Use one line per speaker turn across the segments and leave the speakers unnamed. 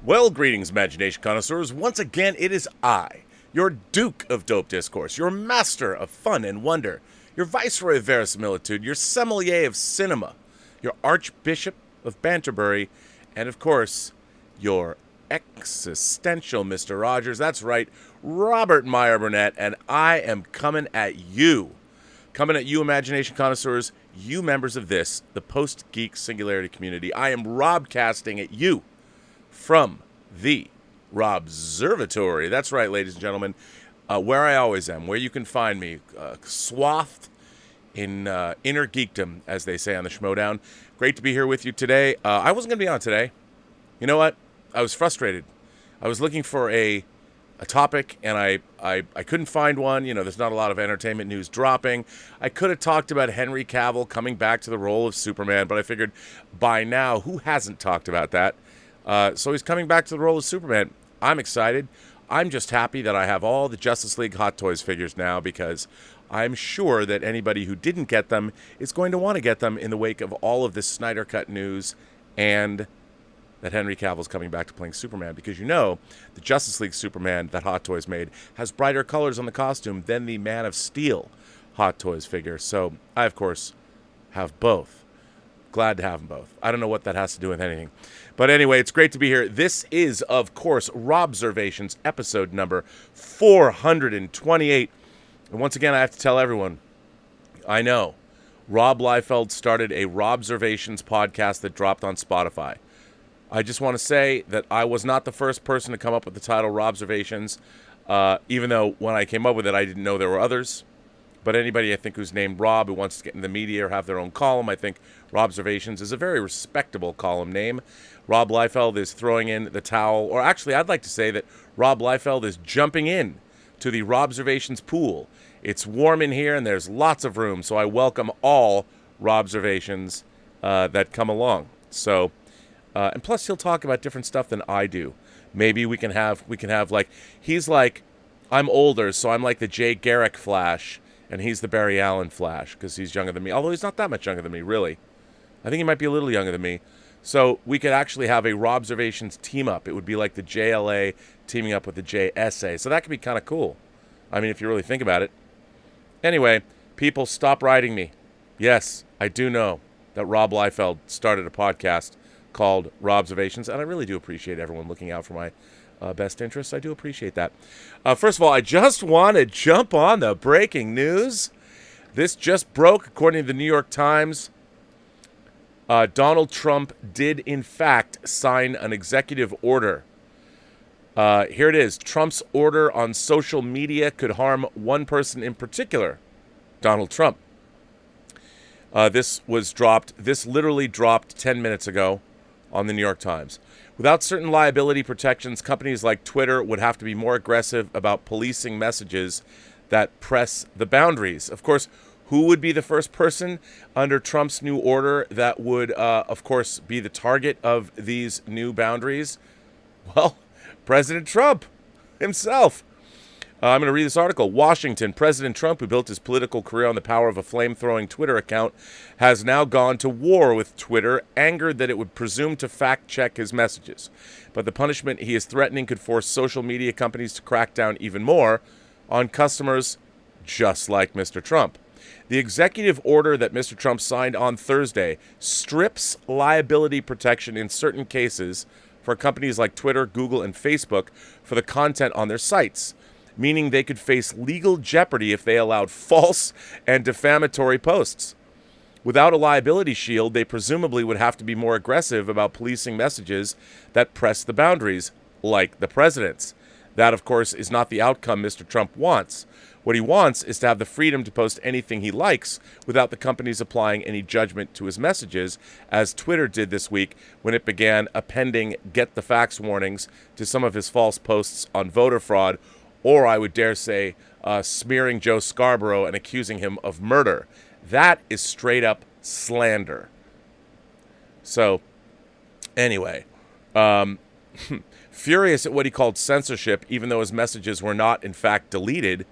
Well, greetings, imagination connoisseurs. Once again, it is I, your Duke of Dope Discourse, your master of fun and wonder, your viceroy of verisimilitude, your sommelier of cinema, your archbishop of Banterbury, and of course, your existential Mr. Rogers. That's right, Robert Meyer Burnett, and I am coming at you. Coming at you, imagination connoisseurs, you members of this, the Post-Geek Singularity community. I am Robcasting at you from the Robservatory. That's right, ladies and gentlemen, where I always am, where you can find me, swathed in inner geekdom, as they say on the Schmodown. Great to be here with you today. I wasn't going to be on today. You know what? I was frustrated. I was looking for a topic, and I couldn't find one. You know, there's not a lot of entertainment news dropping. I could have talked about Henry Cavill coming back to the role of Superman, but I figured by now, who hasn't talked about that? So he's coming back to the role of Superman. I'm excited. I'm just happy that I have all the Justice League Hot Toys figures now, because I'm sure that anybody who didn't get them is going to want to get them in the wake of all of this Snyder Cut news and that Henry Cavill's coming back to playing Superman, because you know the Justice League Superman that Hot Toys made has brighter colors on the costume than the Man of Steel Hot Toys figure. So I, of course, have both. Glad to have them both. I don't know what that has to do with anything. But anyway, it's great to be here. This is, of course, Robservations, episode number 428. And once again, I have to tell everyone, I know Rob Liefeld started a Robservations podcast that dropped on Spotify. I just want to say that I was not the first person to come up with the title Robservations, even though when I came up with it, I didn't know there were others. But anybody, I think, who's named Rob, who wants to get in the media or have their own column, I think Robservations is a very respectable column name. Rob Liefeld is throwing in the towel, or actually, I'd like to say that Rob Liefeld is jumping in to the Robservations pool. It's warm in here, and there's lots of room, so I welcome all Robservations that come along. So, and plus, he'll talk about different stuff than I do. Maybe we can have like, he's like, I'm older, so I'm like the Jay Garrick Flash, and he's the Barry Allen Flash, because he's younger than me. Although he's not that much younger than me, really. I think he might be a little younger than me. So we could actually have a Robservations team-up. It would be like the JLA teaming up with the JSA. So that could be kind of cool. I mean, if you really think about it. Anyway, people, stop writing me. Yes, I do know that Rob Liefeld started a podcast called Robservations, and I really do appreciate everyone looking out for my best interests. I do appreciate that. First of all, I just want to jump on the breaking news. This just broke, according to the New York Times. Donald Trump did, in fact, sign an executive order. Here it is. Trump's order on social media could harm one person in particular, Donald Trump. This literally dropped 10 minutes ago on the New York Times. Without certain liability protections, companies like Twitter would have to be more aggressive about policing messages that press the boundaries. Of course, who would be the first person under Trump's new order that would, of course, be the target of these new boundaries? Well, President Trump himself. I'm going to read this article. Washington, President Trump, who built his political career on the power of a flame-throwing Twitter account, has now gone to war with Twitter, angered that it would presume to fact-check his messages. But the punishment he is threatening could force social media companies to crack down even more on customers just like Mr. Trump. The executive order that Mr. Trump signed on Thursday strips liability protection in certain cases for companies like Twitter, Google, and Facebook for the content on their sites, meaning they could face legal jeopardy if they allowed false and defamatory posts. Without a liability shield, they presumably would have to be more aggressive about policing messages that press the boundaries, like the president's. That, of course, is not the outcome Mr. Trump wants. What he wants is to have the freedom to post anything he likes without the companies applying any judgment to his messages, as Twitter did this week when it began appending get the facts warnings to some of his false posts on voter fraud, or I would dare say, smearing Joe Scarborough and accusing him of murder. That is straight up slander. So, anyway, furious at what he called censorship, even though his messages were not, in fact, deleted,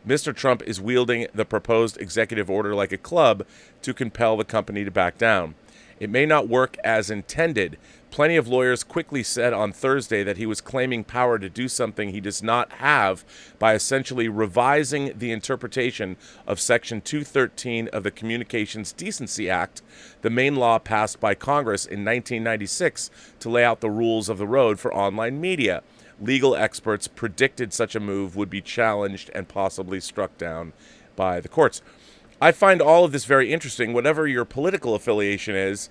Mr. Trump is wielding the proposed executive order like a club to compel the company to back down. It may not work as intended, Plenty of lawyers quickly said on Thursday that he was claiming power to do something he does not have by essentially revising the interpretation of Section 213 of the Communications Decency Act, the main law passed by Congress in 1996 to lay out the rules of the road for online media. Legal experts predicted such a move would be challenged and possibly struck down by the courts. I find all of this very interesting, whatever your political affiliation is.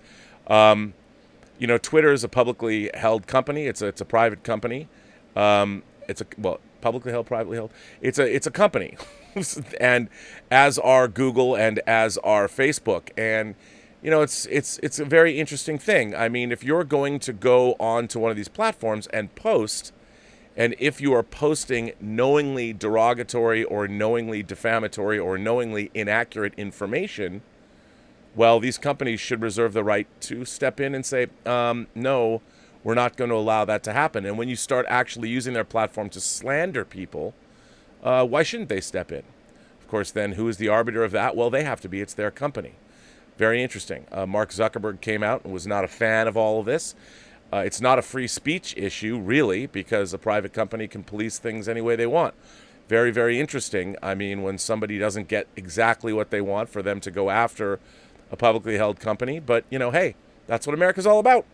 Twitter is a publicly held company. It's a private company. Publicly held, privately held. It's a company, and as are Google and as are Facebook. And it's a very interesting thing. I mean, if you're going to go on to one of these platforms and post, and if you are posting knowingly derogatory or knowingly defamatory or knowingly inaccurate information, well, these companies should reserve the right to step in and say, no, we're not going to allow that to happen. And when you start actually using their platform to slander people, why shouldn't they step in? Of course, then who is the arbiter of that? Well, they have to be. It's their company. Very interesting. Mark Zuckerberg came out and was not a fan of all of this. It's not a free speech issue, really, because a private company can police things any way they want. Very, very interesting. I mean, when somebody doesn't get exactly what they want, for them to go after a publicly held company. But, hey, that's what America's all about.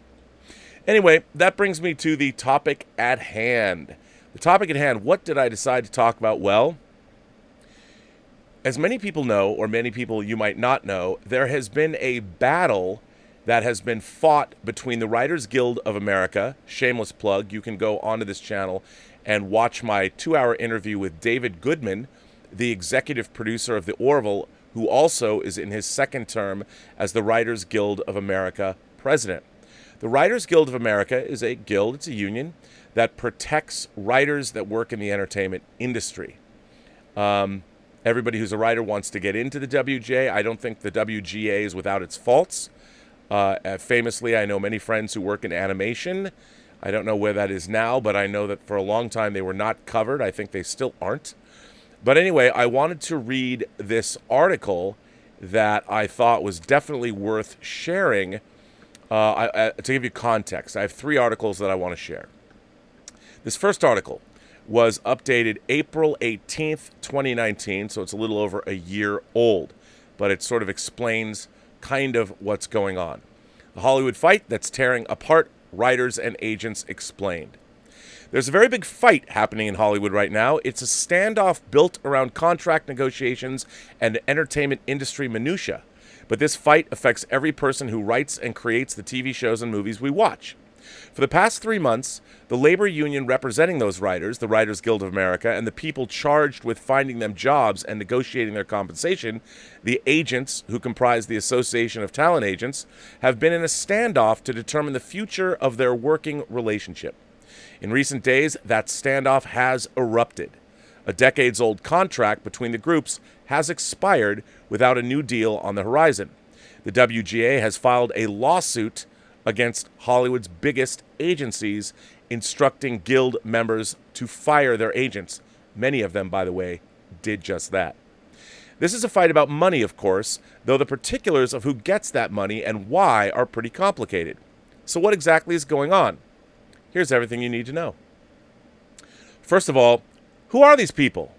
Anyway, that brings me to the topic at hand. The topic at hand, what did I decide to talk about? Well, as many people know, or many people you might not know, there has been a battle that has been fought between the Writers Guild of America. Shameless plug, you can go onto this channel and watch my 2-hour interview with David Goodman, the executive producer of The Orville, who also is in his second term as the Writers Guild of America president. The Writers Guild of America is a guild, it's a union, that protects writers that work in the entertainment industry. Everybody who's a writer wants to get into the WGA. I don't think the WGA is without its faults. Famously, I know many friends who work in animation. I don't know where that is now, but I know that for a long time they were not covered. I think they still aren't. But anyway, I wanted to read this article that I thought was definitely worth sharing. To give you context, I have 3 articles that I want to share. This first article was updated April 18th, 2019, so it's a little over a year old, but it sort of explains kind of what's going on. The Hollywood fight that's tearing apart writers and agents explained. There's a very big fight happening in Hollywood right now. It's a standoff built around contract negotiations and entertainment industry minutia. But this fight affects every person who writes and creates the TV shows and movies we watch. For the past 3 months, the labor union representing those writers, the Writers Guild of America, and the people charged with finding them jobs and negotiating their compensation, the agents, who comprise the Association of Talent Agents, have been in a standoff to determine the future of their working relationship. In recent days, that standoff has erupted. A decades-old contract between the groups has expired without a new deal on the horizon. The WGA has filed a lawsuit against Hollywood's biggest agencies, instructing guild members to fire their agents. Many of them, by the way, did just that. This is a fight about money, of course, though the particulars of who gets that money and why are pretty complicated. So what exactly is going on? Here's everything you need to know. First of all, who are these people?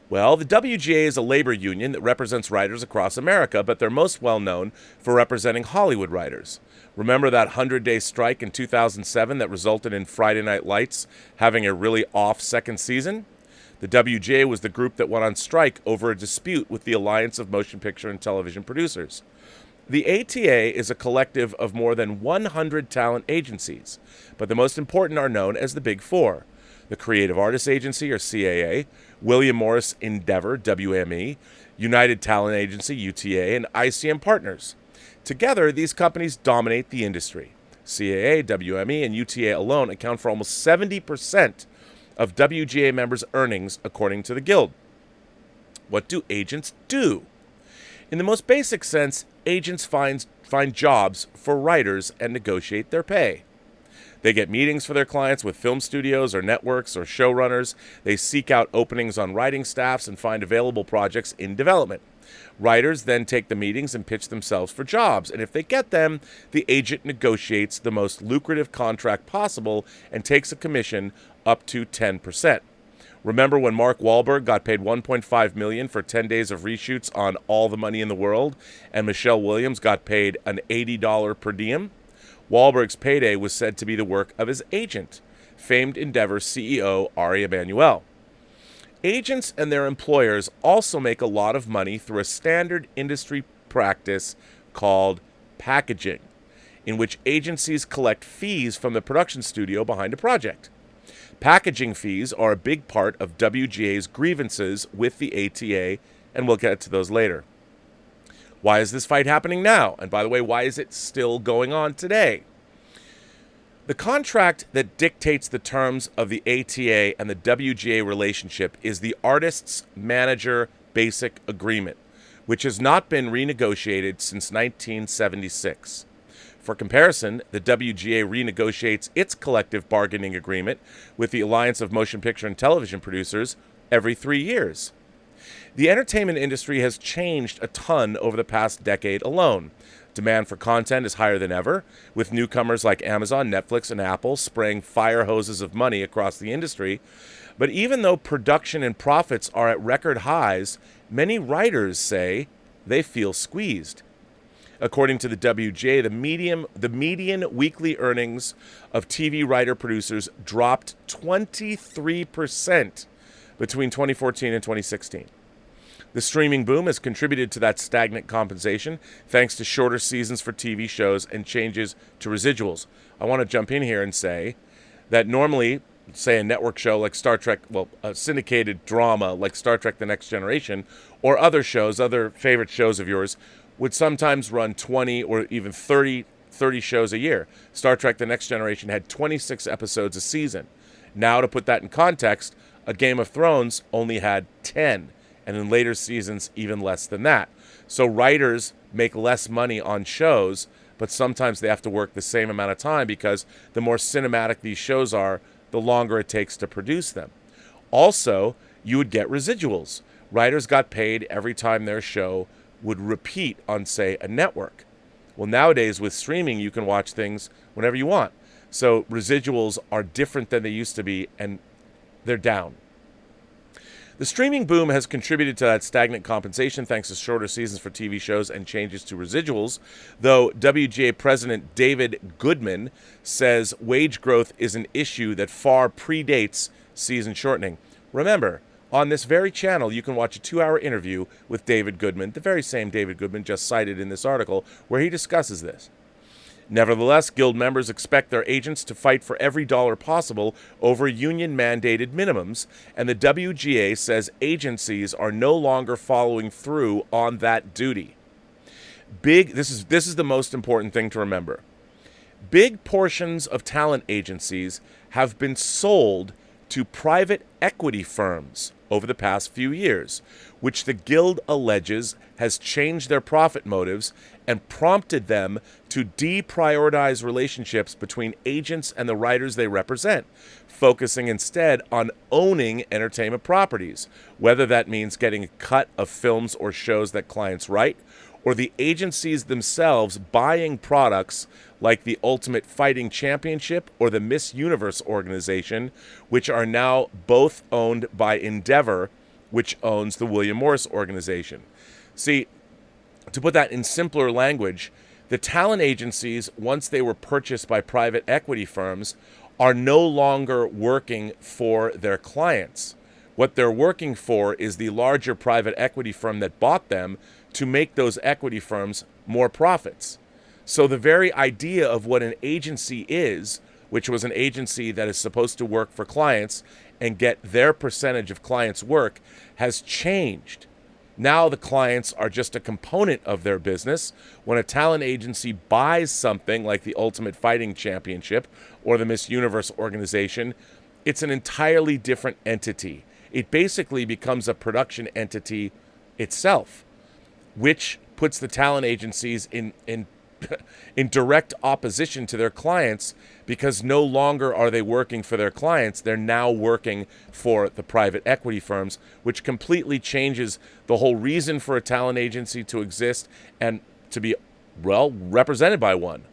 Well, the WGA is a labor union that represents writers across America, but they're most well known for representing Hollywood writers. Remember that 100-day strike in 2007 that resulted in Friday Night Lights having a really off second season? The WGA was the group that went on strike over a dispute with the Alliance of Motion Picture and Television Producers. The ATA is a collective of more than 100 talent agencies, but the most important are known as the Big Four: the Creative Artists Agency, or CAA, William Morris Endeavor, WME, United Talent Agency, UTA, and ICM Partners. Together, these companies dominate the industry. CAA, WME, and UTA alone account for almost 70% of WGA members' earnings, according to the Guild. What do agents do? In the most basic sense, agents find jobs for writers and negotiate their pay. They get meetings for their clients with film studios or networks or showrunners. They seek out openings on writing staffs and find available projects in development. Writers then take the meetings and pitch themselves for jobs, and if they get them, the agent negotiates the most lucrative contract possible and takes a commission up to 10%. Remember when Mark Wahlberg got paid $1.5 million for 10 days of reshoots on All the Money in the World, and Michelle Williams got paid an $80 per diem? Wahlberg's payday was said to be the work of his agent, famed Endeavor CEO Ari Emanuel. Agents and their employers also make a lot of money through a standard industry practice called packaging, in which agencies collect fees from the production studio behind a project. Packaging fees are a big part of WGA's grievances with the ATA, and we'll get to those later. Why is this fight happening now? And by the way, why is it still going on today? The contract that dictates the terms of the ATA and the WGA relationship is the Artists Manager Basic Agreement, which has not been renegotiated since 1976. For comparison, the WGA renegotiates its collective bargaining agreement with the Alliance of Motion Picture and Television Producers every 3 years. The entertainment industry has changed a ton over the past decade alone. Demand for content is higher than ever, with newcomers like Amazon, Netflix, and Apple spraying fire hoses of money across the industry. But even though production and profits are at record highs, many writers say they feel squeezed. According to the WGA, the median weekly earnings of TV writer-producers dropped 23% between 2014 and 2016. The streaming boom has contributed to that stagnant compensation thanks to shorter seasons for TV shows and changes to residuals. I want to jump in here and say that normally, say a network show like Star Trek, a syndicated drama like Star Trek The Next Generation, or other shows, other favorite shows of yours, would sometimes run 20 or even 30 shows a year. Star Trek The Next Generation had 26 episodes a season. Now, to put that in context, a Game of Thrones only had 10. And in later seasons, even less than that. So writers make less money on shows, but sometimes they have to work the same amount of time because the more cinematic these shows are, the longer it takes to produce them. Also, you would get residuals. Writers got paid every time their show would repeat on, say, a network. Well, nowadays with streaming, you can watch things whenever you want. So residuals are different than they used to be, and they're down. The streaming boom has contributed to that stagnant compensation thanks to shorter seasons for TV shows and changes to residuals, though WGA President David Goodman says wage growth is an issue that far predates season shortening. Remember, on this very channel, you can watch a 2-hour interview with David Goodman, the very same David Goodman just cited in this article, where he discusses this. Nevertheless, Guild members expect their agents to fight for every dollar possible over union-mandated minimums, and the WGA says agencies are no longer following through on that duty. This is the most important thing to remember. Big portions of talent agencies have been sold to private equity firms over the past few years, which the Guild alleges has changed their profit motives and prompted them to deprioritize relationships between agents and the writers they represent, focusing instead on owning entertainment properties, whether that means getting a cut of films or shows that clients write, or the agencies themselves buying products like the Ultimate Fighting Championship or the Miss Universe organization, which are now both owned by Endeavor, which owns the William Morris organization. See, to put that in simpler language, the talent agencies, once they were purchased by private equity firms, are no longer working for their clients. What they're working for is the larger private equity firm that bought them to make those equity firms more profits. So the very idea of what an agency is, which was an agency that is supposed to work for clients and get their percentage of clients' work, has changed. Now the clients are just a component of their business. When a talent agency buys something like the Ultimate Fighting Championship or the Miss Universe organization, it's an entirely different entity. It basically becomes a production entity itself, which puts the talent agencies in in direct opposition to their clients, because no longer are they working for their clients. They're now working for the private equity firms, which completely changes the whole reason for a talent agency to exist and to be, well, represented by one.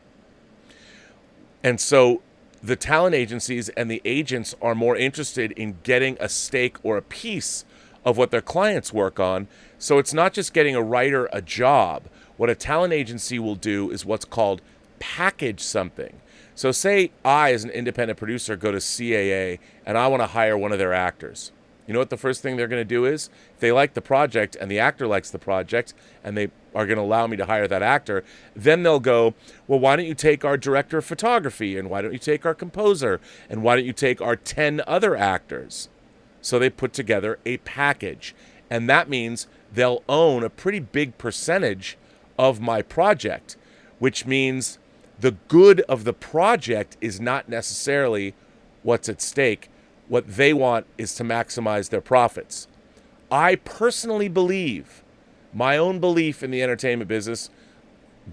And so the talent agencies and the agents are more interested in getting a stake or a piece of what their clients work on. So it's not just getting a writer a job. What a talent agency will do is what's called package something. So say I, as an independent producer, go to CAA and I want to hire one of their actors. You know what the first thing they're going to do is? If they like the project and the actor likes the project and they are going to allow me to hire that actor, then they'll go, well, why don't you take our director of photography, and why don't you take our composer, and why don't you take our 10 other actors? So they put together a package, and that means they'll own a pretty big percentage of my project, which means the good of the project is not necessarily what's at stake. What they want is to maximize their profits. I personally believe, my own belief in the entertainment business,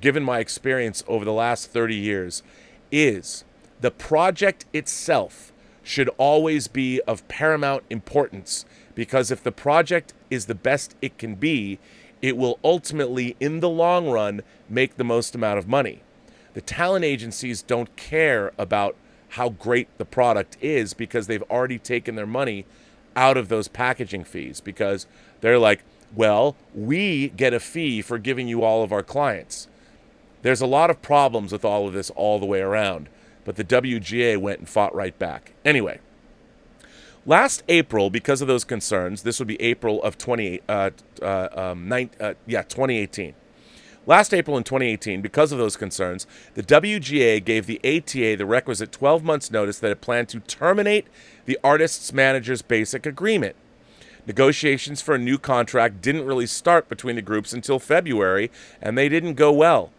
given my experience over the last 30 years, is the project itself should always be of paramount importance, because if the project is the best it can be, it will ultimately, in the long run, make the most amount of money. The talent agencies don't care about how great the product is, because they've already taken their money out of those packaging fees, because they're like, well, we get a fee for giving you all of our clients. There's a lot of problems with all of this all the way around, but the WGA went and fought right back. Anyway, last April, because of those concerns, this would be April of 2018. Last April in 2018, because of those concerns, the WGA gave the ATA the requisite 12 months notice that it planned to terminate the artist's manager's basic agreement. Negotiations for a new contract didn't really start between the groups until February, and they didn't go well.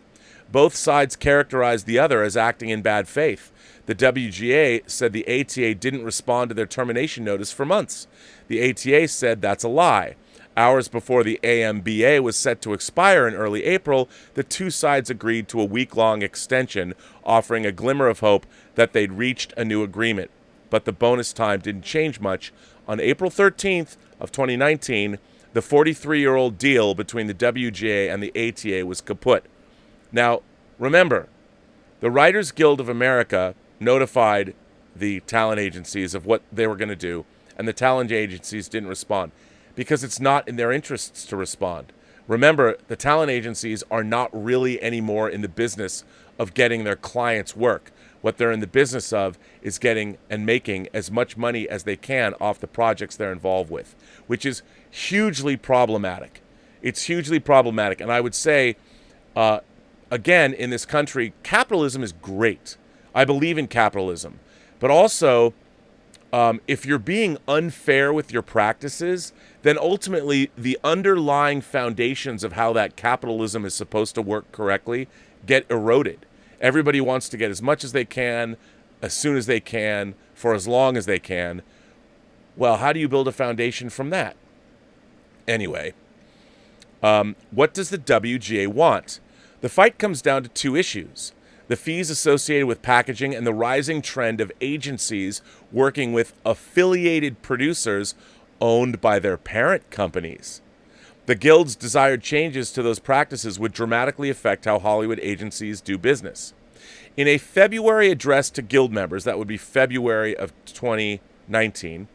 Both sides characterized the other as acting in bad faith. The WGA said the ATA didn't respond to their termination notice for months. The ATA said that's a lie. Hours before the AMBA was set to expire in early April, the two sides agreed to a week-long extension, offering a glimmer of hope that they'd reached a new agreement. But the bonus time didn't change much. On April 13th of 2019, the 43-year-old deal between the WGA and the ATA was kaput. Now, remember, the Writers Guild of America notified the talent agencies of what they were going to do, and the talent agencies didn't respond, because it's not in their interests to respond. Remember, the talent agencies are not really anymore in the business of getting their clients work. What they're in the business of is getting and making as much money as they can off the projects they're involved with, which is hugely problematic. It's hugely problematic. And I would say, again, in this country, capitalism is great. I believe in capitalism. But also, if you're being unfair with your practices, then ultimately the underlying foundations of how that capitalism is supposed to work correctly get eroded. Everybody wants to get as much as they can, as soon as they can, for as long as they can. Well, how do you build a foundation from that? Anyway, what does the WGA want? The fight comes down to two issues: the fees associated with packaging and the rising trend of agencies working with affiliated producers owned by their parent companies. The Guild's desired changes to those practices would dramatically affect how Hollywood agencies do business. In a February address to Guild members, that would be February of 2019,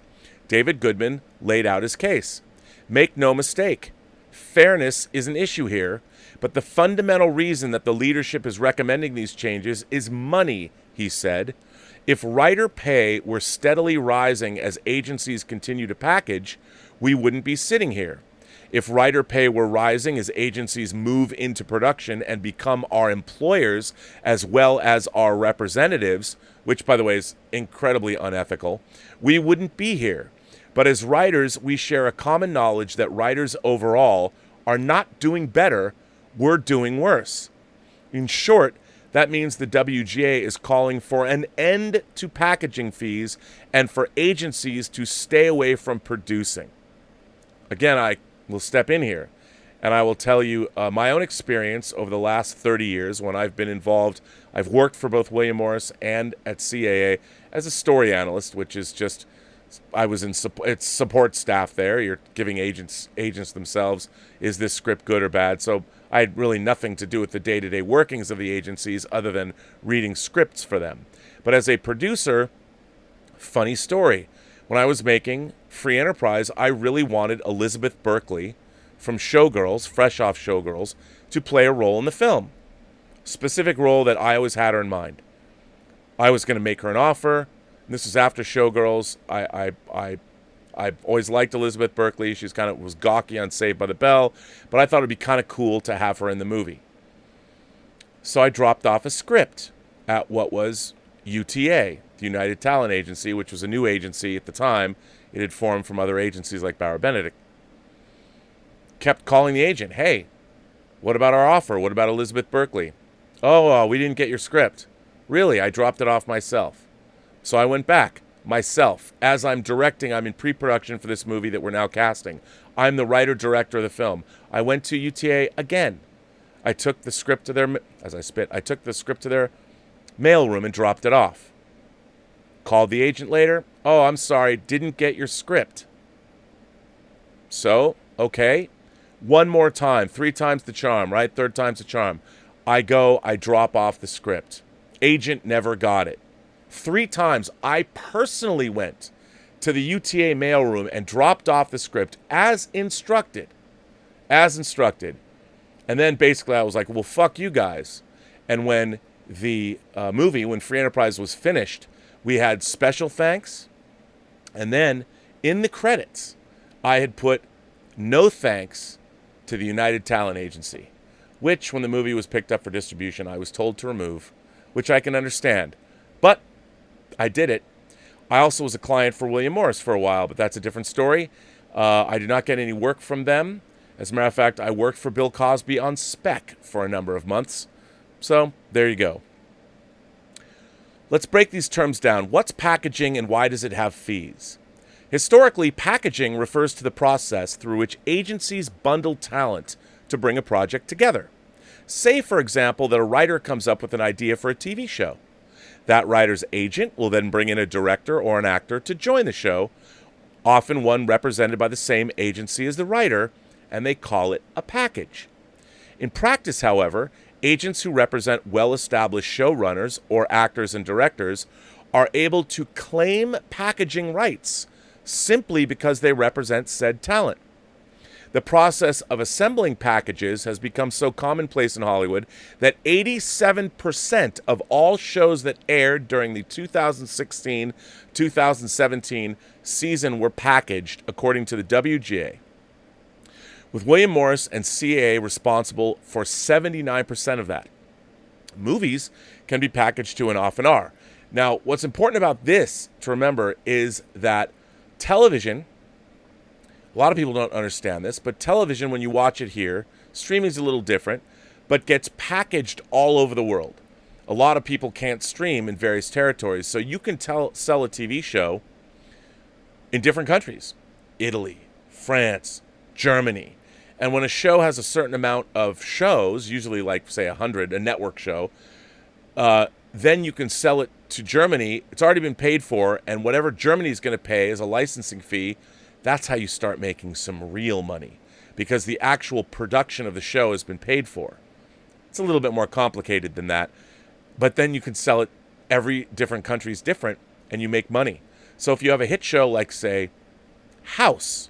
David Goodman laid out his case. Make no mistake, fairness is an issue here, but the fundamental reason that the leadership is recommending these changes is money, he said. If writer pay were steadily rising as agencies continue to package, we wouldn't be sitting here. If writer pay were rising as agencies move into production and become our employers as well as our representatives, which, by the way, is incredibly unethical, we wouldn't be here. But as writers, we share a common knowledge that writers overall are not doing better, we're doing worse. In short, that means the WGA is calling for an end to packaging fees and for agencies to stay away from producing. Again, I will step in here, And I will tell you my own experience over the last 30 years when I've been involved. I've worked for both William Morris and at CAA as a story analyst, which is just, I was in it's support staff there. You're giving agents themselves, is this script good or bad? So I had really nothing to do with the day-to-day workings of the agencies other than reading scripts for them. But as a producer, funny story. When I was making Free Enterprise, I really wanted Elizabeth Berkley from Showgirls, fresh off Showgirls, to play a role in the film. Specific role that I always had her in mind. I was going to make her an offer. This was after Showgirls. I always liked Elizabeth Berkley. She was gawky on Saved by the Bell, but I thought it'd be kind of cool to have her in the movie. So I dropped off a script at what was UTA, the United Talent Agency, which was a new agency at the time. It had formed from other agencies like Bauer Benedict. Kept calling the agent, hey, what about our offer? What about Elizabeth Berkley? Oh, we didn't get your script. Really, I dropped it off myself. So I went back, myself. As I'm directing, I'm in pre-production for this movie that we're now casting. I'm the writer-director of the film. I went to UTA again. I took the script to their, I took the script to their mailroom and dropped it off. Called the agent later. Oh, I'm sorry, didn't get your script. So, okay. One more time, 3 times the charm, right? 3rd time's the charm. I drop off the script. Agent never got it. 3 times, I personally went to the UTA mailroom and dropped off the script as instructed. As instructed. And then basically I was like, well, fuck you guys. And when the movie, when Free Enterprise was finished, we had special thanks. And then in the credits, I had put no thanks to the United Talent Agency, which when the movie was picked up for distribution, I was told to remove, which I can understand. But I did it. I also was a client for William Morris for a while, but that's a different story. I did not get any work from them. As a matter of fact, I worked for Bill Cosby on spec for a number of months. So there you go. Let's break these terms down. What's packaging and why does it have fees? Historically, packaging refers to the process through which agencies bundle talent to bring a project together. Say, for example, that a writer comes up with an idea for a TV show. That writer's agent will then bring in a director or an actor to join the show, often one represented by the same agency as the writer, and they call it a package. In practice, however, agents who represent well-established showrunners or actors and directors are able to claim packaging rights simply because they represent said talent. The process of assembling packages has become so commonplace in Hollywood that 87% of all shows that aired during the 2016-2017 season were packaged, according to the WGA, with William Morris and CAA responsible for 79% of that. Movies can be packaged too and often are. Now, what's important about this to remember is that television, a lot of people don't understand this, but television, when you watch it here, streaming is a little different, but gets packaged all over the world. A lot of people can't stream in various territories, so you can sell a TV show in different countries. Italy, France, Germany. And when a show has a certain amount of shows, usually like, say, 100, a network show, then you can sell it to Germany. It's already been paid for, and whatever Germany's going to pay as a licensing fee, that's how you start making some real money, because the actual production of the show has been paid for. It's a little bit more complicated than that, but then you can sell it. Every different country's different, and you make money. So if you have a hit show like, say, House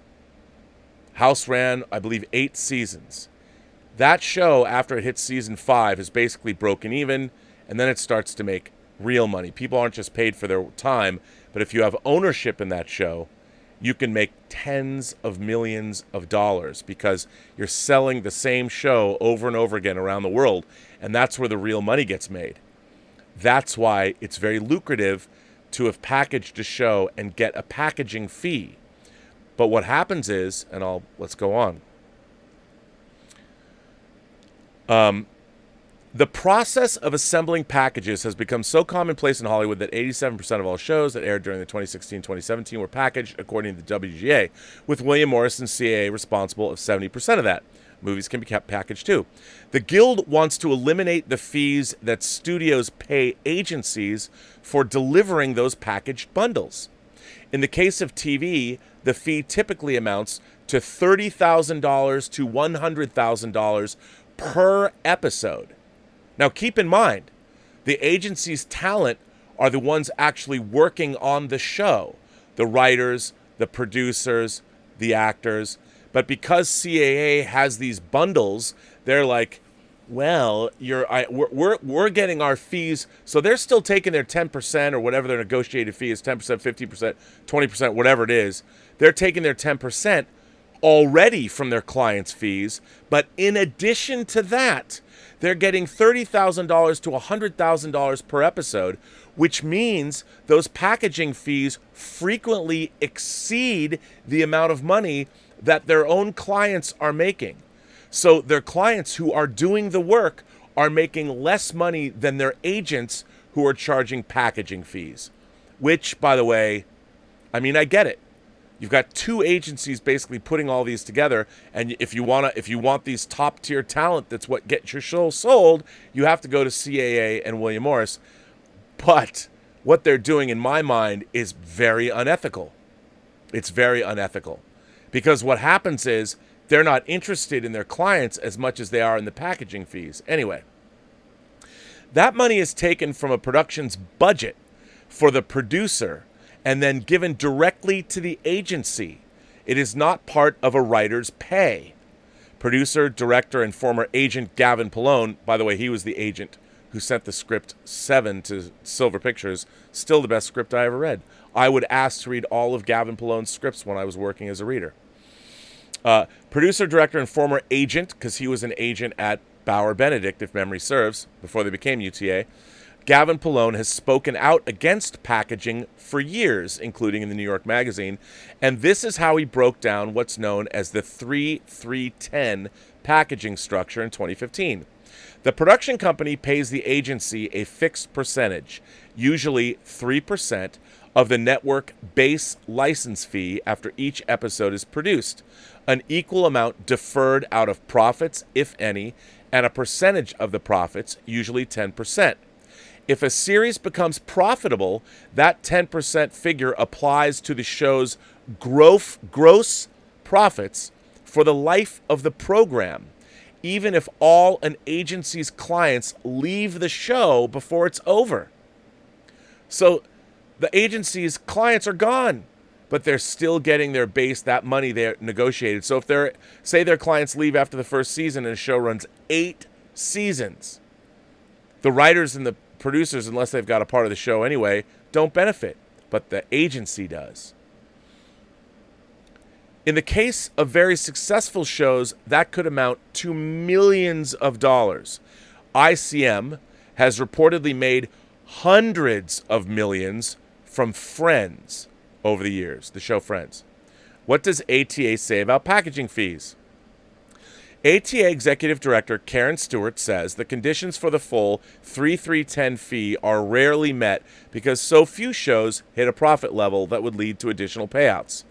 ran, I believe, 8 seasons. That show, after it hits season 5, is basically broken even, and then it starts to make real money. People aren't just paid for their time, but if you have ownership in that show, you can make tens of millions of dollars because you're selling the same show over and over again around the world, and that's where the real money gets made. That's why it's very lucrative to have packaged a show and get a packaging fee. But what happens is, and let's go on. The process of assembling packages has become so commonplace in Hollywood that 87% of all shows that aired during the 2016-2017 were packaged, according to the WGA, with William Morris and CAA responsible of 70% of that. Movies can be kept packaged too. The Guild wants to eliminate the fees that studios pay agencies for delivering those packaged bundles. In the case of TV, the fee typically amounts to $30,000 to $100,000 per episode. Now keep in mind, the agency's talent are the ones actually working on the show. The writers, the producers, the actors. But because CAA has these bundles, they're like, well, we're getting our fees. So they're still taking their 10% or whatever their negotiated fee is, 10%, 50%, 20%, whatever it is. They're taking their 10% already from their clients' fees. But in addition to that, they're getting $30,000 to $100,000 per episode, which means those packaging fees frequently exceed the amount of money that their own clients are making. So their clients who are doing the work are making less money than their agents who are charging packaging fees. Which, by the way, I mean, I get it. You've got two agencies basically putting all these together, and if you want these top tier talent, that's what gets your show sold, you have to go to CAA and William Morris. But what they're doing, in my mind, is very unethical. It's very unethical. Because what happens is they're not interested in their clients as much as they are in the packaging fees. Anyway, that money is taken from a production's budget for the producer and then given directly to the agency. It is not part of a writer's pay. Producer, director, and former agent Gavin Polone, by the way, he was the agent who sent the script 7 to Silver Pictures, still the best script I ever read. I would ask to read all of Gavin Polone's scripts when I was working as a reader. Producer, director, and former agent, because he was an agent at Bauer Benedict, if memory serves, before they became UTA, Gavin Polone has spoken out against packaging for years, including in the New York Magazine, and this is how he broke down what's known as the 3-3-10 packaging structure in 2015. The production company pays the agency a fixed percentage, usually 3%, of the network base license fee after each episode is produced, an equal amount deferred out of profits, if any, and a percentage of the profits, usually 10%. If a series becomes profitable, that 10% figure applies to the show's gross profits for the life of the program, even if all an agency's clients leave the show before it's over. So the agency's clients are gone, but they're still getting their base, that money they negotiated. So if their clients leave after the first season and a show runs 8 seasons, the writers and the producers, unless they've got a part of the show anyway, don't benefit, but the agency does. In the case of very successful shows, that could amount to millions of dollars. ICM has reportedly made hundreds of millions from Friends over the years, the show Friends. What does ATA say about packaging fees? ATA Executive Director Karen Stewart says the conditions for the full 3-3-10 fee are rarely met because so few shows hit a profit level that would lead to additional payouts.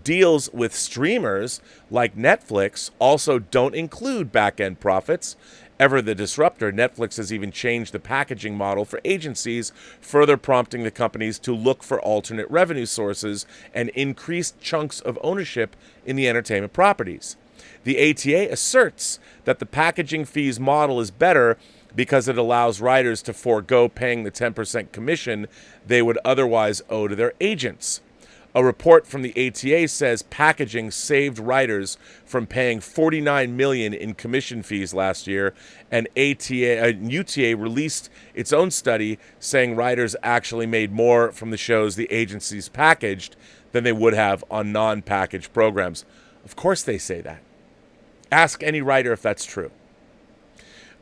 Deals with streamers like Netflix also don't include back-end profits. Ever the disruptor, Netflix has even changed the packaging model for agencies, further prompting the companies to look for alternate revenue sources and increased chunks of ownership in the entertainment properties. The ATA asserts that the packaging fees model is better because it allows writers to forego paying the 10% commission they would otherwise owe to their agents. A report from the ATA says packaging saved writers from paying $49 million in commission fees last year, and UTA released its own study saying writers actually made more from the shows the agencies packaged than they would have on non-packaged programs. Of course they say that. Ask any writer if that's true.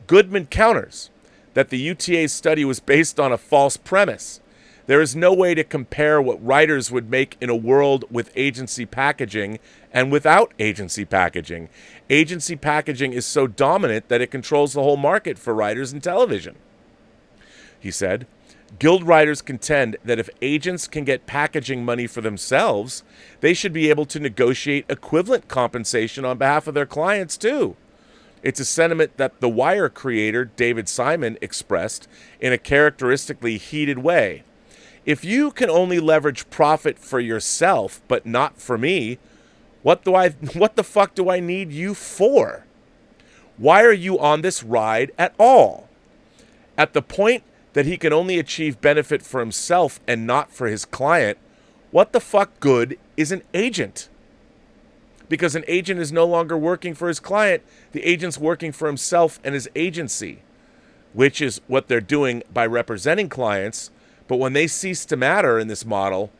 Goodman counters that the UTA's study was based on a false premise. There is no way to compare what writers would make in a world with agency packaging and without agency packaging. Agency packaging is so dominant that it controls the whole market for writers in television. He said, Guild writers contend that if agents can get packaging money for themselves, they should be able to negotiate equivalent compensation on behalf of their clients too. It's a sentiment that The Wire creator David Simon expressed in a characteristically heated way. If you can only leverage profit for yourself, but not for me, what the fuck do I need you for? Why are you on this ride at all? At the point that he can only achieve benefit for himself and not for his client, what the fuck good is an agent? Because an agent is no longer working for his client, the agent's working for himself and his agency, which is what they're doing by representing clients. But when they cease to matter in this model,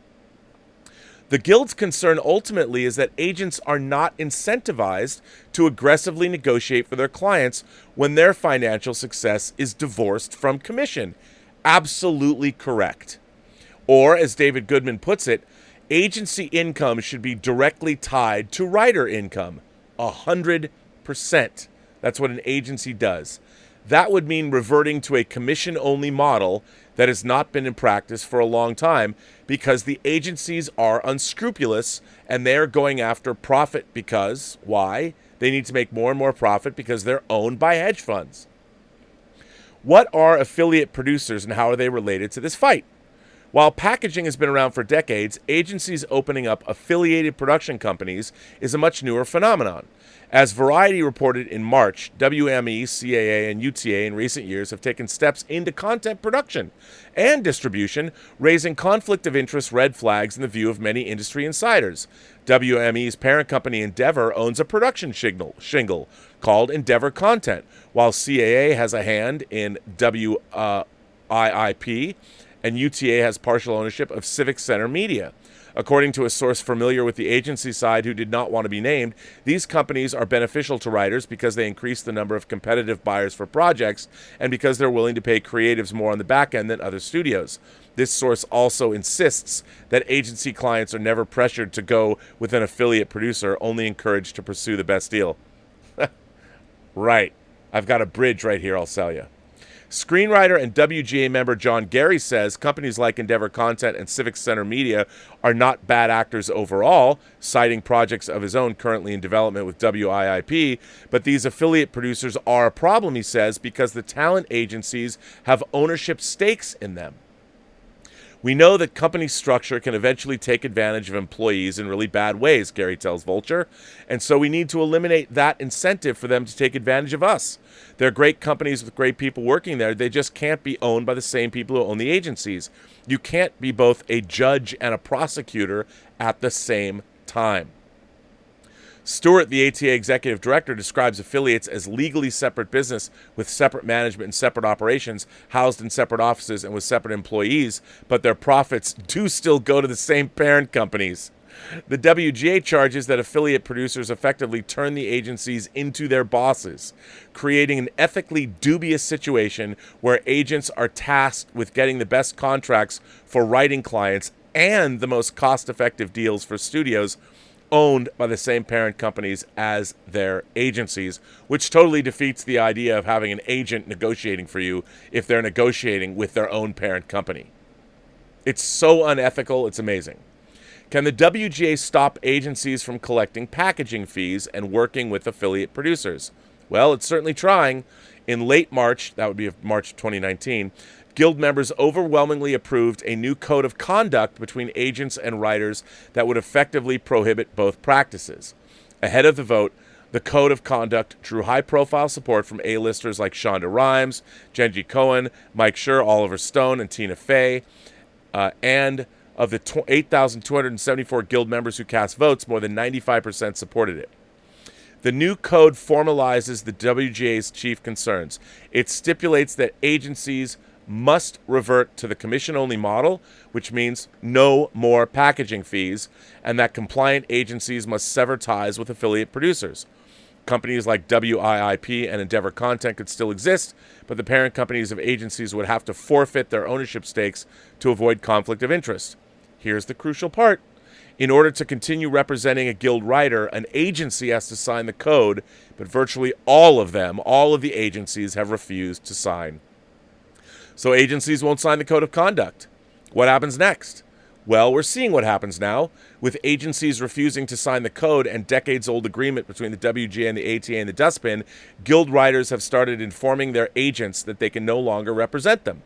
the guild's concern ultimately is that agents are not incentivized to aggressively negotiate for their clients when their financial success is divorced from commission. Absolutely correct. Or, as David Goodman puts it, agency income should be directly tied to writer income. 100%. That's what an agency does. That would mean reverting to a commission-only model that has not been in practice for a long time because the agencies are unscrupulous and they're going after profit because, why? They need to make more and more profit because they're owned by hedge funds. What are affiliate producers and how are they related to this fight? While packaging has been around for decades, agencies opening up affiliated production companies is a much newer phenomenon. As Variety reported in March, WME, CAA, and UTA in recent years have taken steps into content production and distribution, raising conflict of interest red flags in the view of many industry insiders. WME's parent company Endeavor owns a production shingle called Endeavor Content, while CAA has a hand in WIIP, and UTA has partial ownership of Civic Center Media. According to a source familiar with the agency side who did not want to be named, these companies are beneficial to writers because they increase the number of competitive buyers for projects and because they're willing to pay creatives more on the back end than other studios. This source also insists that agency clients are never pressured to go with an affiliate producer, only encouraged to pursue the best deal. Right. I've got a bridge right here I'll sell you. Screenwriter and WGA member John Gary says companies like Endeavor Content and Civic Center Media are not bad actors overall, citing projects of his own currently in development with WIIP, but these affiliate producers are a problem, he says, because the talent agencies have ownership stakes in them. We know that company structure can eventually take advantage of employees in really bad ways, Gary tells Vulture, and so we need to eliminate that incentive for them to take advantage of us. They're great companies with great people working there. They just can't be owned by the same people who own the agencies. You can't be both a judge and a prosecutor at the same time. Stewart, the ATA executive director, describes affiliates as legally separate business with separate management and separate operations, housed in separate offices and with separate employees, but their profits do still go to the same parent companies. The WGA charges that affiliate producers effectively turn the agencies into their bosses, creating an ethically dubious situation where agents are tasked with getting the best contracts for writing clients and the most cost-effective deals for studios owned by the same parent companies as their agencies, which totally defeats the idea of having an agent negotiating for you if they're negotiating with their own parent company. It's so unethical, it's amazing. Can the WGA stop agencies from collecting packaging fees and working with affiliate producers? Well, it's certainly trying. In late March, that would be March 2019, Guild members overwhelmingly approved a new code of conduct between agents and writers that would effectively prohibit both practices. Ahead of the vote, the code of conduct drew high-profile support from A-listers like Shonda Rhimes, Jenji Cohen, Mike Schur, Oliver Stone, and Tina Fey. And of the 8,274 Guild members who cast votes, more than 95% supported it. The new code formalizes the WGA's chief concerns. It stipulates that agencies must revert to the commission-only model, which means no more packaging fees, and that compliant agencies must sever ties with affiliate producers. Companies like WIIP and Endeavor Content could still exist, but the parent companies of agencies would have to forfeit their ownership stakes to avoid conflict of interest. Here's the crucial part. In order to continue representing a Guild writer, an agency has to sign the code, but virtually all of the agencies have refused to sign. So agencies won't sign the code of conduct. What happens next? Well, we're seeing what happens now, with agencies refusing to sign the code and decades-old agreement between the WGA and the ATA and the dustbin. Guild writers have started informing their agents that they can no longer represent them.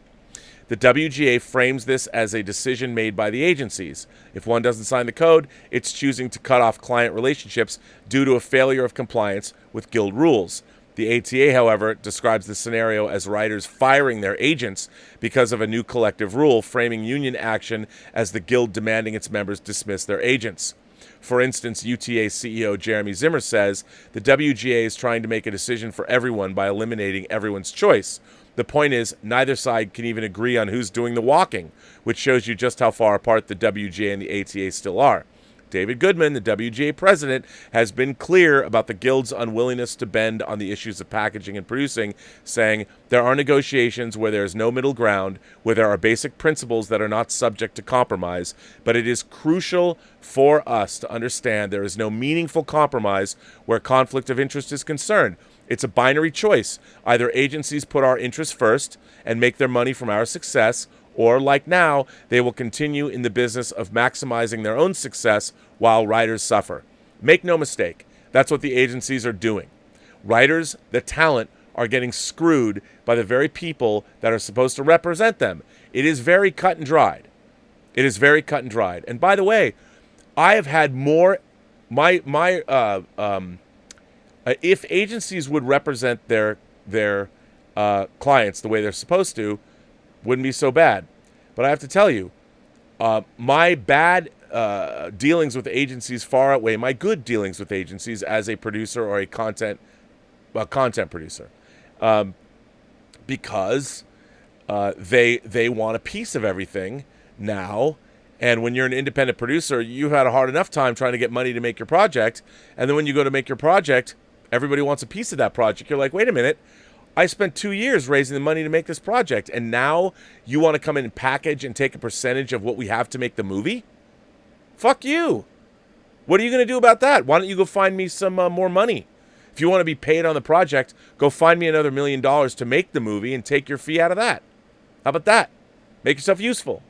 The WGA frames this as a decision made by the agencies. If one doesn't sign the code, it's choosing to cut off client relationships due to a failure of compliance with guild rules. The ATA, however, describes the scenario as writers firing their agents because of a new collective rule, framing union action as the guild demanding its members dismiss their agents. For instance, UTA CEO Jeremy Zimmer says the WGA is trying to make a decision for everyone by eliminating everyone's choice. The point is, neither side can even agree on who's doing the walking, which shows you just how far apart the WGA and the ATA still are. David Goodman, the WGA president, has been clear about the guild's unwillingness to bend on the issues of packaging and producing, saying, there are negotiations where there is no middle ground, where there are basic principles that are not subject to compromise, but it is crucial for us to understand there is no meaningful compromise where conflict of interest is concerned. It's a binary choice. Either agencies put our interests first and make their money from our success, or, like now, they will continue in the business of maximizing their own success while writers suffer. Make no mistake, that's what the agencies are doing. Writers, the talent, are getting screwed by the very people that are supposed to represent them. It is very cut and dried. It is very cut and dried. And by the way, I have had more... if agencies would represent their clients the way they're supposed to, wouldn't be so bad. But I have to tell you, my bad dealings with agencies far outweigh my good dealings with agencies as a producer or a content producer, because they want a piece of everything now. And when you're an independent producer, you've had a hard enough time trying to get money to make your project. And then when you go to make your project, everybody wants a piece of that project. You're like, wait a minute. I spent 2 years raising the money to make this project, and now you want to come in and package and take a percentage of what we have to make the movie? Fuck you. What are you going to do about that? Why don't you go find me some more money? If you want to be paid on the project, go find me another $1 million to make the movie and take your fee out of that. How about that? Make yourself useful.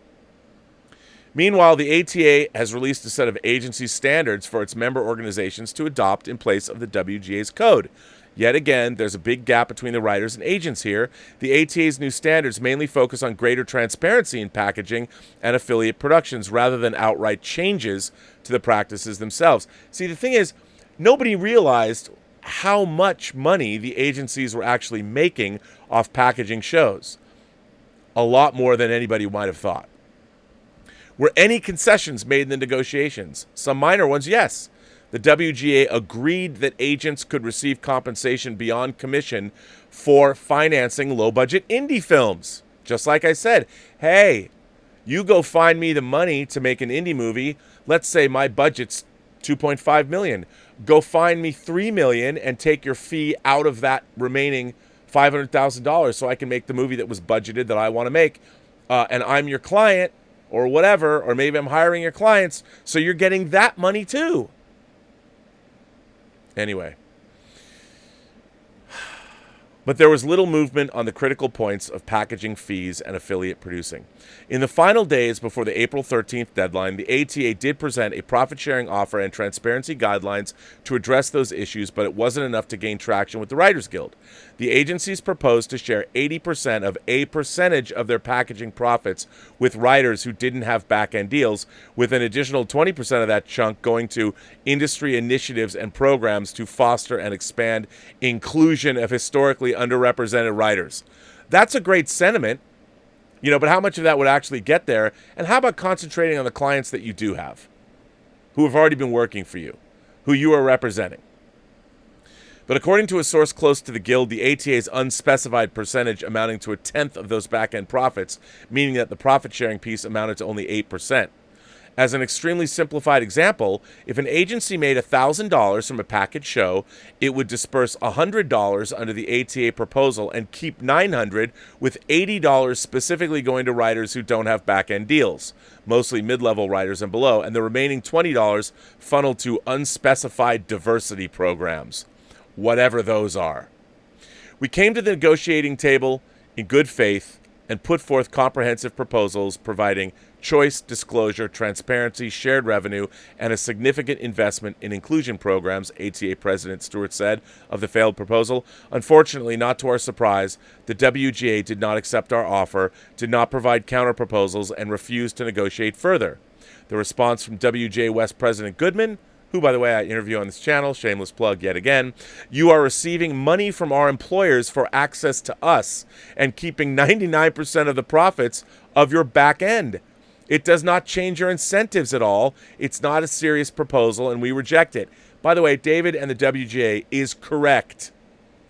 Meanwhile, the ATA has released a set of agency standards for its member organizations to adopt in place of the WGA's code. Yet again, there's a big gap between the writers and agents here. The ATA's new standards mainly focus on greater transparency in packaging and affiliate productions rather than outright changes to the practices themselves. See, the thing is, nobody realized how much money the agencies were actually making off packaging shows. A lot more than anybody might have thought. Were any concessions made in the negotiations? Some minor ones, yes. The WGA agreed that agents could receive compensation beyond commission for financing low-budget indie films. Just like I said, hey, you go find me the money to make an indie movie. Let's say my budget's $2.5 million. Go find me $3 million and take your fee out of that remaining $500,000 so I can make the movie that was budgeted that I want to make. And I'm your client or whatever, or maybe I'm hiring your clients, so you're getting that money too. Anyway. But there was little movement on the critical points of packaging fees and affiliate producing. In the final days before the April 13th deadline, the ATA did present a profit-sharing offer and transparency guidelines to address those issues, but it wasn't enough to gain traction with the Writers Guild. The agencies proposed to share 80% of a percentage of their packaging profits with writers who didn't have back-end deals, with an additional 20% of that chunk going to industry initiatives and programs to foster and expand inclusion of historically underrepresented writers. That's a great sentiment, but how much of that would actually get there? And how about concentrating on the clients that you do have, who have already been working for you, who you are representing? But according to a source close to the Guild, the ATA's unspecified percentage amounting to 1/10 of those back-end profits, meaning that the profit-sharing piece amounted to only 8%. As an extremely simplified example, if an agency made $1,000 from a package show, it would disperse $100 under the ATA proposal and keep $900, with $80 specifically going to writers who don't have back-end deals, mostly mid-level writers and below, and the remaining $20 funneled to unspecified diversity programs, whatever those are. We came to the negotiating table in good faith and put forth comprehensive proposals providing choice, disclosure, transparency, shared revenue, and a significant investment in inclusion programs, ATA President Stewart said of the failed proposal. Unfortunately, not to our surprise, the WGA did not accept our offer, did not provide counterproposals, and refused to negotiate further. The response from WGA West President Goodman, who, by the way, I interview on this channel, shameless plug yet again, "You are receiving money from our employers for access to us and keeping 99% of the profits of your back end. It does not change your incentives at all. It's not a serious proposal, and we reject it." By the way, David and the WGA is correct.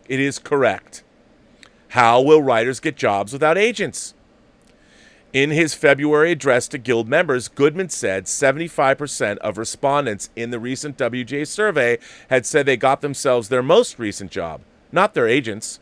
It is correct. How will writers get jobs without agents? In his February address to Guild members, Goodman said 75% of respondents in the recent WGA survey had said they got themselves their most recent job, not their agents.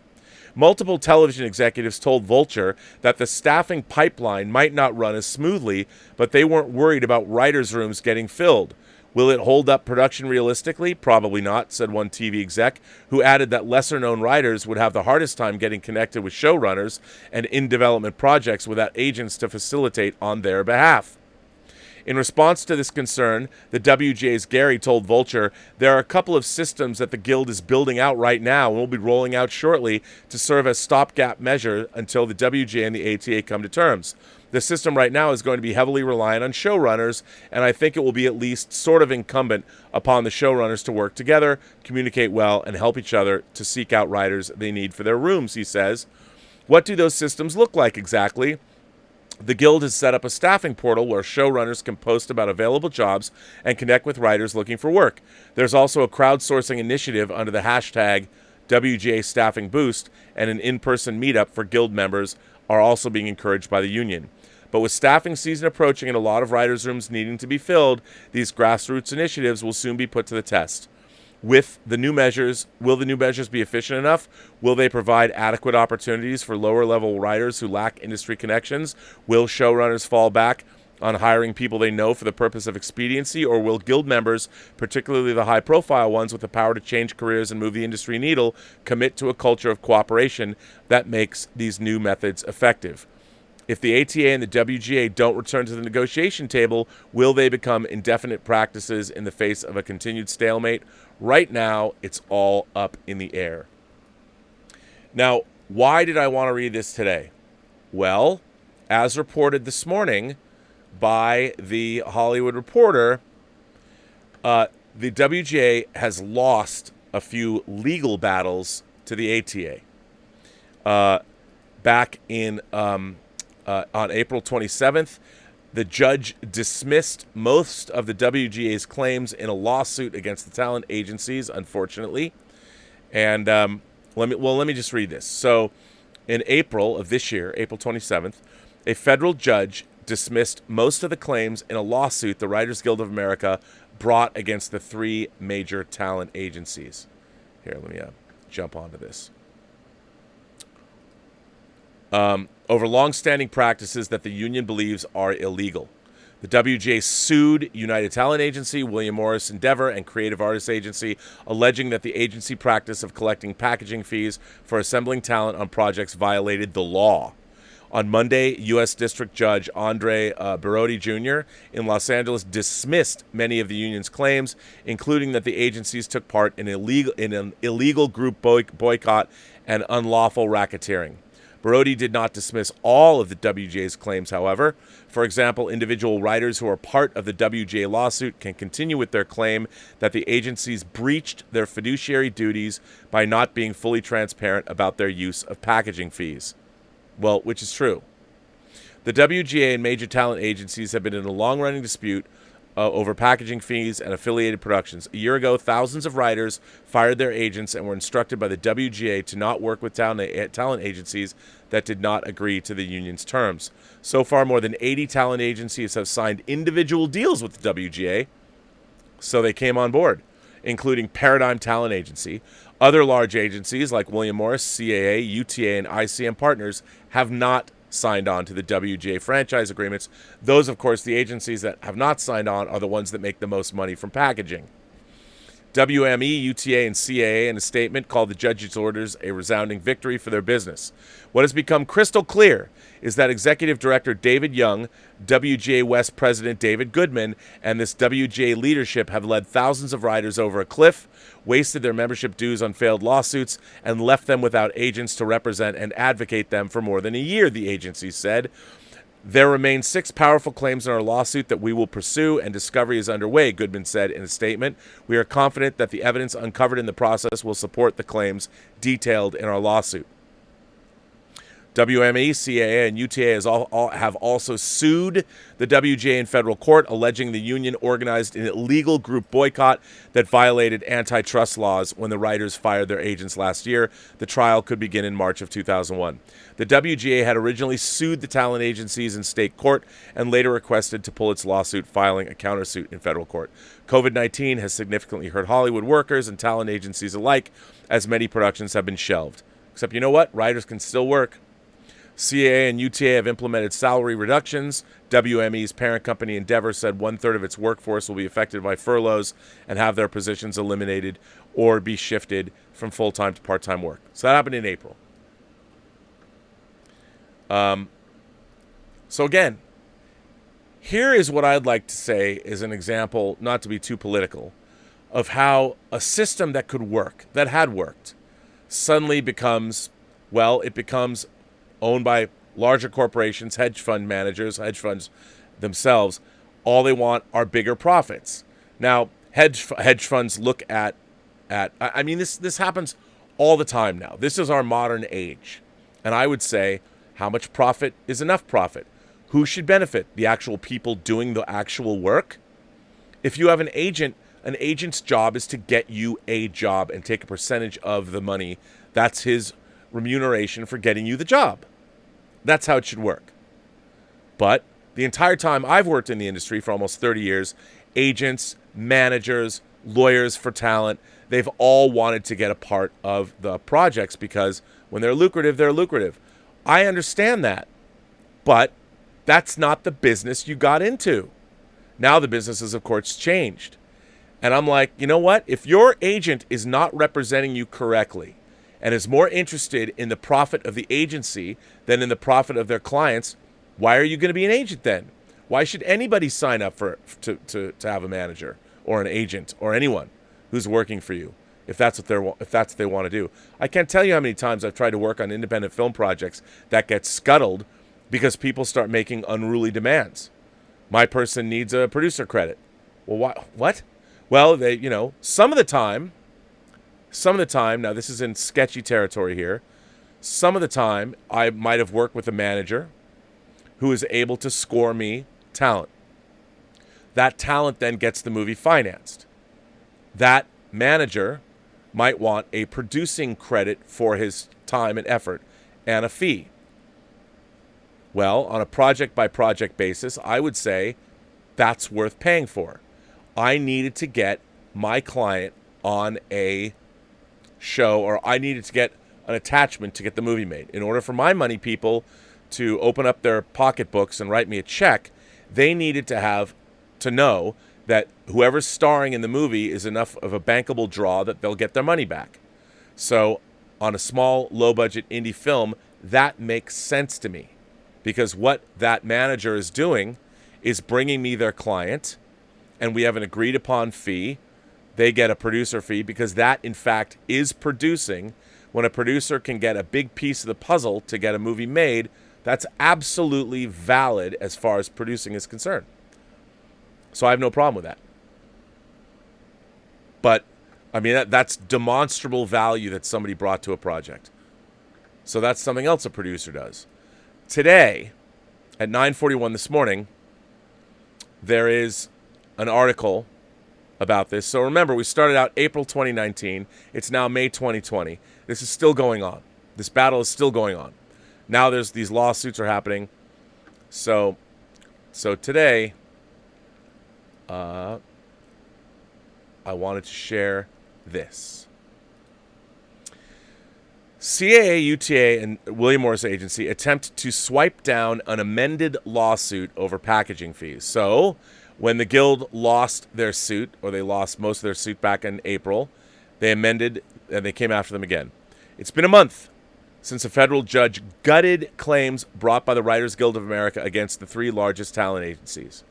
Multiple television executives told Vulture that the staffing pipeline might not run as smoothly, but they weren't worried about writers' rooms getting filled. Will it hold up production realistically? Probably not, said one TV exec, who added that lesser-known writers would have the hardest time getting connected with showrunners and in-development projects without agents to facilitate on their behalf. In response to this concern, the WGA's Gary told Vulture, "There are a couple of systems that the Guild is building out right now and will be rolling out shortly to serve as stopgap measure until the WGA and the ATA come to terms. The system right now is going to be heavily reliant on showrunners, and I think it will be at least sort of incumbent upon the showrunners to work together, communicate well, and help each other to seek out writers they need for their rooms," he says. What do those systems look like exactly? The Guild has set up a staffing portal where showrunners can post about available jobs and connect with writers looking for work. There's also a crowdsourcing initiative under the hashtag WGA Staffing Boost, and an in-person meetup for Guild members are also being encouraged by the union. But with staffing season approaching and a lot of writers' rooms needing to be filled, these grassroots initiatives will soon be put to the test. With the new measures, will the new measures be efficient enough? Will they provide adequate opportunities for lower-level writers who lack industry connections? Will showrunners fall back on hiring people they know for the purpose of expediency, or will Guild members, particularly the high-profile ones with the power to change careers and move the industry needle, commit to a culture of cooperation that makes these new methods effective? If the ATA and the WGA don't return to the negotiation table, will they become indefinite practices in the face of a continued stalemate? Right now, it's all up in the air. Now, why did I want to read this today? Well, as reported this morning by the Hollywood Reporter, the WGA has lost a few legal battles to the ATA. Back in on April 27th, the judge dismissed most of the WGA's claims in a lawsuit against the talent agencies, unfortunately. And let me just read this. So, in April of this year, April 27th, a federal judge dismissed most of the claims in a lawsuit the Writers Guild of America brought against the three major talent agencies. Here, let me jump onto this. Over long-standing practices that the union believes are illegal. The WGA sued United Talent Agency, William Morris Endeavor, and Creative Artists Agency, alleging that the agency practice of collecting packaging fees for assembling talent on projects violated the law. On Monday, U.S. District Judge Andre Barotti Jr. in Los Angeles dismissed many of the union's claims, including that the agencies took part in an illegal group boycott and unlawful racketeering. Barotti did not dismiss all of the WGA's claims, however. For example, individual writers who are part of the WGA lawsuit can continue with their claim that the agencies breached their fiduciary duties by not being fully transparent about their use of packaging fees. Well, which is true. The WGA and major talent agencies have been in a long-running dispute over packaging fees and affiliated productions. A year ago, thousands of writers fired their agents and were instructed by the WGA to not work with talent agencies that did not agree to the union's terms. So far, more than 80 talent agencies have signed individual deals with the WGA, so they came on board, including Paradigm Talent Agency. Other large agencies like William Morris, CAA, UTA, and ICM Partners have not signed on to the WGA franchise agreements. Those, of course, the agencies that have not signed on are the ones that make the most money from packaging. WME, UTA, and CAA in a statement called the judge's orders a resounding victory for their business. What has become crystal clear is that Executive Director David Young, WGA West President David Goodman, and this WGA leadership have led thousands of riders over a cliff, wasted their membership dues on failed lawsuits, and left them without agents to represent and advocate them for more than a year, the agency said. There remain 6 powerful claims in our lawsuit that we will pursue, and discovery is underway, Goodman said in a statement. We are confident that the evidence uncovered in the process will support the claims detailed in our lawsuit. WME, CAA, and UTA have also sued the WGA in federal court, alleging the union organized an illegal group boycott that violated antitrust laws when the writers fired their agents last year. The trial could begin in March of 2001. The WGA had originally sued the talent agencies in state court and later requested to pull its lawsuit, filing a countersuit in federal court. COVID-19 has significantly hurt Hollywood workers and talent agencies alike, as many productions have been shelved. Except you know what? Writers can still work. CAA and UTA have implemented salary reductions. WME's parent company Endeavor said 1/3 of its workforce will be affected by furloughs and have their positions eliminated or be shifted from full-time to part-time work. So that happened in April. So again, here is what I'd like to say is an example, not to be too political, of how a system that could work, that had worked, suddenly becomes, well, it becomes owned by larger corporations, hedge fund managers, hedge funds themselves. All they want are bigger profits. Now, hedge funds look at I mean, this happens all the time now. This is our modern age. And I would say, how much profit is enough profit? Who should benefit? The actual people doing the actual work? If you have an agent's job is to get you a job and take a percentage of the money. That's his remuneration for getting you the job. That's how it should work. But the entire time I've worked in the industry for almost 30 years, agents, managers, lawyers for talent, they've all wanted to get a part of the projects because when they're lucrative, they're lucrative. I understand that. But that's not the business you got into. Now the business has, of course, changed. And I'm like, you know what? If your agent is not representing you correctly, and is more interested in the profit of the agency than in the profit of their clients, why are you going to be an agent then? Why should anybody sign up to have a manager or an agent or anyone who's working for you if that's what they want to do? I can't tell you how many times I've tried to work on independent film projects that get scuttled because people start making unruly demands. My person needs a producer credit. Well, what? Well, some of the time, now this is in sketchy territory here, some of the time I might have worked with a manager who is able to score me talent. That talent then gets the movie financed. That manager might want a producing credit for his time and effort and a fee. Well, on a project-by-project basis, I would say that's worth paying for. I needed to get my client on a show, or I needed to get an attachment to get the movie made. In order for my money people to open up their pocketbooks and write me a check, they needed to know that whoever's starring in the movie is enough of a bankable draw that they'll get their money back. So on a small, low-budget indie film, that makes sense to me, because what that manager is doing is bringing me their client, and we have an agreed-upon fee. They get a producer fee because that, in fact, is producing. When a producer can get a big piece of the puzzle to get a movie made, that's absolutely valid as far as producing is concerned. So I have no problem with that. But, I mean, that's demonstrable value that somebody brought to a project. So that's something else a producer does. Today, at 9:41 this morning, there is an article about this. So remember, we started out April 2019. It's now May 2020. This is still going on. This battle is still going on. Now these lawsuits are happening. So today, I wanted to share this. CAA, UTA, and William Morris Agency attempt to swipe down an amended lawsuit over packaging fees. So When the Guild lost their suit, or they lost most of their suit back in April, they amended and they came after them again. It's been a month since a federal judge gutted claims brought by the Writers Guild of America against the three largest talent agencies.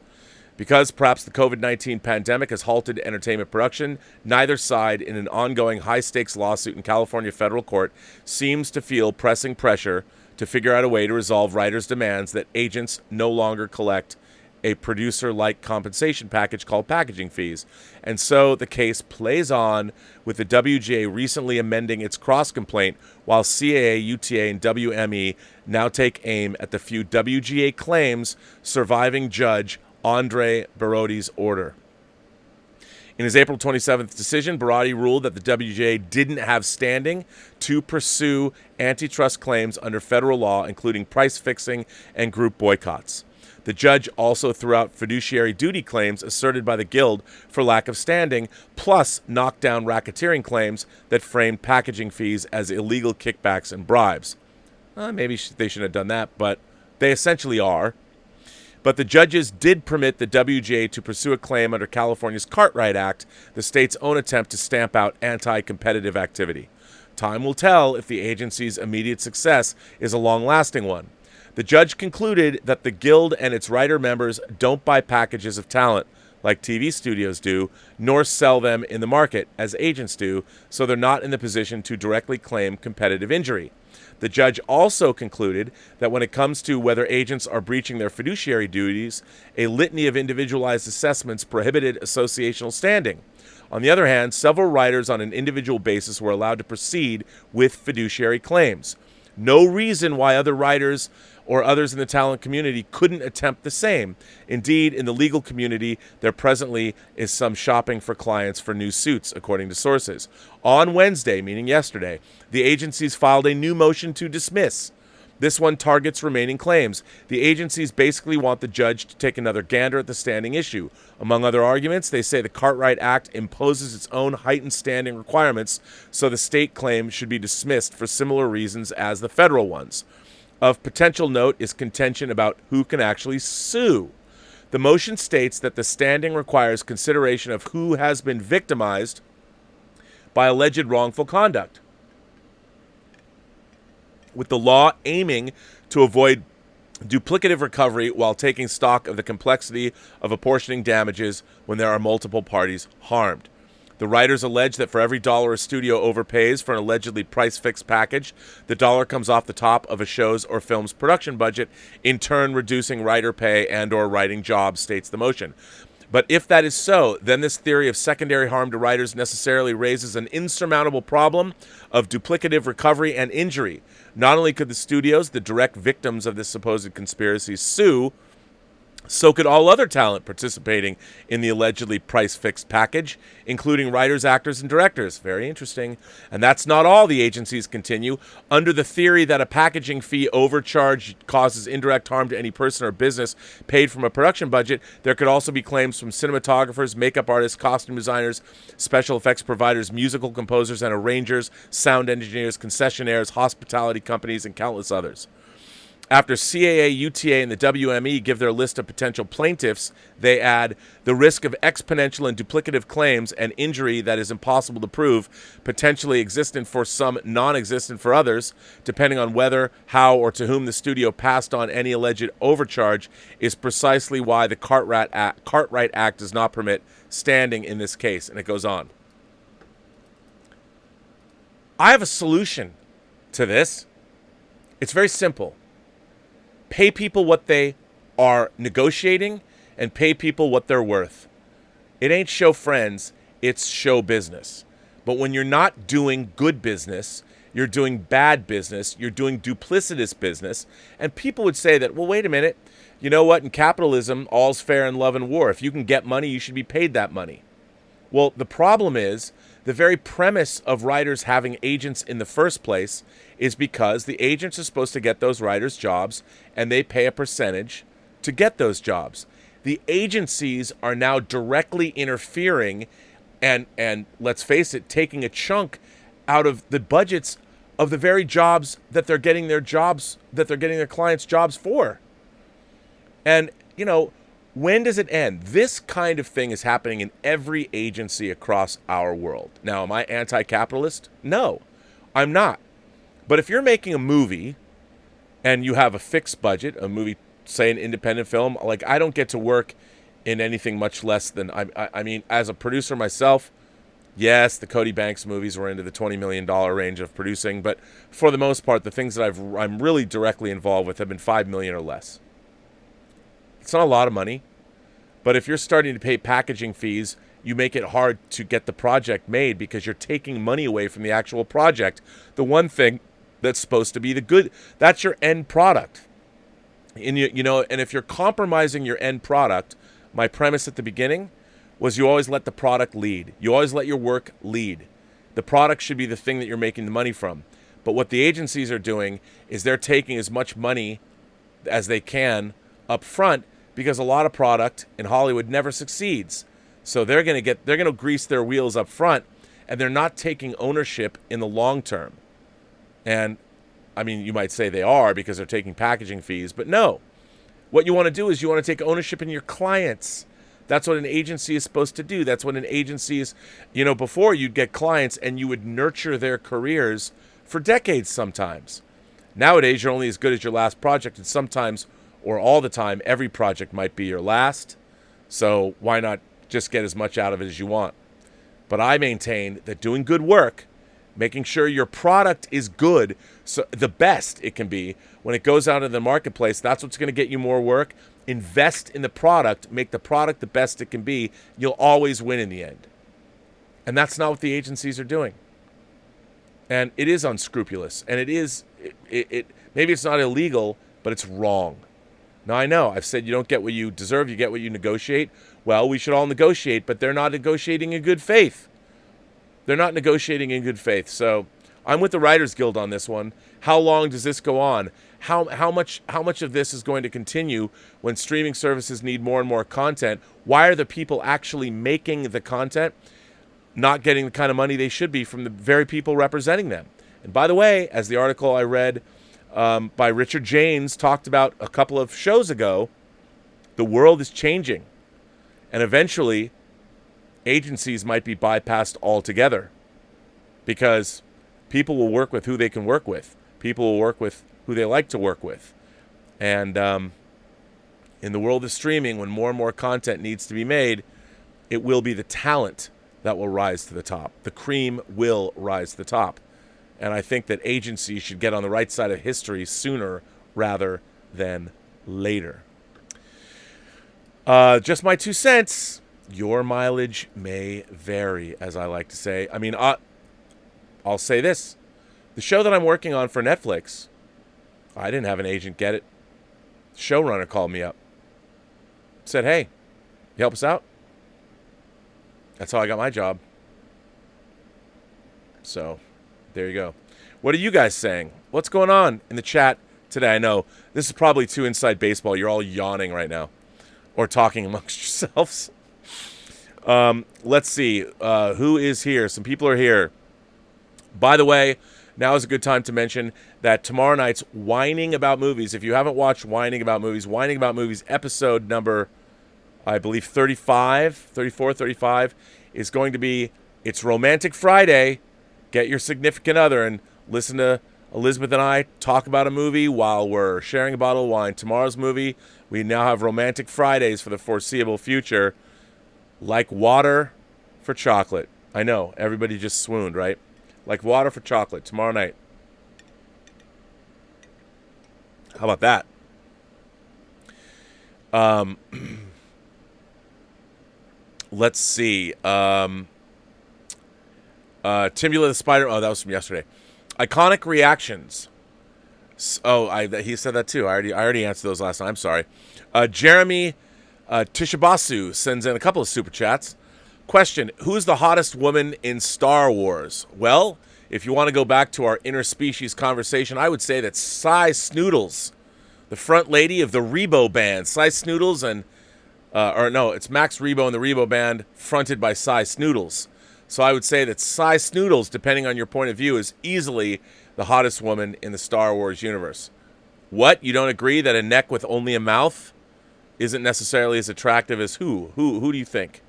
Because perhaps the COVID-19 pandemic has halted entertainment production, neither side, in an ongoing high-stakes lawsuit in California federal court, seems to feel pressing pressure to figure out a way to resolve writers' demands that agents no longer collect a producer-like compensation package called packaging fees. And so the case plays on, with the WGA recently amending its cross-complaint, while CAA, UTA, and WME now take aim at the few WGA claims surviving Judge Andre Barotti's order. In his April 27th decision, Barotti ruled that the WGA didn't have standing to pursue antitrust claims under federal law, including price fixing and group boycotts. The judge also threw out fiduciary duty claims asserted by the Guild for lack of standing, plus knocked down racketeering claims that framed packaging fees as illegal kickbacks and bribes. Maybe they shouldn't have done that, but they essentially are. But the judges did permit the WGA to pursue a claim under California's Cartwright Act, the state's own attempt to stamp out anti-competitive activity. Time will tell if the agency's immediate success is a long-lasting one. The judge concluded that the Guild and its writer members don't buy packages of talent like TV studios do, nor sell them in the market as agents do, so they're not in the position to directly claim competitive injury. The judge also concluded that when it comes to whether agents are breaching their fiduciary duties, a litany of individualized assessments prohibited associational standing. On the other hand, several writers on an individual basis were allowed to proceed with fiduciary claims. No reason why other writers or others in the talent community couldn't attempt the same. Indeed, in the legal community, there presently is some shopping for clients for new suits, according to sources. On Wednesday, meaning yesterday, the agencies filed a new motion to dismiss. This one targets remaining claims. The agencies basically want the judge to take another gander at the standing issue. Among other arguments, they say the Cartwright Act imposes its own heightened standing requirements, so the state claim should be dismissed for similar reasons as the federal ones. Of potential note is contention about who can actually sue. The motion states that the standing requires consideration of who has been victimized by alleged wrongful conduct, with the law aiming to avoid duplicative recovery while taking stock of the complexity of apportioning damages when there are multiple parties harmed. The writers allege that for every dollar a studio overpays for an allegedly price-fixed package, the dollar comes off the top of a show's or film's production budget, in turn reducing writer pay and or writing jobs, states the motion. But if that is so, then this theory of secondary harm to writers necessarily raises an insurmountable problem of duplicative recovery and injury. Not only could the studios, the direct victims of this supposed conspiracy, sue, so could all other talent participating in the allegedly price-fixed package, including writers, actors, and directors. Very interesting. And that's not all, the agencies continue. Under the theory that a packaging fee overcharge causes indirect harm to any person or business paid from a production budget, there could also be claims from cinematographers, makeup artists, costume designers, special effects providers, musical composers and arrangers, sound engineers, concessionaires, hospitality companies, and countless others. After CAA, UTA, and the WME give their list of potential plaintiffs, they add the risk of exponential and duplicative claims and injury that is impossible to prove, potentially existent for some, non-existent for others, depending on whether, how, or to whom the studio passed on any alleged overcharge, is precisely why the Cartwright Act does not permit standing in this case. And it goes on. I have a solution to this. It's very simple. Pay people what they are negotiating and pay people what they're worth. It ain't show friends, it's show business. But when you're not doing good business, you're doing bad business, you're doing duplicitous business, and people would say that, well, wait a minute, you know what, in capitalism, all's fair in love and war. If you can get money, you should be paid that money. Well, the problem is, the very premise of writers having agents in the first place is because the agents are supposed to get those writers jobs, and they pay a percentage to get those jobs. The agencies are now directly interfering and let's face it, taking a chunk out of the budgets of the very jobs that they're getting their clients' jobs for. And, you know, When does it end? This kind of thing is happening in every agency across our world. Now, am I anti-capitalist? No, I'm not. But if you're making a movie and you have a fixed budget, a movie, say an independent film, like I don't get to work in anything much less than, I mean, as a producer myself, yes, the Cody Banks movies were into the $20 million range of producing, but for the most part, the things that I'm really directly involved with have been $5 million or less. It's not a lot of money, but if you're starting to pay packaging fees, you make it hard to get the project made because you're taking money away from the actual project. The one thing that's supposed to be the good, that's your end product. And and if you're compromising your end product, my premise at the beginning was you always let the product lead. You always let your work lead. The product should be the thing that you're making the money from. But what the agencies are doing is they're taking as much money as they can up front because a lot of product in Hollywood never succeeds. So they're going to grease their wheels up front, and they're not taking ownership in the long term. And I mean, you might say they are because they're taking packaging fees, but no. What you want to do is you want to take ownership in your clients. That's what an agency is supposed to do. That's what an agency is, before you'd get clients and you would nurture their careers for decades sometimes. Nowadays, you're only as good as your last project, and sometimes, or all the time, every project might be your last. So why not just get as much out of it as you want? But I maintain that doing good work, making sure your product is good, so the best it can be, when it goes out into the marketplace, that's what's going to get you more work. Invest in the product, make the product the best it can be. You'll always win in the end. And that's not what the agencies are doing. And it is unscrupulous. And it maybe it's not illegal, but it's wrong. Now, I know I've said you don't get what you deserve, you get what you negotiate. Well, we should all negotiate, but they're not negotiating in good faith. They're not negotiating in good faith. So I'm with the Writers Guild on this one. How long does this go on? How much of this is going to continue when streaming services need more and more content? Why are the people actually making the content not getting the kind of money they should be from the very people representing them? And by the way, as the article I read by Richard James talked about a couple of shows ago, the world is changing. And eventually, agencies might be bypassed altogether because people will work with who they can work with. People will work with who they like to work with. And in the world of streaming, when more and more content needs to be made, it will be the talent that will rise to the top. The cream will rise to the top. And I think that agencies should get on the right side of history sooner rather than later. Just my 2 cents. Your mileage may vary, as I like to say. I mean, I'll say this. The show that I'm working on for Netflix, I didn't have an agent get it. The showrunner called me up. Said, hey, you help us out? That's how I got my job. So, there you go. What are you guys saying? What's going on in the chat today? I know this is probably too inside baseball. You're all yawning right now. Or talking amongst yourselves. Let's see. Who is here? Some people are here. By the way, now is a good time to mention that tomorrow night's Whining About Movies, if you haven't watched Whining About Movies episode number, I believe 34, 35, is going to be, it's Romantic Friday. Get your significant other and listen to Elizabeth and I talk about a movie while we're sharing a bottle of wine. Tomorrow's movie, we now have Romantic Fridays for the foreseeable future. Like water for chocolate. I know, everybody just swooned, right? Like water for chocolate tomorrow night. How about that? Let's see. Timbula the Spider. Oh, that was from yesterday. Iconic reactions. He said that too. I already answered those last time. I'm sorry. Jeremy Tishabasu sends in a couple of super chats. Question: who's the hottest woman in Star Wars? Well, if you want to go back to our interspecies conversation, I would say that Cy Snoodles, the front lady of the Rebo Band. Cy Snoodles and it's Max Rebo and the Rebo Band, fronted by Cy Snoodles. So I would say that Cy Snoodles, depending on your point of view, is easily the hottest woman in the Star Wars universe. What? You don't agree that a neck with only a mouth isn't necessarily as attractive as who? Who do you think?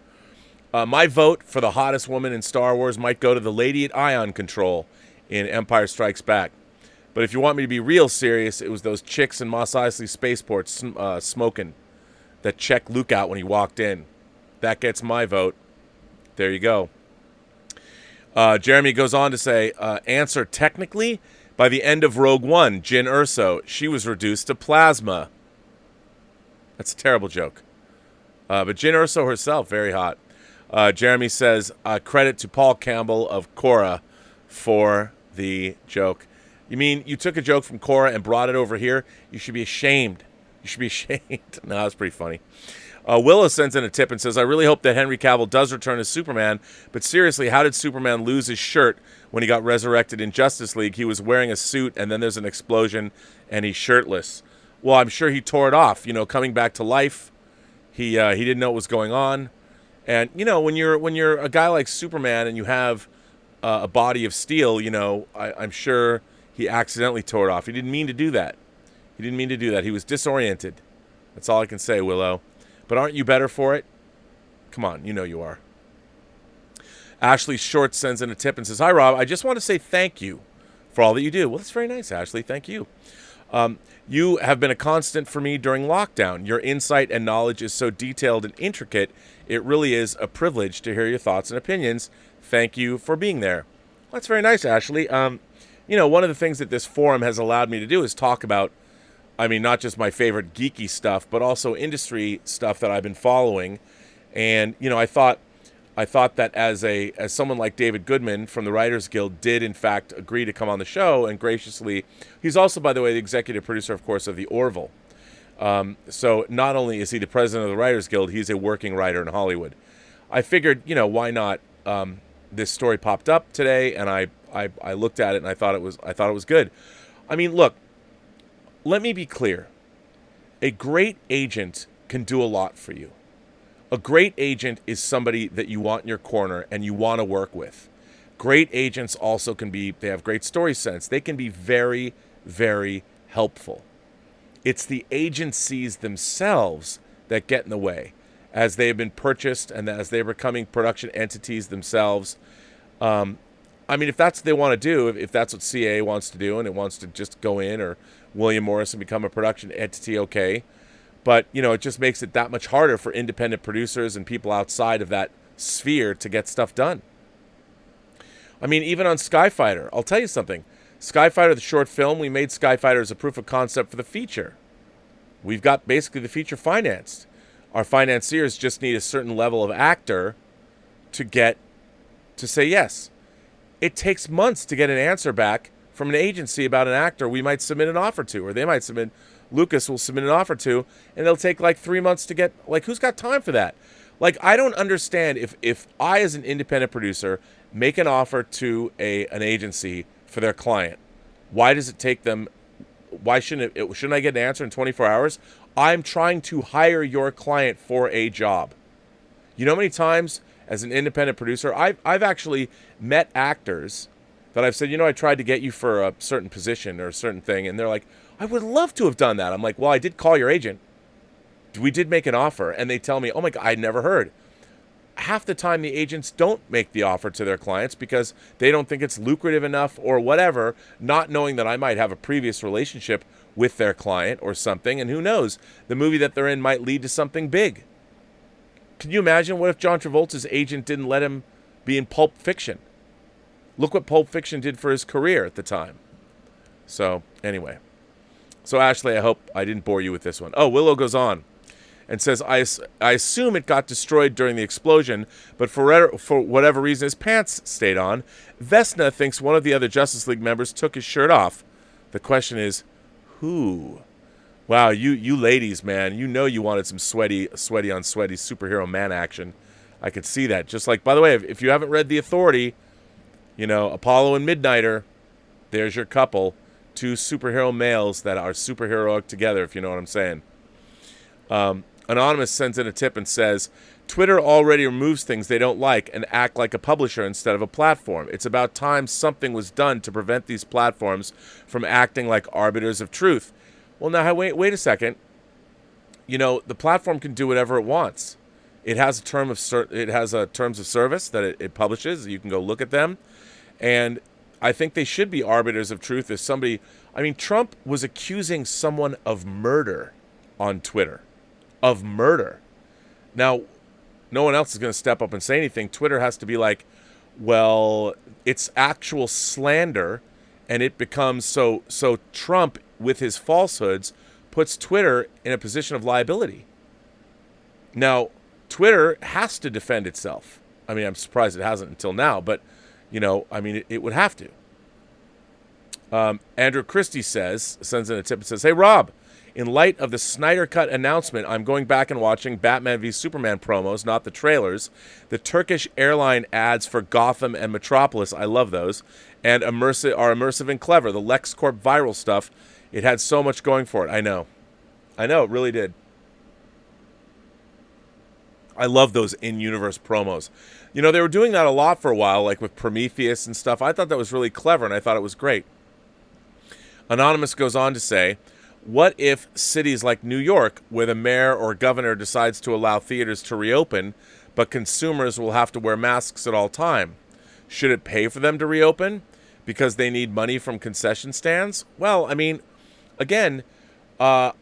My vote for the hottest woman in Star Wars might go to the lady at Ion Control in Empire Strikes Back. But if you want me to be real serious, it was those chicks in Mos Eisley Spaceport smoking that checked Luke out when he walked in. That gets my vote. There you go. Jeremy goes on to say, answer technically, by the end of Rogue One, Jyn Erso, she was reduced to plasma. That's a terrible joke. But Jyn Erso herself, very hot. Jeremy says, credit to Paul Campbell of Korra for the joke. You mean you took a joke from Korra and brought it over here? You should be ashamed. You should be ashamed. No, that's pretty funny. Willow sends in a tip and says, I really hope that Henry Cavill does return as Superman, but seriously, how did Superman lose his shirt when he got resurrected in Justice League? He was wearing a suit, and then there's an explosion, and he's shirtless. Well, I'm sure he tore it off, coming back to life. He didn't know what was going on. And, when you're a guy like Superman and you have a body of steel, I'm sure he accidentally tore it off. He didn't mean to do that. He was disoriented. That's all I can say, Willow. But aren't you better for it? Come on, you are. Ashley Short sends in a tip and says, hi, Rob. I just want to say thank you for all that you do. Well, that's very nice, Ashley. Thank you. You have been a constant for me during lockdown. Your insight and knowledge is so detailed and intricate. It really is a privilege to hear your thoughts and opinions. Thank you for being there. Well, that's very nice, Ashley. One of the things that this forum has allowed me to do is talk about, not just my favorite geeky stuff, but also industry stuff that I've been following. And, I thought that as someone like David Goodman from the Writers Guild did, in fact, agree to come on the show and graciously, he's also, by the way, the executive producer, of course, of The Orville. So not only is he the president of the Writers Guild, he's a working writer in Hollywood. I figured, why not? This story popped up today, and I looked at it and I thought it was good. Look, let me be clear. A great agent can do a lot for you. A great agent is somebody that you want in your corner and you want to work with. Great agents also they have great story sense. They can be very, very helpful. It's the agencies themselves that get in the way as they have been purchased and as they're becoming production entities themselves. If that's what they want to do, if that's what CAA wants to do and it wants to just go in, or William Morrison become a production entity, okay. But, it just makes it that much harder for independent producers and people outside of that sphere to get stuff done. Even on Skyfighter, I'll tell you something. Skyfighter, the short film, we made Skyfighter as a proof of concept for the feature. We've got basically the feature financed. Our financiers just need a certain level of actor to say yes. It takes months to get an answer back from an agency about an actor we might submit an offer to, or they might submit, Lucas will submit an offer to, and it'll take like 3 months to get, who's got time for that? I don't understand if I, as an independent producer, make an offer to an agency for their client. Why does it take them, shouldn't I get an answer in 24 hours? I'm trying to hire your client for a job. You know how many times as an independent producer, I've actually met actors that I've said, I tried to get you for a certain position or a certain thing, and they're like, I would love to have done that. I'm like, well, I did call your agent. We did make an offer, and they tell me, oh my God, I'd never heard. Half the time the agents don't make the offer to their clients because they don't think it's lucrative enough or whatever, not knowing that I might have a previous relationship with their client or something, and who knows, the movie that they're in might lead to something big. Can you imagine what if John Travolta's agent didn't let him be in Pulp Fiction? Look what Pulp Fiction did for his career at the time. So, anyway. So, Ashley, I hope I didn't bore you with this one. Oh, Willow goes on and says, I assume it got destroyed during the explosion, but for whatever reason his pants stayed on. Vesna thinks one of the other Justice League members took his shirt off. The question is, who? Wow, you ladies, man, you wanted some sweaty on sweaty superhero man action. I could see that. Just like, by the way, if you haven't read The Authority, Apollo and Midnighter, there's your couple. Two superhero males that are superheroic together, if you know what I'm saying. Anonymous sends in a tip and says, Twitter already removes things they don't like and act like a publisher instead of a platform. It's about time something was done to prevent these platforms from acting like arbiters of truth. Well, now, wait a second. the platform can do whatever it wants. It has a terms of service that it publishes. You can go look at them, and I think they should be arbiters of truth. If somebody, Trump was accusing someone of murder on Twitter, of murder. Now, no one else is going to step up and say anything. Twitter has to be like, well, it's actual slander, and it becomes so Trump, with his falsehoods, puts Twitter in a position of liability. Now, Twitter has to defend itself. I'm surprised it hasn't until now, but, it would have to. Andrew Christie sends in a tip and says, "Hey, Rob, in light of the Snyder Cut announcement, I'm going back and watching Batman v Superman promos, not the trailers. The Turkish airline ads for Gotham and Metropolis, I love those, and are immersive and clever. The LexCorp viral stuff, it had so much going for it." I know, it really did. I love those in-universe promos. They were doing that a lot for a while, like with Prometheus and stuff. I thought that was really clever, and I thought it was great. Anonymous goes on to say, what if cities like New York, where the mayor or governor decides to allow theaters to reopen, but consumers will have to wear masks at all time? Should it pay for them to reopen because they need money from concession stands? Well, again, I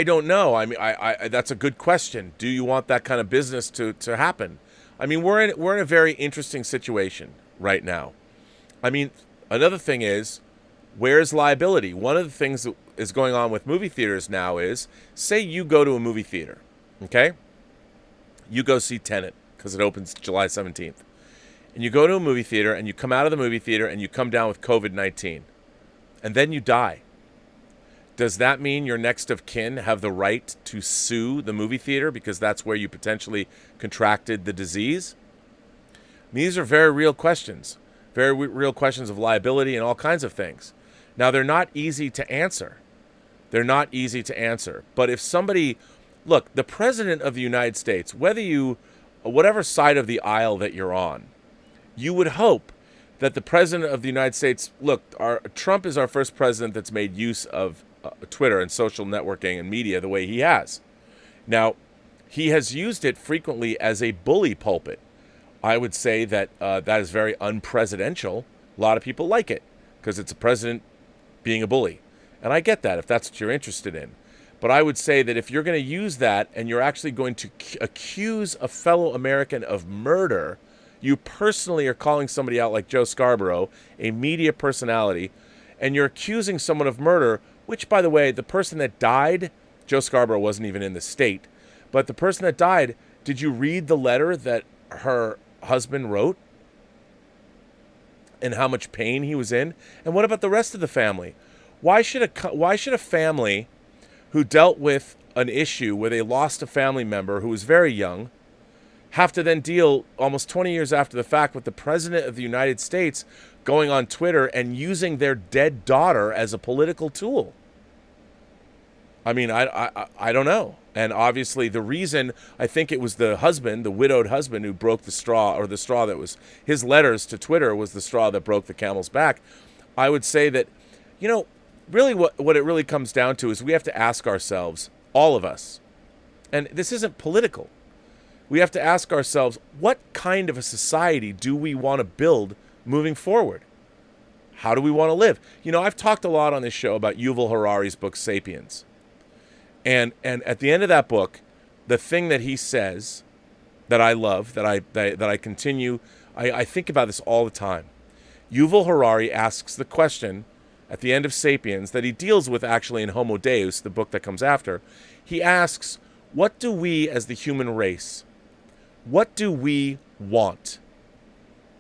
don't know. I that's a good question. Do you want that kind of business to happen? We're in a very interesting situation right now. Another thing is, where's liability? One of the things that is going on with movie theaters now is, say you go to a movie theater, okay? You go see Tenet because it opens July 17th. And you go to a movie theater and you come out of the movie theater and you come down with COVID-19. And then you die. Does that mean your next of kin have the right to sue the movie theater because that's where you potentially contracted the disease? These are very real questions. Very real questions of liability and all kinds of things. Now, they're not easy to answer. But if somebody, look, the president of the United States, whatever side of the aisle that you're on, you would hope that the president of the United States, Trump is our first president that's made use of Twitter and social networking and media the way he has. Now, he has used it frequently as a bully pulpit. I would say that that is very unpresidential. A lot of people like it because it's a president being a bully. And I get that if that's what you're interested in. But I would say that if you're going to use that and you're actually going to accuse a fellow American of murder, you personally are calling somebody out like Joe Scarborough, a media personality, and you're accusing someone of murder, which, by the way, the person that died, Joe Scarborough wasn't even in the state, but the person that died, did you read the letter that her husband wrote? And how much pain he was in? And what about the rest of the family? Why should a family who dealt with an issue where they lost a family member who was very young have to then deal almost 20 years after the fact with the president of the United States going on Twitter and using their dead daughter as a political tool? I don't know. And obviously the reason, I think it was the widowed husband who broke the straw, or the straw that was his letters to Twitter was the straw that broke the camel's back. I would say that, really what it really comes down to is we have to ask ourselves, all of us, and this isn't political, we have to ask ourselves, what kind of a society do we want to build moving forward? How do we want to live? I've talked a lot on this show about Yuval Harari's book, Sapiens. And at the end of that book, the thing that he says that I love, that I continue, I think about this all the time. Yuval Harari asks the question at the end of Sapiens that he deals with actually in Homo Deus, the book that comes after. He asks, what do we as the human race, what do we want?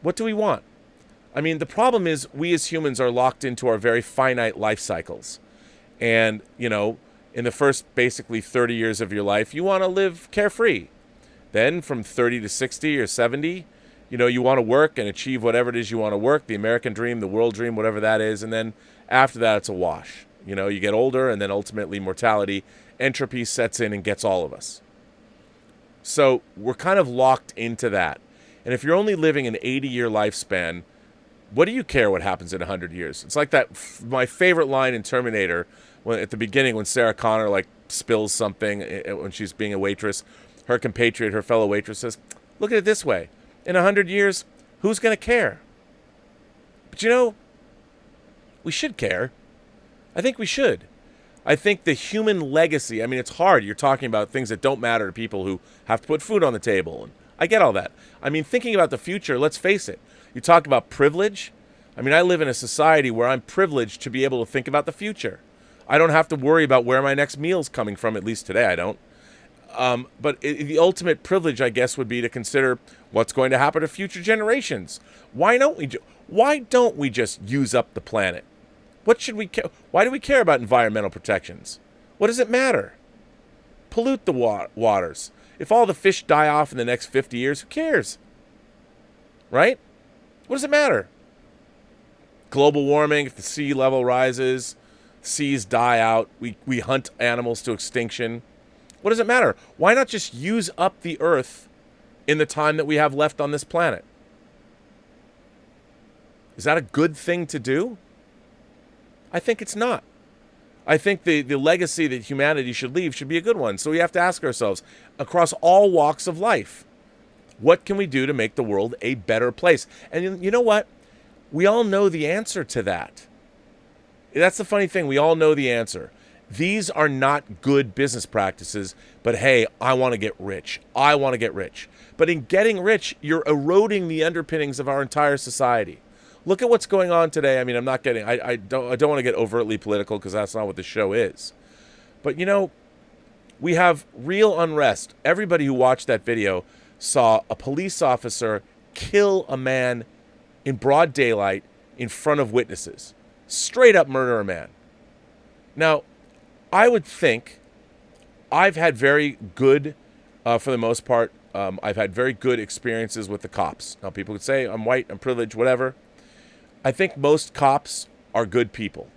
What do we want? The problem is we as humans are locked into our very finite life cycles. And, in the first basically 30 years of your life, you want to live carefree. Then from 30 to 60 or 70, you want to work and achieve whatever it is you want to work, the American dream, the world dream, whatever that is. And then after that, it's a wash. You get older, and then ultimately mortality, entropy sets in and gets all of us. So we're kind of locked into that. And if you're only living an 80-year lifespan, what do you care what happens in 100 years? It's like that, my favorite line in Terminator, at the beginning when Sarah Connor spills something when she's being a waitress. Her compatriot, her fellow waitress, says, look at it this way. In 100 years, who's going to care? But you know, we should care. I think we should. I think the human legacy, I mean, it's hard. You're talking about things that don't matter to people who have to put food on the table. And I get all that. I mean, thinking about the future, let's face it. You talk about privilege. I mean, I live in a society where I'm privileged to be able to think about the future. I don't have to worry about where my next meal's coming from, at least today I don't. But the ultimate privilege, I guess, would be to consider what's going to happen to future generations. Why don't we just use up the planet? What should we care? Why do we care about environmental protections? What does it matter? Pollute the waters. If all the fish die off in the next 50 years, who cares? Right? What does it matter? Global warming, if the sea level rises, seas die out, we hunt animals to extinction. What does it matter? Why not just use up the earth in the time that we have left on this planet? Is that a good thing to do? I think it's not. I think the legacy that humanity should leave should be a good one. So we have to ask ourselves, across all walks of life, what can we do to make the world a better place? And you know what? We all know the answer to that. That's the funny thing. We all know the answer. These are not good business practices, but hey, I want to get rich. I want to get rich. But in getting rich, you're eroding the underpinnings of our entire society. Look at what's going on today. I mean, I don't want to get overtly political because that's not what the show is. But you know, we have real unrest. Everybody who watched that video saw a police officer kill a man in broad daylight in front of witnesses. Straight up murder a man. Now, I would think I've had very good, for the most part, I've had very good experiences with the cops. Now, people could say I'm white, I'm privileged, whatever. I think most cops are good people.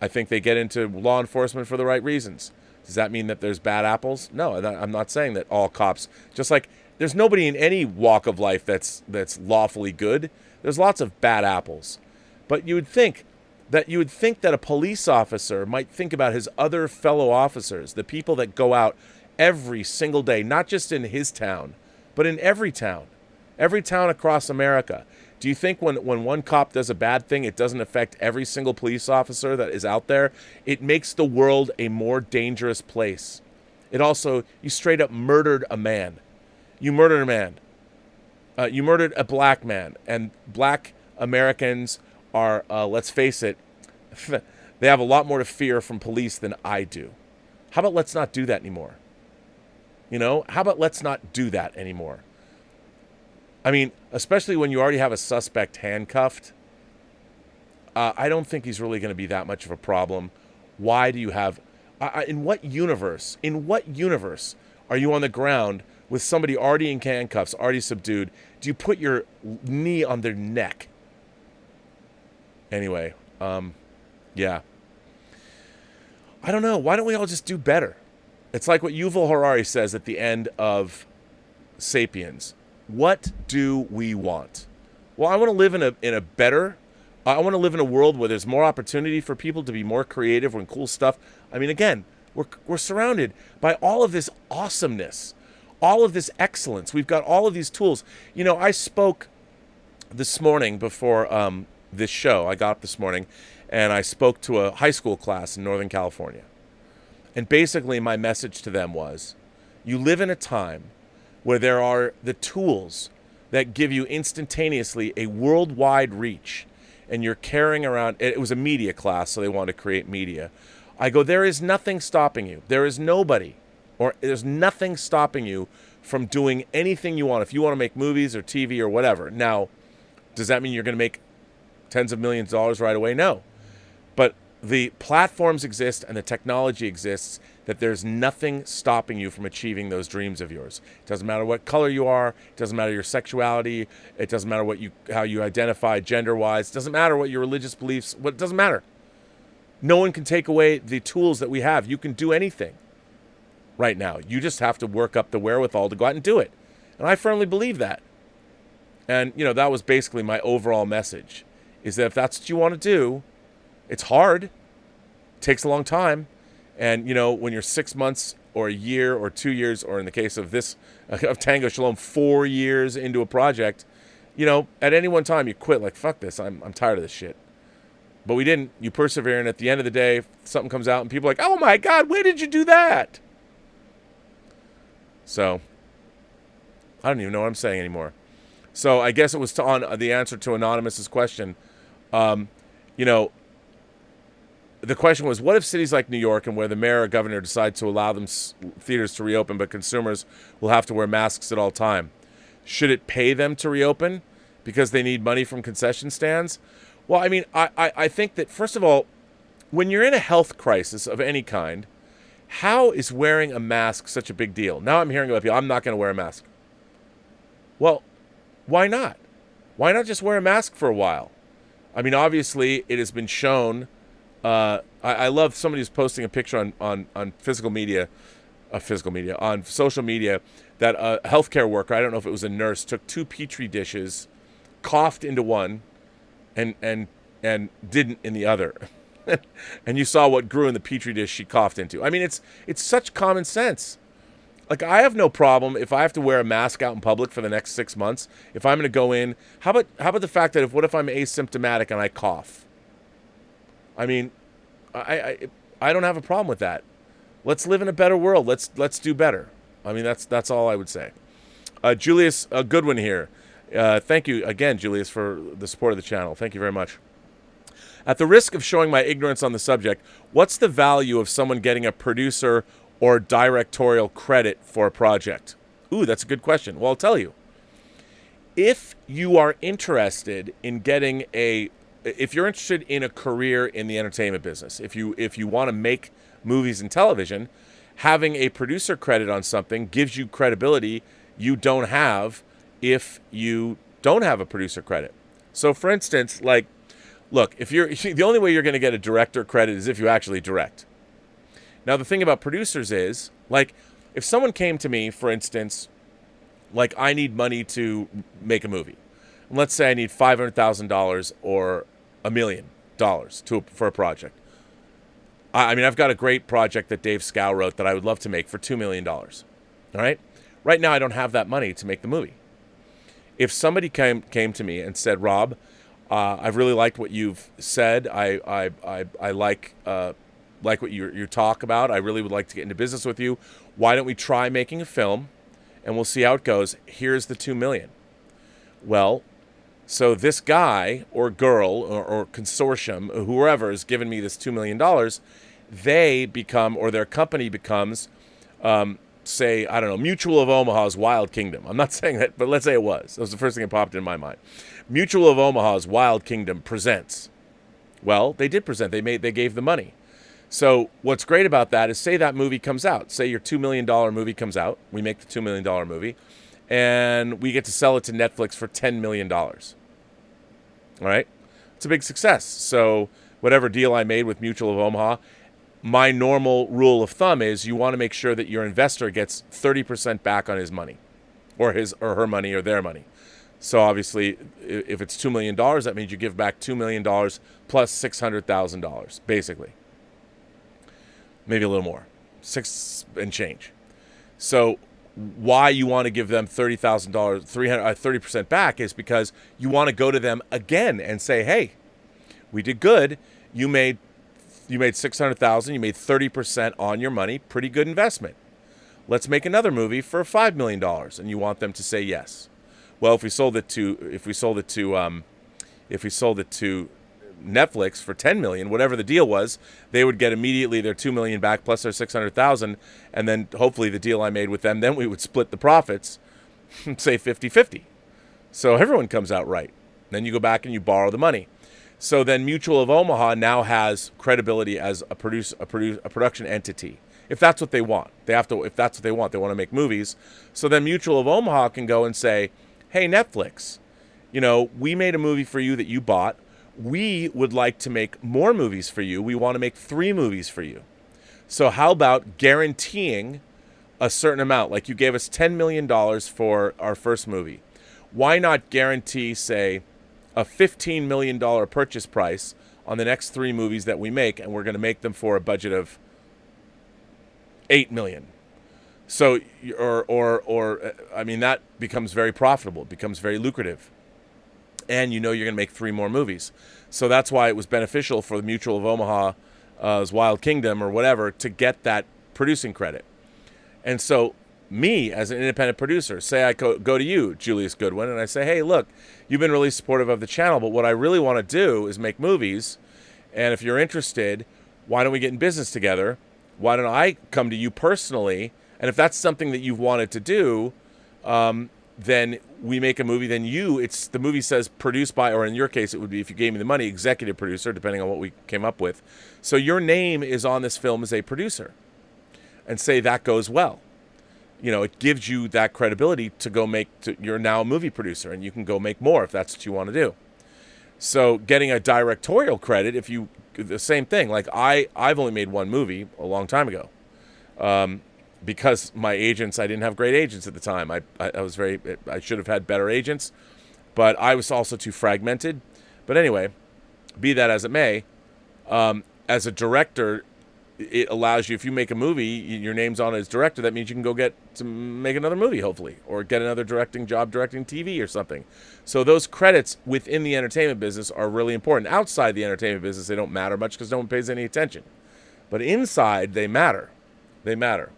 I think they get into law enforcement for the right reasons. Does that mean that there's bad apples? No, I'm not saying that all cops, just like there's nobody in any walk of life that's lawfully good. There's lots of bad apples. But you would think that a police officer might think about his other fellow officers, the people that go out every single day, not just in his town, but in every town across America. Do you think when one cop does a bad thing, it doesn't affect every single police officer that is out there? It makes the world a more dangerous place. It also, you straight up murdered a man. You murdered a man. You murdered a black man. And black Americans are, let's face it, they have a lot more to fear from police than I do. How about let's not do that anymore? You know, how about let's not do that anymore? I mean, especially when you already have a suspect handcuffed, I don't think he's really going to be that much of a problem. Why do you have, in what universe are you on the ground with somebody already in handcuffs, already subdued? Do you put your knee on their neck? Anyway, yeah. I don't know. Why don't we all just do better? It's like what Yuval Harari says at the end of Sapiens. What do we want? Well, I want to live in a better, I want to live in a world where there's more opportunity for people to be more creative and cool stuff. I mean, again, we're surrounded by all of this awesomeness, all of this excellence. We've got all of these tools. You know, I spoke this morning before this show. I got up this morning and I spoke to a high school class in Northern California. And basically my message to them was, you live in a time where there are the tools that give you instantaneously a worldwide reach, and you're carrying around, it was a media class, so they wanted to create media. I go, there is nothing stopping you. There is nobody, or there's nothing stopping you from doing anything you want. If you want to make movies or TV or whatever. Now, does that mean you're going to make tens of millions of dollars right away? No. But the platforms exist and the technology exists that there's nothing stopping you from achieving those dreams of yours. It doesn't matter what color you are. It doesn't matter your sexuality. It doesn't matter how you identify gender-wise. It doesn't matter what your religious beliefs. It doesn't matter. No one can take away the tools that we have. You can do anything right now. You just have to work up the wherewithal to go out and do it. And I firmly believe that. And, you know, that was basically my overall message, is that if that's what you want to do, it's hard. It takes a long time. And, you know, when you're 6 months or a year or 2 years, or in the case of this, of Tango Shalom, 4 years into a project, you know, at any one time you quit, like, fuck this, I'm tired of this shit. But we didn't. You persevere, and at the end of the day, something comes out and people are like, oh my God, where did you do that? So, I don't even know what I'm saying anymore. So I guess it was on the answer to Anonymous's question. You know, the question was, what if cities like New York, and where the mayor or governor decide to allow them theaters to reopen, but consumers will have to wear masks at all time? Should it pay them to reopen because they need money from concession stands? Well, I mean, I think that, first of all, when you're in a health crisis of any kind, how is wearing a mask such a big deal? Now I'm hearing about people, I'm not going to wear a mask. Well, why not? Why not just wear a mask for a while? I mean, obviously, it has been shown. I love somebody who's posting a picture on physical media, on social media, that a healthcare worker, I don't know if it was a nurse, took 2 Petri dishes, coughed into one, and didn't in the other. And you saw what grew in the Petri dish she coughed into. I mean, it's such common sense. Like, I have no problem if I have to wear a mask out in public for the next 6 months. If I'm going to go in, how about the fact that what if I'm asymptomatic and I cough? I mean, I don't have a problem with that. Let's live in a better world. Let's do better. I mean, that's all I would say. Julius Goodwin here. Thank you again, Julius, for the support of the channel. Thank you very much. At the risk of showing my ignorance on the subject, what's the value of someone getting a producer or directorial credit for a project? Ooh, that's a good question. Well, I'll tell you. If you are interested in if you're interested in a career in the entertainment business, if you want to make movies and television, having a producer credit on something gives you credibility you don't have if you don't have a producer credit. So, for instance, like, look, the only way you're going to get a director credit is if you actually direct. Now, the thing about producers is, like, if someone came to me, for instance, like, I need money to make a movie. And let's say I need $500,000 or $1 million for a project. I mean, I've got a great project that Dave Scow wrote that I would love to make for $2 million. All right? Right now, I don't have that money to make the movie. If somebody came to me and said, Rob, I've really liked what you've said. I like what you talk about. I really would like to get into business with you. Why don't we try making a film, and we'll see how it goes. Here's the $2 million. Well, so this guy or girl or consortium, whoever has given me this $2 million, they become, or their company becomes, say, I don't know, Mutual of Omaha's Wild Kingdom. I'm not saying that, but let's say it was. That was the first thing that popped in my mind. Mutual of Omaha's Wild Kingdom presents. Well, they did present. They gave the money. So what's great about that is, say that movie comes out. Say your $2 million movie comes out. We make the $2 million movie, and we get to sell it to Netflix for $10 million. All right? It's a big success. So whatever deal I made with Mutual of Omaha, my normal rule of thumb is you want to make sure that your investor gets 30% back on his money, or his or her money, or their money. So obviously, if it's $2 million, that means you give back $2 million plus $600,000, basically. Maybe a little more, 6 and change. So why you want to give them $30,000, 30% back is because you want to go to them again and say, hey, we did good. You made $600,000. You made 30% on your money. Pretty good investment. Let's make another movie for $5 million, and you want them to say yes. Well, if we sold it to Netflix for $10 million, whatever the deal was, they would get immediately their $2 million back plus their $600,000, and then hopefully the deal I made with them, then we would split the profits, say 50-50. So everyone comes out right. Then you go back and you borrow the money. So then Mutual of Omaha now has credibility as a production entity. If that's what they want, if that's what they want, they want to make movies. So then Mutual of Omaha can go and say, hey, Netflix, we made a movie for you that you bought. We would like to make more movies for you. We want to make 3 movies for you. So how about guaranteeing a certain amount? Like, you gave us $10 million for our first movie. Why not guarantee, say, a $15 million purchase price on the next 3 movies that we make, and we're going to make them for a budget of $8 million. So, I mean, that becomes very profitable. It becomes very lucrative. And you know you're going to make 3 more movies. So that's why it was beneficial for the Mutual of Omaha's Wild Kingdom or whatever to get that producing credit. And so me, as an independent producer, say I go to you, Julius Goodwin, and I say, hey, look, you've been really supportive of the channel, but what I really want to do is make movies. And if you're interested, why don't we get in business together? Why don't I come to you personally? And if that's something that you've wanted to do, then we make a movie. Then the movie says produced by, or in your case, it would be, if you gave me the money, executive producer, depending on what we came up with. So your name is on this film as a producer. And say that goes well. You know, it gives you that credibility to go you're now a movie producer, and you can go make more if that's what you want to do. So getting a directorial credit, the same thing. Like I've only made 1 movie a long time ago. Because my agents, I didn't have great agents at the time. I should have had better agents, but I was also too fragmented. But anyway, be that as it may, as a director, it allows you, if you make a movie, your name's on it as director, that means you can go get to make another movie, hopefully, or get another directing job directing TV or something. So those credits within the entertainment business are really important. Outside the entertainment business, they don't matter much because no one pays any attention. But inside, they matter. They matter.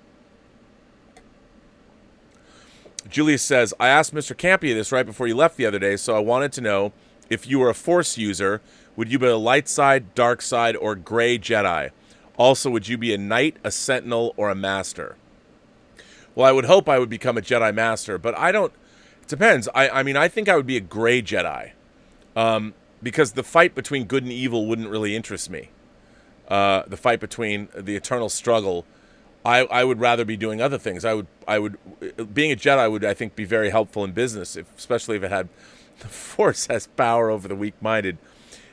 Julius says, I asked Mr. Campia this right before you left the other day, so I wanted to know if you were a Force user, would you be a light side, dark side, or gray Jedi? Also, would you be a Knight, a Sentinel, or a Master? Well, I would hope I would become a Jedi Master, but I don't. It depends. I mean, I think I would be a gray Jedi, because the fight between good and evil wouldn't really interest me. The fight between the eternal struggle, I would rather be doing other things. I would being a Jedi would, I think, be very helpful in business, especially if it had the Force has power over the weak-minded.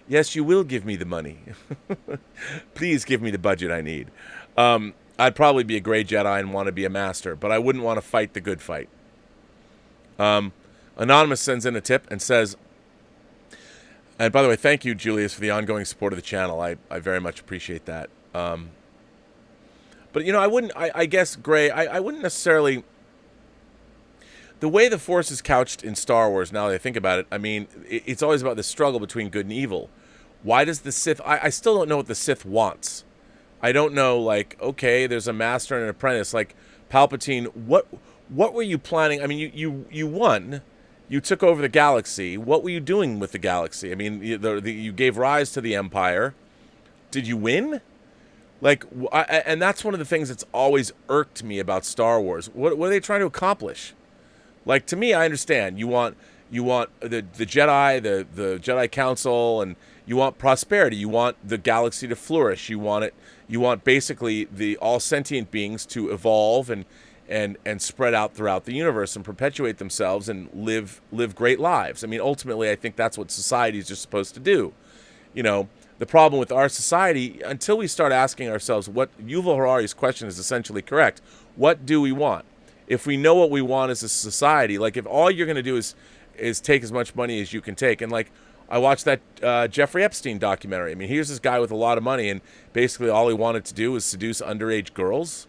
Yes, you will give me the money. Please give me the budget I need. I'd probably be a gray Jedi and want to be a master, but I wouldn't want to fight the good fight. Anonymous sends in a tip and says, and by the way, thank you, Julius, for the ongoing support of the channel. I very much appreciate that. But, you know, I guess gray, I wouldn't necessarily, the way the Force is couched in Star Wars, now that I think about it, I mean, it's always about the struggle between good and evil. Why does the Sith... I still don't know what the Sith wants. I don't know, like, okay, there's a master and an apprentice. Like, Palpatine, what were you planning? I mean, you won. You took over the galaxy. What were you doing with the galaxy? I mean, you gave rise to the Empire. Did you win? Like, and that's one of the things that's always irked me about Star Wars. What are they trying to accomplish? Like, to me, I understand. You want the Jedi, the Jedi Council, and you want prosperity. You want the galaxy to flourish. You want basically the all sentient beings to evolve and spread out throughout the universe and perpetuate themselves and live great lives. I mean, ultimately, I think that's what societies are supposed to do. You know, the problem with our society, until we start asking ourselves what Yuval Harari's question is essentially correct. What do we want? If we know what we want as a society, like if all you're going to do is take as much money as you can take, and like I watched that Jeffrey Epstein documentary. I mean, here's this guy with a lot of money, and basically all he wanted to do was seduce underage girls.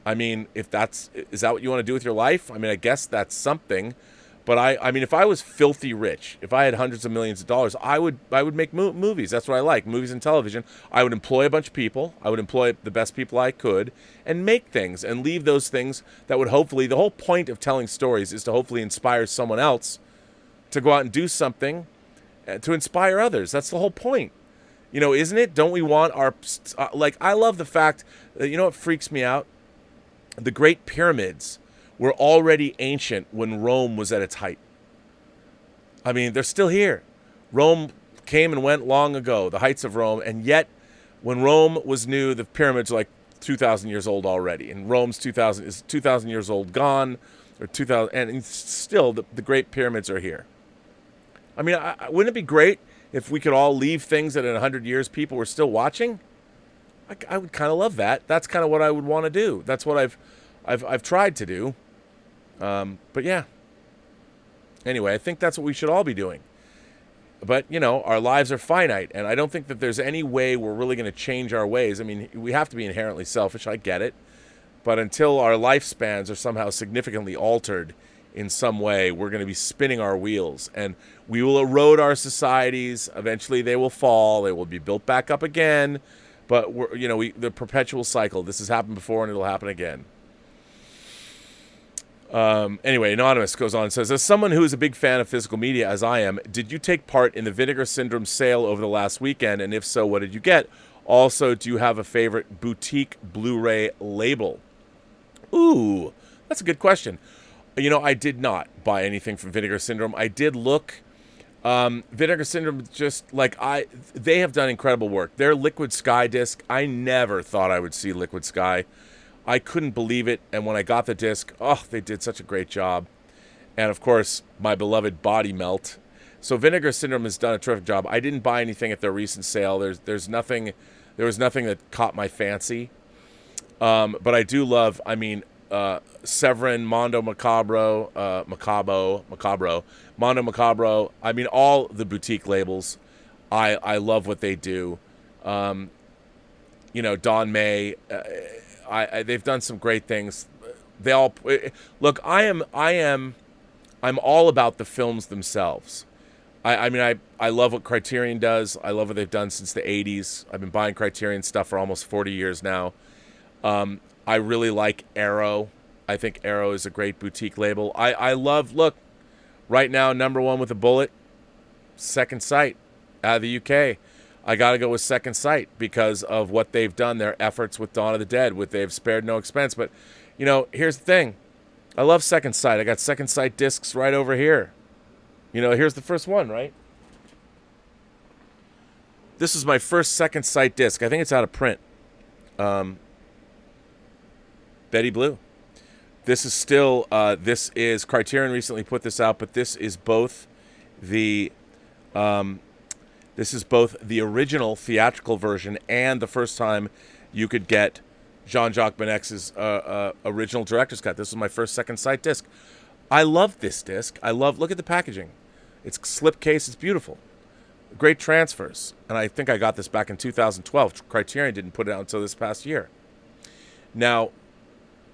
I mean, is that what you want to do with your life? I mean, I guess that's something. But I mean, if I was filthy rich, if I had hundreds of millions of dollars, I would make movies. That's what I like, movies and television. I would employ a bunch of people. I would employ the best people I could and make things and leave those things that would hopefully, the whole point of telling stories is to hopefully inspire someone else to go out and do something to inspire others. That's the whole point. You know, isn't it? Don't we want our, like, I love the fact that, you know what freaks me out? The Great Pyramids were already ancient when Rome was at its height. I mean, they're still here. Rome came and went long ago, the heights of Rome, and yet when Rome was new, the pyramids were like 2,000 years old already, and Rome's 2,000 years old gone, or 2,000, and still the Great Pyramids are here. I mean, wouldn't it be great if we could all leave things that in 100 years people were still watching? I would kind of love that. That's kind of what I would want to do. That's what I've tried to do. But yeah. Anyway, I think that's what we should all be doing. But, you know, our lives are finite, and I don't think that there's any way we're really going to change our ways. I mean, we have to be inherently selfish. I get it. But until our lifespans are somehow significantly altered in some way, we're going to be spinning our wheels, and we will erode our societies. Eventually they will fall. They will be built back up again. But the perpetual cycle. This has happened before, and it'll happen again. Anyway, Anonymous goes on and says, as someone who is a big fan of physical media, as I am, did you take part in the Vinegar Syndrome sale over the last weekend? And if so, what did you get? Also, do you have a favorite boutique Blu-ray label? Ooh, that's a good question. I did not buy anything from Vinegar Syndrome. I did look. Vinegar Syndrome, they have done incredible work. Their Liquid Sky disc, I never thought I would see Liquid Sky. I couldn't believe it, and when I got the disc, they did such a great job. And, of course, my beloved Body Melt. So Vinegar Syndrome has done a terrific job. I didn't buy anything at their recent sale. There was nothing that caught my fancy. But I do love, Severin, Mondo Macabro, Mondo Macabro. All the boutique labels. I love what they do. Don May, they've done some great things. They all look. I'm all about the films themselves. I love what Criterion does. I love what they've done since the 80s. I've been buying Criterion stuff for almost 40 years now. I really like Arrow. I think Arrow is a great boutique label. I love, look, right now, number one with a bullet, Second Sight out of the UK. I got to go with Second Sight because of what they've done, their efforts with Dawn of the Dead, they've spared no expense. But, here's the thing. I love Second Sight. I got Second Sight discs right over here. Here's the first one, right? This is my first Second Sight disc. I think it's out of print. Betty Blue. This is still, Criterion recently put this out, but this is both the original theatrical version and the first time you could get Jean-Jacques Benex's original director's cut. This was my first Second Sight disc. I love this disc. Look at the packaging. It's slipcase. It's beautiful. Great transfers. And I think I got this back in 2012. Criterion didn't put it out until this past year. Now,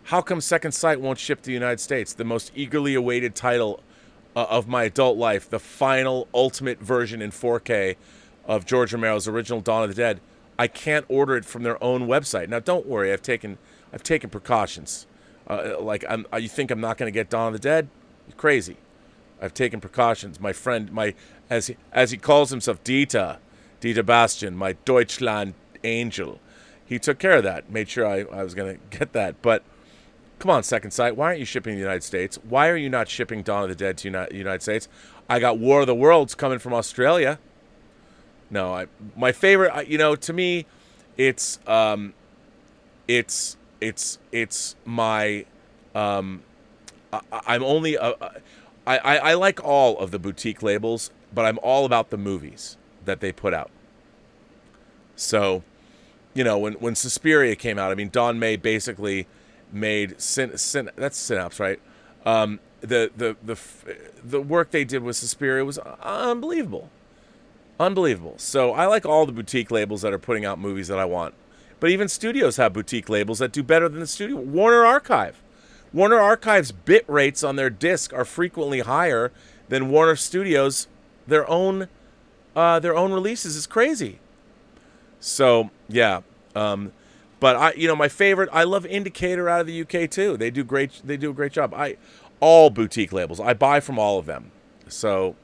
how come Second Sight won't ship to the United States? The most eagerly awaited title of my adult life, the final ultimate version in 4K of George Romero's original Dawn of the Dead. I can't order it from their own website. Now, don't worry. I've taken precautions. You think I'm not going to get Dawn of the Dead? You're crazy. I've taken precautions. My friend, as he calls himself, Dieter Bastian, my Deutschland angel, he took care of that. Made sure I was going to get that. But come on, Second Sight. Why aren't you shipping to the United States? Why are you not shipping Dawn of the Dead to the United States? I got War of the Worlds coming from Australia. No, my favorite. To me, it's my. I'm only. I like all of the boutique labels, but I'm all about the movies that they put out. So, when Suspiria came out, Don May basically made that's Synapse, right? The work they did with Suspiria was unbelievable. So I like all the boutique labels that are putting out movies that I want. But even studios have boutique labels that do better than the studio. Warner Archive's bit rates on their disc are frequently higher than Warner Studios their own releases. Is crazy. So yeah, but my favorite. I love Indicator out of the UK too. They do a great job. All boutique labels. I buy from all of them. So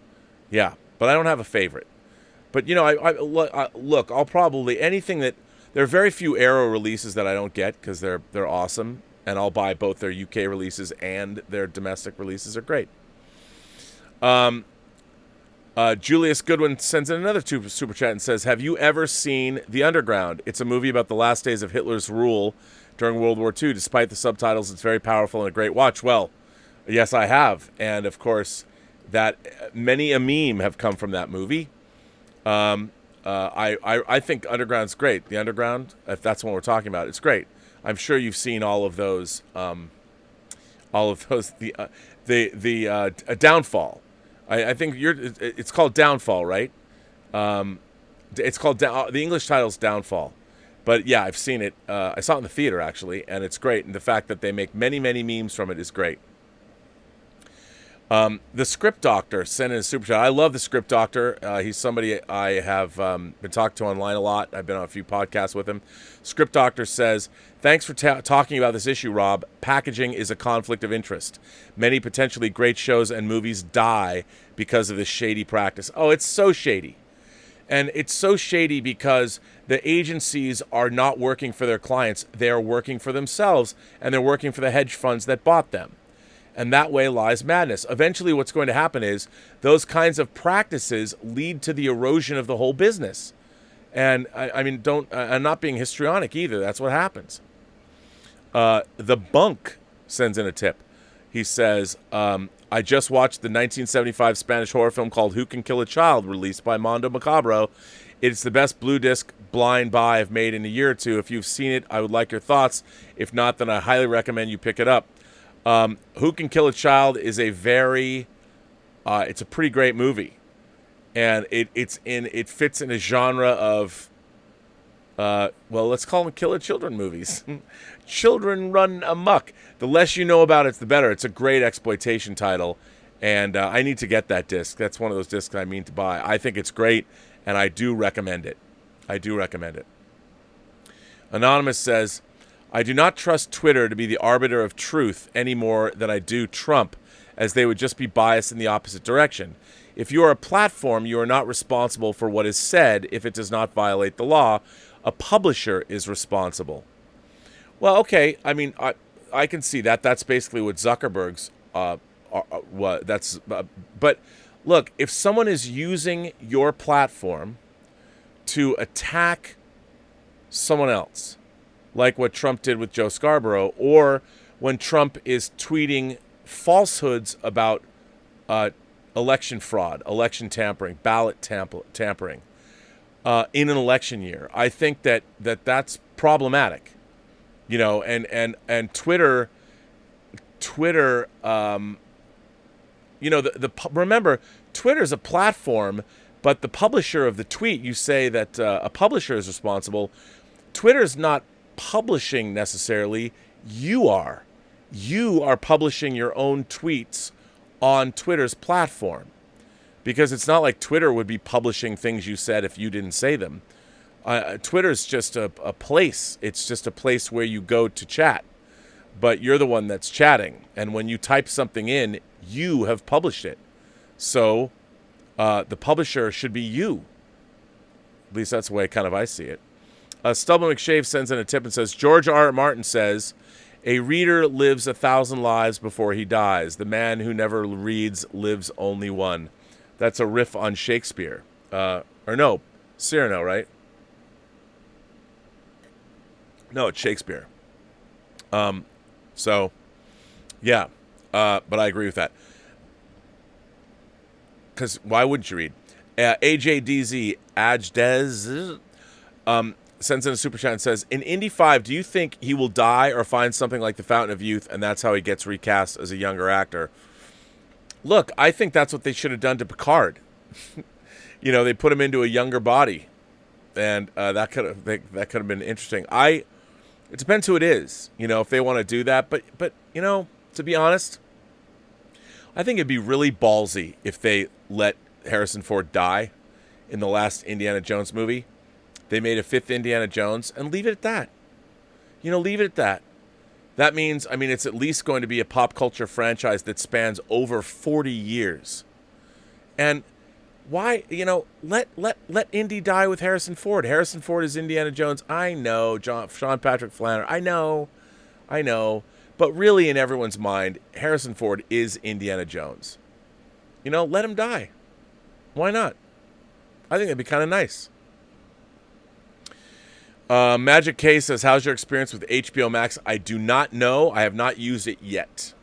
yeah, but I don't have a favorite. But look, I'll probably anything that. There are very few Arrow releases that I don't get because they're awesome, and I'll buy both their UK releases and their domestic releases. Are great. Julius Goodwin sends in another super chat and says, "Have you ever seen The Underground? It's a movie about the last days of Hitler's rule during World War II. Despite the subtitles, it's very powerful and a great watch." Well, yes, I have, and of course, that many a meme have come from that movie. I think Underground's great. The Underground, if that's what we're talking about, it's great. I'm sure you've seen all of those. The Downfall. I think it's called Downfall, right? It's called the English title's Downfall. But yeah, I've seen it. I saw it in the theater, actually, and it's great. And the fact that they make many, many memes from it is great. The Script Doctor sent in a super chat. I love the Script Doctor. He's somebody I have been talking to online a lot. I've been on a few podcasts with him. Script Doctor says, thanks for talking about this issue, Rob. Packaging is a conflict of interest. Many potentially great shows and movies die because of this shady practice. Oh, it's so shady. And it's so shady because the agencies are not working for their clients. They are working for themselves, and they're working for the hedge funds that bought them. And that way lies madness. Eventually what's going to happen is those kinds of practices lead to the erosion of the whole business. And I'm not being histrionic either. That's what happens. The Bunk sends in a tip. He says, I just watched the 1975 Spanish horror film called Who Can Kill a Child, released by Mondo Macabro. It's the best blue disc blind buy I've made in a year or two. If you've seen it, I would like your thoughts. If not, then I highly recommend you pick it up. Who Can Kill a Child is a it's a pretty great movie, and it fits in a genre of, let's call them killer children movies. Children run amok. The less you know about it, the better. It's a great exploitation title, and I need to get that disc. That's one of those discs I mean to buy. I think it's great, and I do recommend it. Anonymous says, I do not trust Twitter to be the arbiter of truth any more than I do Trump, as they would just be biased in the opposite direction. If you are a platform, you are not responsible for what is said if it does not violate the law. A publisher is responsible. Well, okay. I mean, I can see that. That's basically what Zuckerberg's but look, if someone is using your platform to attack someone else, like what Trump did with Joe Scarborough, or when Trump is tweeting falsehoods about election fraud, election tampering, ballot tampering in an election year, I think that's problematic. You know, and Twitter, remember, Twitter's a platform, but the publisher of the tweet, you say that a publisher is responsible. Twitter's not publishing necessarily. You are publishing your own tweets on Twitter's platform, because it's not like Twitter would be publishing things you said if you didn't say them. Twitter's just a place. It's just a place where you go to chat, but you're the one that's chatting, and when you type something in, you have published it. So the publisher should be you. At least that's the way kind of I see it. Stubble McShave sends in a tip and says, George R. Martin says, a reader lives 1,000 lives before he dies. The man who never reads lives only one. That's a riff on Shakespeare. Cyrano, right? No, it's Shakespeare. But I agree with that. Because why wouldn't you read? AJDZ Ajdez sends in a super chat and says, in Indy 5, do you think he will die or find something like the Fountain of Youth, and that's how he gets recast as a younger actor? Look, I think that's what they should have done to Picard. They put him into a younger body, and that could have been interesting. It depends who it is, if they want to do that. But to be honest, I think it'd be really ballsy if they let Harrison Ford die in the last Indiana Jones movie. They made a 5th Indiana Jones and leave it at that. Leave it at that. That means, it's at least going to be a pop culture franchise that spans over 40 years. And why, let Indy die with Harrison Ford. Harrison Ford is Indiana Jones. I know, Sean Patrick Flannery. I know. But really, in everyone's mind, Harrison Ford is Indiana Jones. Let him die. Why not? I think that'd be kind of nice. Magic K says, how's your experience with HBO Max? I do not know. I have not used it yet.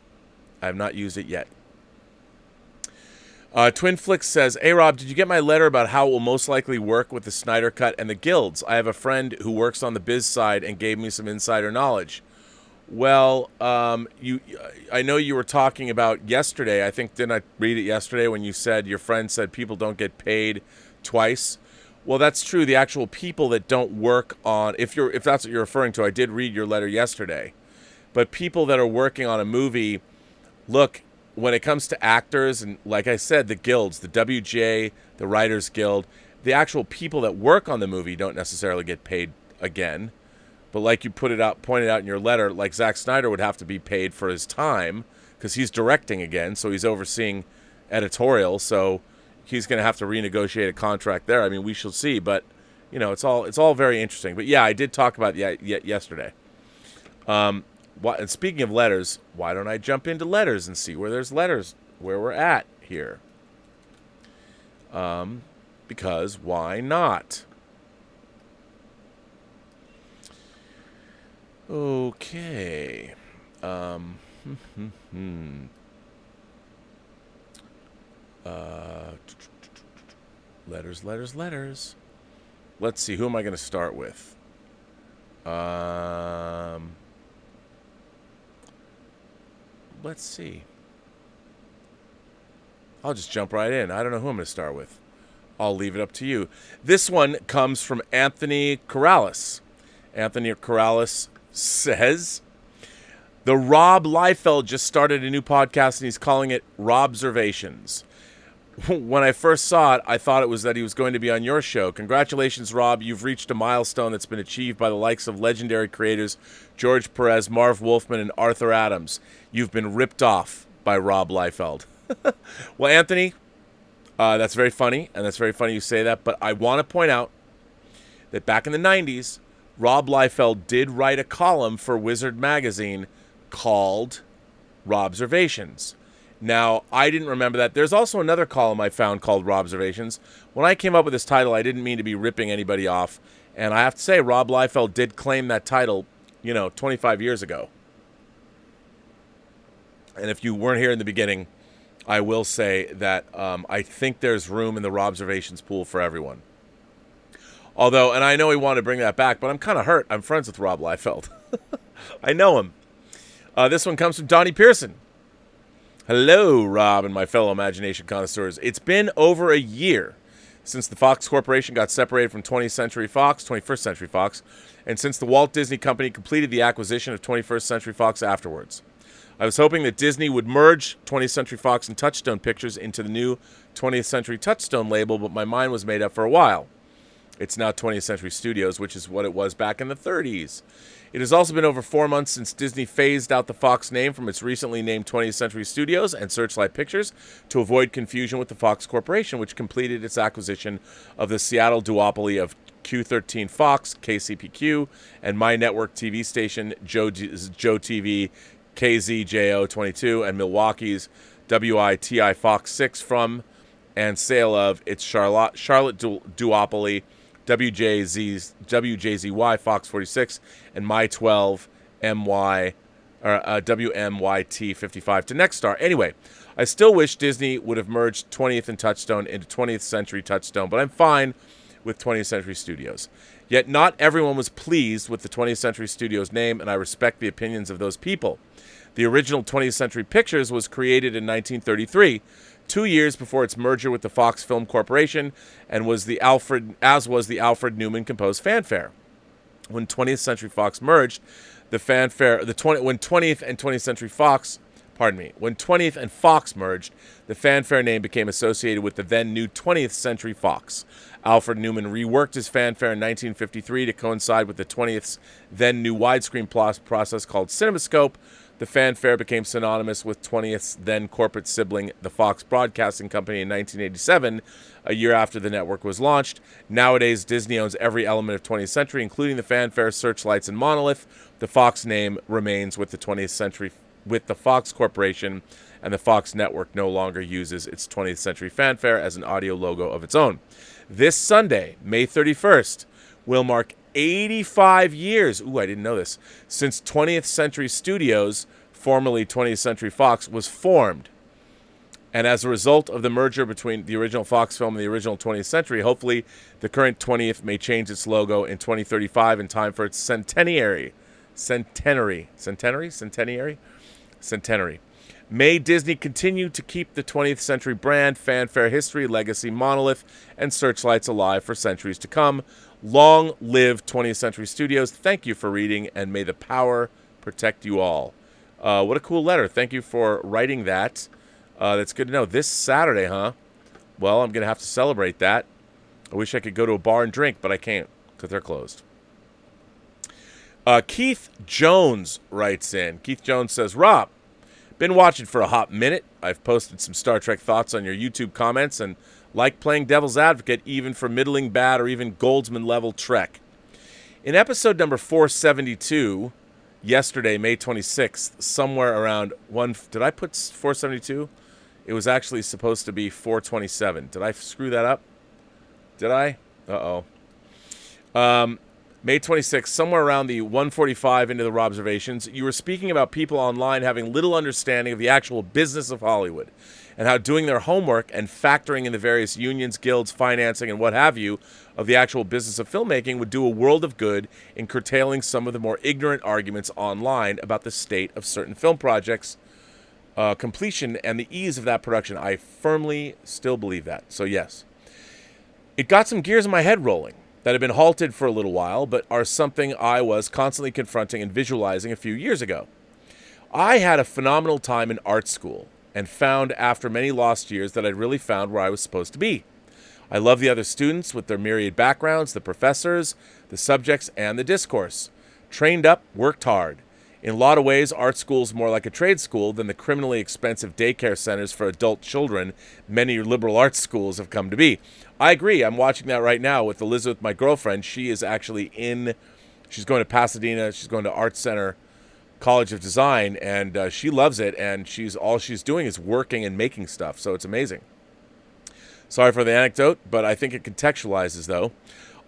Twin Flicks says, hey, Rob, did you get my letter about how it will most likely work with the Snyder Cut and the guilds? I have a friend who works on the biz side and gave me some insider knowledge. Well, I know you were talking about yesterday. I think, didn't I read it yesterday when you said your friend said people don't get paid twice? Well, that's true. The actual people that don't work on, if that's what you're referring to, I did read your letter yesterday. But people that are working on a movie, look, when it comes to actors, and like I said, the guilds, the WGA, the Writers Guild, the actual people that work on the movie don't necessarily get paid again. But like you pointed out in your letter, like Zack Snyder would have to be paid for his time because he's directing again, so he's overseeing editorial, so he's going to have to renegotiate a contract there. I mean, we shall see, but you know, it's all very interesting. But yeah, I did talk about yesterday. And speaking of letters, why don't I jump into letters and see where there's letters, where we're at here? Because why not? Okay. Letters. Let's see. Who am I going to start with? Let's see. I'll just jump right in. I don't know who I'm going to start with. I'll leave it up to you. This one comes from Anthony Corrales. Anthony Corrales says, the Rob Liefeld just started a new podcast and he's calling it Robservations. When I first saw it, I thought it was that he was going to be on your show. Congratulations, Rob. You've reached a milestone that's been achieved by the likes of legendary creators George Perez, Marv Wolfman, and Arthur Adams. You've been ripped off by Rob Liefeld. Well, Anthony, that's very funny, and that's very funny you say that, but I want to point out that back in the 90s, Rob Liefeld did write a column for Wizard Magazine called Robservations. Now, I didn't remember that. There's also another column I found called Robservations. When I came up with this title, I didn't mean to be ripping anybody off. And I have to say, Rob Liefeld did claim that title, 25 years ago. And if you weren't here in the beginning, I will say that I think there's room in the Robservations pool for everyone. Although, and I know he wanted to bring that back, but I'm kind of hurt. I'm friends with Rob Liefeld. I know him. This one comes from Donnie Pearson. Hello, Rob and my fellow imagination connoisseurs. It's been over a year since the Fox Corporation got separated from 21st Century Fox, and since the Walt Disney Company completed the acquisition of 21st Century Fox afterwards. I was hoping that Disney would merge 20th Century Fox and Touchstone Pictures into the new 20th Century Touchstone label, but my mind was made up for a while. It's now 20th Century Studios, which is what it was back in the 30s. It has also been over 4 months since Disney phased out the Fox name from its recently named 20th Century Studios and Searchlight Pictures to avoid confusion with the Fox Corporation, which completed its acquisition of the Seattle duopoly of Q13 Fox, KCPQ, and My Network TV station, Joe TV, KZJO22, and Milwaukee's WITI Fox 6 from and sale of its Charlotte duopoly, WJZY Fox 46 and My 12 MY or WMYT 55 to Nexstar. Anyway, I still wish Disney would have merged 20th and Touchstone into 20th Century Touchstone, but I'm fine with 20th Century Studios. Yet not everyone was pleased with the 20th Century Studios name, and I respect the opinions of those people. The original 20th Century Pictures was created in 1933, 2 years before its merger with the Fox Film Corporation, and was the Alfred Newman composed fanfare. When 20th Century Fox merged, when 20th and 20th Century Fox, when 20th and Fox merged, the fanfare name became associated with the then new 20th Century Fox. Alfred Newman reworked his fanfare in 1953 to coincide with the 20th's then new widescreen process called CinemaScope. The fanfare became synonymous with 20th's then corporate sibling, the Fox Broadcasting Company, in 1987, a year after the network was launched. Nowadays, Disney owns every element of 20th Century, including the fanfare, searchlights, and monolith. The Fox name remains with the 20th Century, with the Fox Corporation, and the Fox network no longer uses its 20th Century fanfare as an audio logo of its own. This Sunday, May 31st, will mark 85 years, I didn't know this, since 20th Century Studios, formerly 20th Century Fox, was formed. And as a result of the merger between the original Fox film and the original 20th Century, hopefully the current 20th may change its logo in 2035 in time for its centenary. May Disney continue to keep the 20th century brand, fanfare, history, legacy, monolith, and searchlights alive for centuries to come. Long live 20th Century Studios. Thank you for reading, and may the power protect you all. What a cool letter. Thank you for writing that. That's good to know. This Saturday, huh? Well, I'm going to have to celebrate that. I wish I could go to a bar and drink, but I can't because they're closed. Keith Jones writes in. Keith Jones says, Rob, been watching for a hot minute. I've posted some Star Trek thoughts on your YouTube comments and like playing devil's advocate even for middling bad or even Goldsman level Trek. In episode number 472, yesterday, May 26th, somewhere around did I put 472? It was actually supposed to be 427. Did I screw that up? Did I? Uh-oh. May 26th, somewhere around the 145 into the Robservations, you were speaking about people online having little understanding of the actual business of Hollywood and how doing their homework and factoring in the various unions, guilds, financing, and what have you of the actual business of filmmaking would do a world of good in curtailing some of the more ignorant arguments online about the state of certain film projects, completion, and the ease of that production. I firmly still believe that. So yes. It got some gears in my head rolling that had been halted for a little while, but are something I was constantly confronting and visualizing a few years ago. I had a phenomenal time in art school and found after many lost years that I'd really found where I was supposed to be. I love the other students with their myriad backgrounds, the professors, the subjects, and the discourse. Trained up, worked hard. In a lot of ways, art school is more like a trade school than the criminally expensive daycare centers for adult children many liberal arts schools have come to be. I agree. I'm watching that right now with Elizabeth, my girlfriend. She is actually she's going to Pasadena. She's going to Art Center College of Design, and she loves it, and all she's doing is working and making stuff, so it's amazing. Sorry for the anecdote, but I think it contextualizes, though.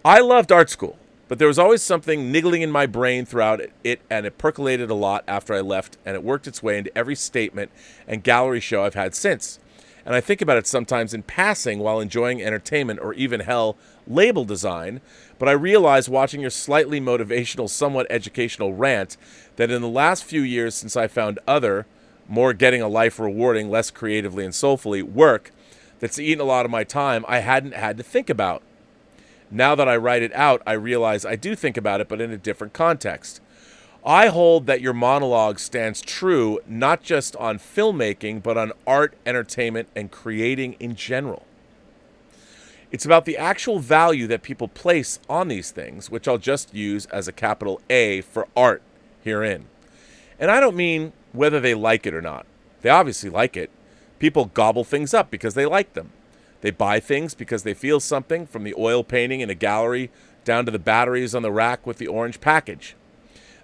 I loved art school, but there was always something niggling in my brain throughout it, and it percolated a lot after I left, and it worked its way into every statement and gallery show I've had since. And I think about it sometimes in passing while enjoying entertainment or even, hell, label design, but I realize watching your slightly motivational, somewhat educational rant that in the last few years since I found other, more getting a life rewarding, less creatively and soulfully, work that's eaten a lot of my time I hadn't had to think about. Now that I write it out, I realize I do think about it, but in a different context. I hold that your monologue stands true not just on filmmaking, but on art, entertainment, and creating in general. It's about the actual value that people place on these things, which I'll just use as a capital A for art herein. And I don't mean whether they like it or not. They obviously like it. People gobble things up because they like them. They buy things because they feel something, from the oil painting in a gallery down to the batteries on the rack with the orange package.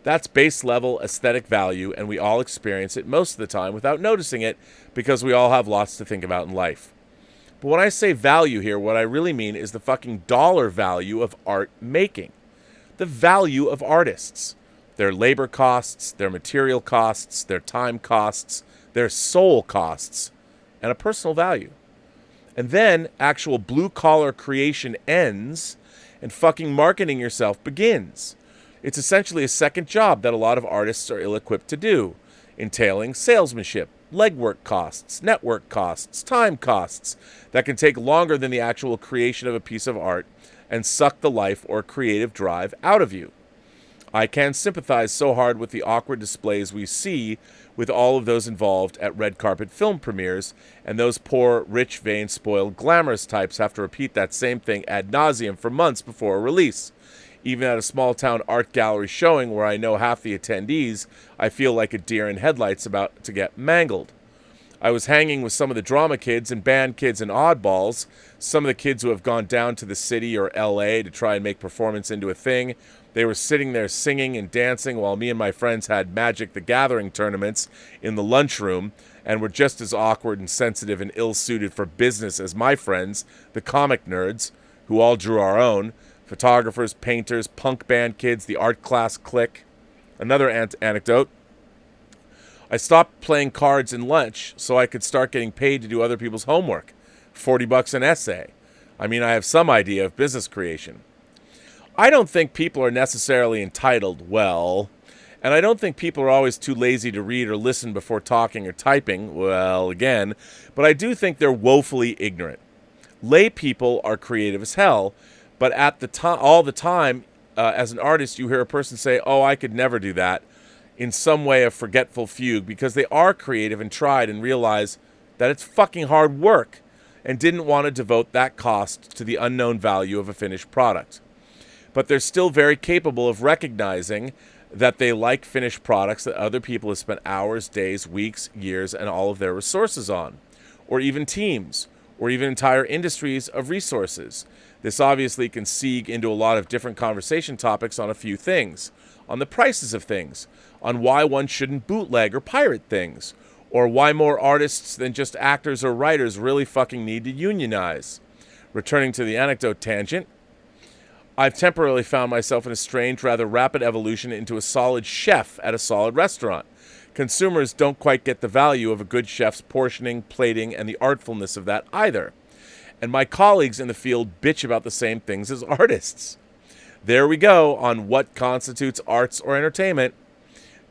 That's base level aesthetic value, and we all experience it most of the time without noticing it because we all have lots to think about in life. But when I say value here, what I really mean is the fucking dollar value of art making. The value of artists. Their labor costs, their material costs, their time costs, their soul costs, and a personal value. And then actual blue-collar creation ends and fucking marketing yourself begins. It's essentially a second job that a lot of artists are ill-equipped to do, entailing salesmanship, legwork costs, network costs, time costs that can take longer than the actual creation of a piece of art and suck the life or creative drive out of you. I can sympathize so hard with the awkward displays we see with all of those involved at red carpet film premieres, and those poor, rich, vain, spoiled, glamorous types have to repeat that same thing ad nauseum for months before a release. Even at a small-town art gallery showing where I know half the attendees, I feel like a deer in headlights about to get mangled. I was hanging with some of the drama kids and band kids and oddballs, some of the kids who have gone down to the city or LA to try and make performance into a thing. They were sitting there singing and dancing while me and my friends had Magic the Gathering tournaments in the lunchroom and were just as awkward and sensitive and ill-suited for business as my friends, the comic nerds, who all drew our own, photographers, painters, punk band kids, the art class clique. Another anecdote. I stopped playing cards in lunch so I could start getting paid to do other people's homework. $40 an essay. I mean, I have some idea of business creation. I don't think people are necessarily entitled, well, And I don't think people are always too lazy to read or listen before talking or typing, well, again, but I do think they're woefully ignorant. Lay people are creative as hell, but at the time, all the time, as an artist, you hear a person say, "Oh, I could never do that," in some way of forgetful fugue, because they are creative and tried and realize that it's fucking hard work and didn't want to devote that cost to the unknown value of a finished product. But they're still very capable of recognizing that they like finished products that other people have spent hours, days, weeks, years, and all of their resources on, or even teams, or even entire industries of resources. This obviously can segue into a lot of different conversation topics on a few things, on the prices of things, on why one shouldn't bootleg or pirate things, or why more artists than just actors or writers really fucking need to unionize. Returning to the anecdote tangent, I've temporarily found myself in a strange, rather rapid evolution into a solid chef at a solid restaurant. Consumers don't quite get the value of a good chef's portioning, plating, and the artfulness of that either. And my colleagues in the field bitch about the same things as artists. There we go on what constitutes arts or entertainment.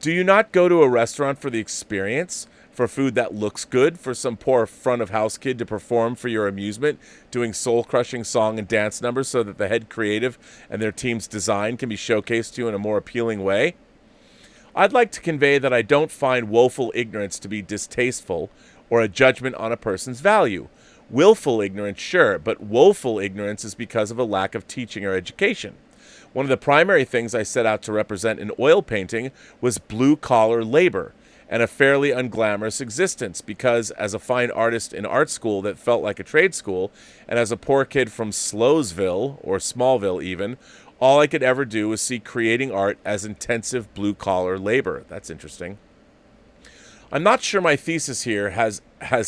Do you not go to a restaurant for the experience? For food that looks good, for some poor front-of-house kid to perform for your amusement, doing soul-crushing song and dance numbers so that the head creative and their team's design can be showcased to you in a more appealing way? I'd like to convey that I don't find woeful ignorance to be distasteful or a judgment on a person's value. Willful ignorance, sure, but woeful ignorance is because of a lack of teaching or education. One of the primary things I set out to represent in oil painting was blue-collar labor, and a fairly unglamorous existence, because as a fine artist in art school that felt like a trade school, and as a poor kid from Slowsville, or Smallville even, all I could ever do was see creating art as intensive blue-collar labor. That's interesting. I'm not sure my thesis here has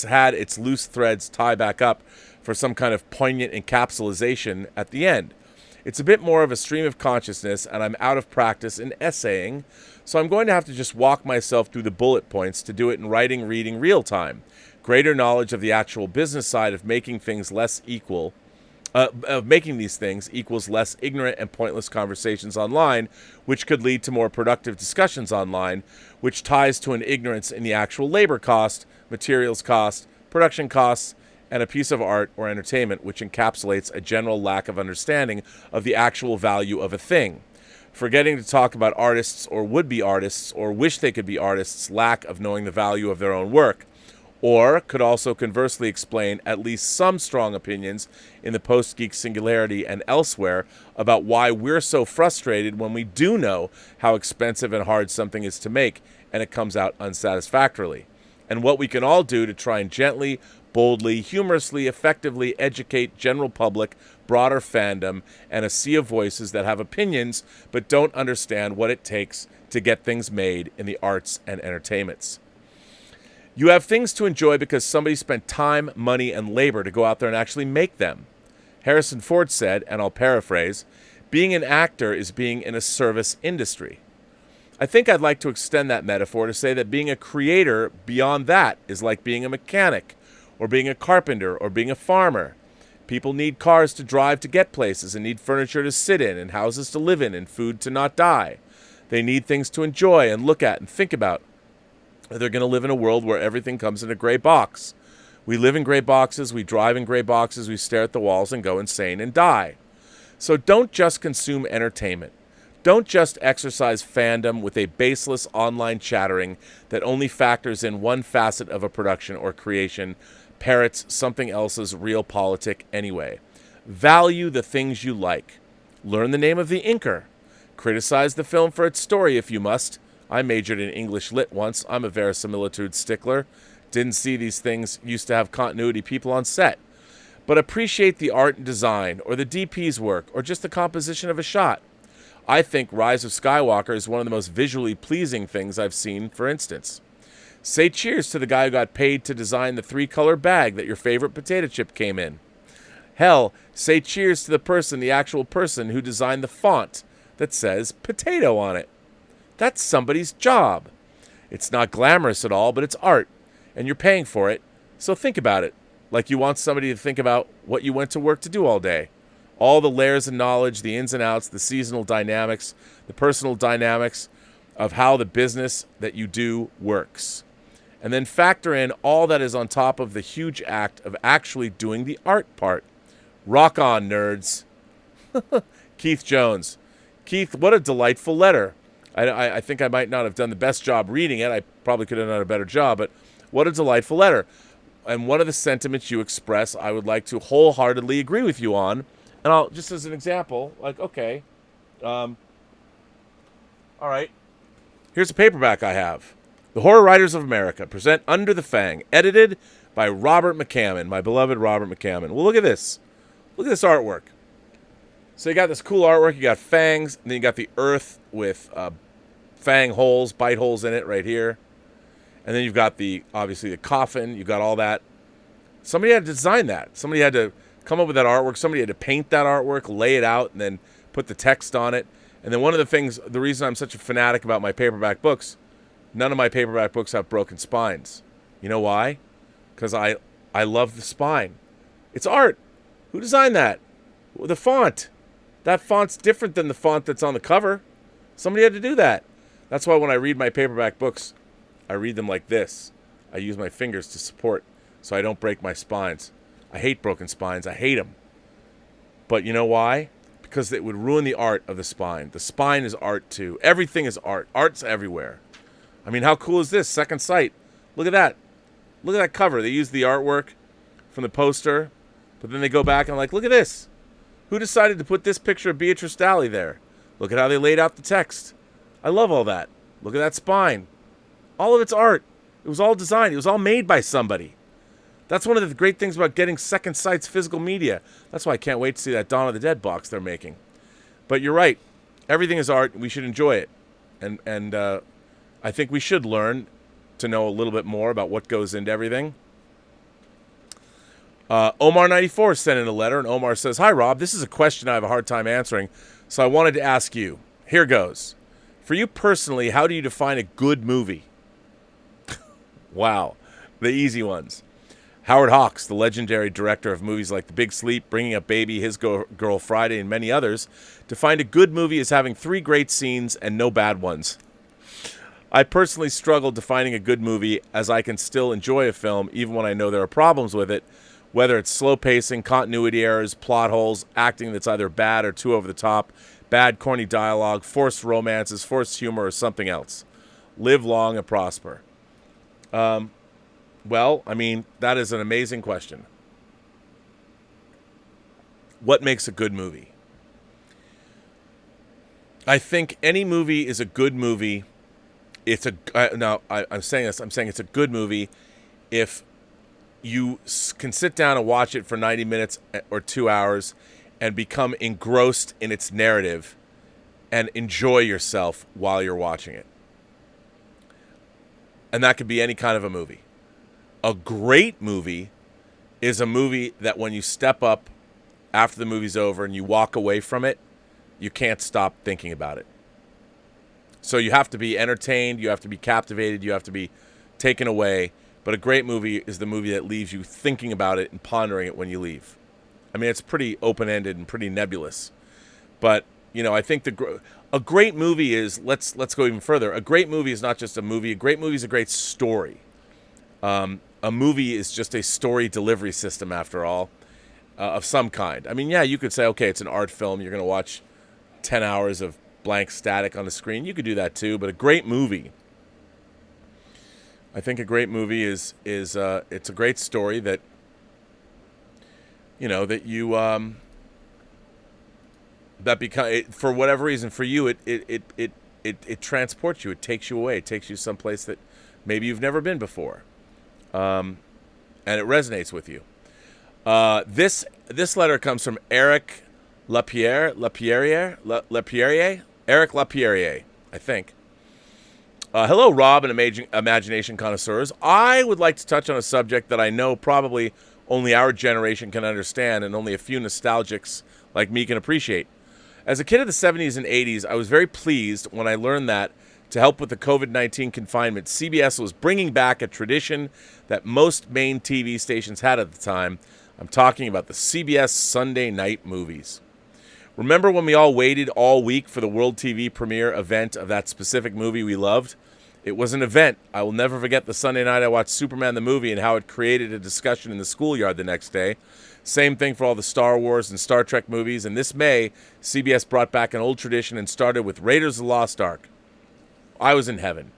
had its loose threads tie back up for some kind of poignant encapsulation at the end. It's a bit more of a stream of consciousness, and I'm out of practice in essaying, so I'm going to have to just walk myself through the bullet points to do it in writing, reading, real time. Greater knowledge of the actual business side of making things less equal, of making these things equals less ignorant and pointless conversations online, which could lead to more productive discussions online, which ties to an ignorance in the actual labor cost, materials cost, production costs, and a piece of art or entertainment which encapsulates a general lack of understanding of the actual value of a thing. Forgetting to talk about artists or would-be artists or wish they could be artists' lack of knowing the value of their own work, or could also conversely explain at least some strong opinions in the Post-Geek Singularity and elsewhere about why we're so frustrated when we do know how expensive and hard something is to make and it comes out unsatisfactorily, and what we can all do to try and gently, boldly, humorously, effectively educate general public, broader fandom, and a sea of voices that have opinions but don't understand what it takes to get things made in the arts and entertainments. You have things to enjoy because somebody spent time, money, and labor to go out there and actually make them. Harrison Ford said, and I'll paraphrase, "Being an actor is being in a service industry." I think I'd like to extend that metaphor to say that being a creator beyond that is like being a mechanic, or being a carpenter, or being a farmer. People need cars to drive to get places, and need furniture to sit in, and houses to live in, and food to not die. They need things to enjoy and look at and think about. They're going to live in a world where everything comes in a gray box. We live in gray boxes, we drive in gray boxes, we stare at the walls and go insane and die. So don't just consume entertainment. Don't just exercise fandom with a baseless online chattering that only factors in one facet of a production or creation, parrots something else's real politic anyway. Value the things you like. Learn the name of the inker. Criticize the film for its story if you must. I majored in English Lit once. I'm a verisimilitude stickler. Didn't see these things used to have continuity people on set. But appreciate the art and design, or the DP's work, or just the composition of a shot. I think Rise of Skywalker is one of the most visually pleasing things I've seen, for instance. Say cheers to the guy who got paid to design the 3-color bag that your favorite potato chip came in. Hell, say cheers to the actual person who designed the font that says potato on it. That's somebody's job. It's not glamorous at all, but it's art, and you're paying for it, so think about it, like you want somebody to think about what you went to work to do all day. All the layers of knowledge, the ins and outs, the seasonal dynamics, the personal dynamics of how the business that you do works. And then factor in all that is on top of the huge act of actually doing the art part. Rock on, nerds. Keith Jones. Keith, what a delightful letter. I think I might not have done the best job reading it. I probably could have done a better job, but what a delightful letter. And one of the sentiments you express, I would like to wholeheartedly agree with you on. And I'll, just as an example, like, okay, all right, here's a paperback I have. The Horror Writers of America present Under the Fang, edited by Robert McCammon, my beloved Robert McCammon. Well, look at this. Look at this artwork. So you got this cool artwork. You got fangs, and then you got the earth with fang holes, bite holes in it right here. And then you've got obviously the coffin. You've got all that. Somebody had to design that. Somebody had to come up with that artwork. Somebody had to paint that artwork, lay it out, and then put the text on it. And then one of the things, the reason I'm such a fanatic about my paperback books, none of my paperback books have broken spines. You know why? Because I love the spine. It's art. Who designed that? The font. That font's different than the font that's on the cover. Somebody had to do that. That's why when I read my paperback books, I read them like this. I use my fingers to support so I don't break my spines. I hate broken spines. I hate them. But you know why? Because it would ruin the art of the spine. The spine is art too. Everything is art. Art's everywhere. I mean, how cool is this? Second Sight. Look at that. Look at that cover. They use the artwork from the poster, but then they go back and like, look at this. Who decided to put this picture of Beatrice Daly there? Look at how they laid out the text. I love all that. Look at that spine. All of it's art. It was all designed. It was all made by somebody. That's one of the great things about getting Second Sight's physical media. That's why I can't wait to see that Dawn of the Dead box they're making. But you're right. Everything is art. We should enjoy it. And I think we should learn to know a little bit more about what goes into everything. Omar94 sent in a letter, and Omar says, "Hi, Rob. This is a question I have a hard time answering, so I wanted to ask you. Here goes. For you personally, how do you define a good movie?" Wow. The easy ones. Howard Hawks, the legendary director of movies like The Big Sleep, Bringing Up Baby, His Girl Friday, and many others, defined a good movie as having 3 great scenes and no bad ones. I personally struggle defining a good movie, as I can still enjoy a film even when I know there are problems with it, whether it's slow pacing, continuity errors, plot holes, acting that's either bad or too over the top, bad corny dialogue, forced romances, forced humor, or something else. Live long and prosper. Well, I mean, that is an amazing question. What makes a good movie? I think any movie is a good movie. I'm saying this. I'm saying it's a good movie if you can sit down and watch it for 90 minutes or 2 hours and become engrossed in its narrative and enjoy yourself while you're watching it. And that could be any kind of a movie. A great movie is a movie that when you step up after the movie's over and you walk away from it, you can't stop thinking about it. So you have to be entertained, you have to be captivated, you have to be taken away. But a great movie is the movie that leaves you thinking about it and pondering it when you leave. I mean, it's pretty open-ended and pretty nebulous. But, you know, I think a great movie is, let's go even further. A great movie is not just a movie. A great movie is a great story. A movie is just a story delivery system, after all, of some kind. I mean, yeah, you could say, okay, it's an art film. You're going to watch 10 hours of blank static on the screen. You could do that too. But a great movie, I think a great movie is it's a great story that, you know, that you for whatever reason, for you, it transports you. It takes you away. It takes you someplace that maybe you've never been before. And it resonates with you. This letter comes from Eric Lapierre, Eric Lapierre, I think. Hello, Rob and imagination connoisseurs. I would like to touch on a subject that I know probably only our generation can understand and only a few nostalgics like me can appreciate. As a kid of the 70s and 80s, I was very pleased when I learned that, to help with the COVID-19 confinement, CBS was bringing back a tradition that most main TV stations had at the time. I'm talking about the CBS Sunday night movies. Remember when we all waited all week for the World TV premiere event of that specific movie we loved? It was an event. I will never forget the Sunday night I watched Superman the movie and how it created a discussion in the schoolyard the next day. Same thing for all the Star Wars and Star Trek movies. And this May, CBS brought back an old tradition and started with Raiders of the Lost Ark. I was in heaven.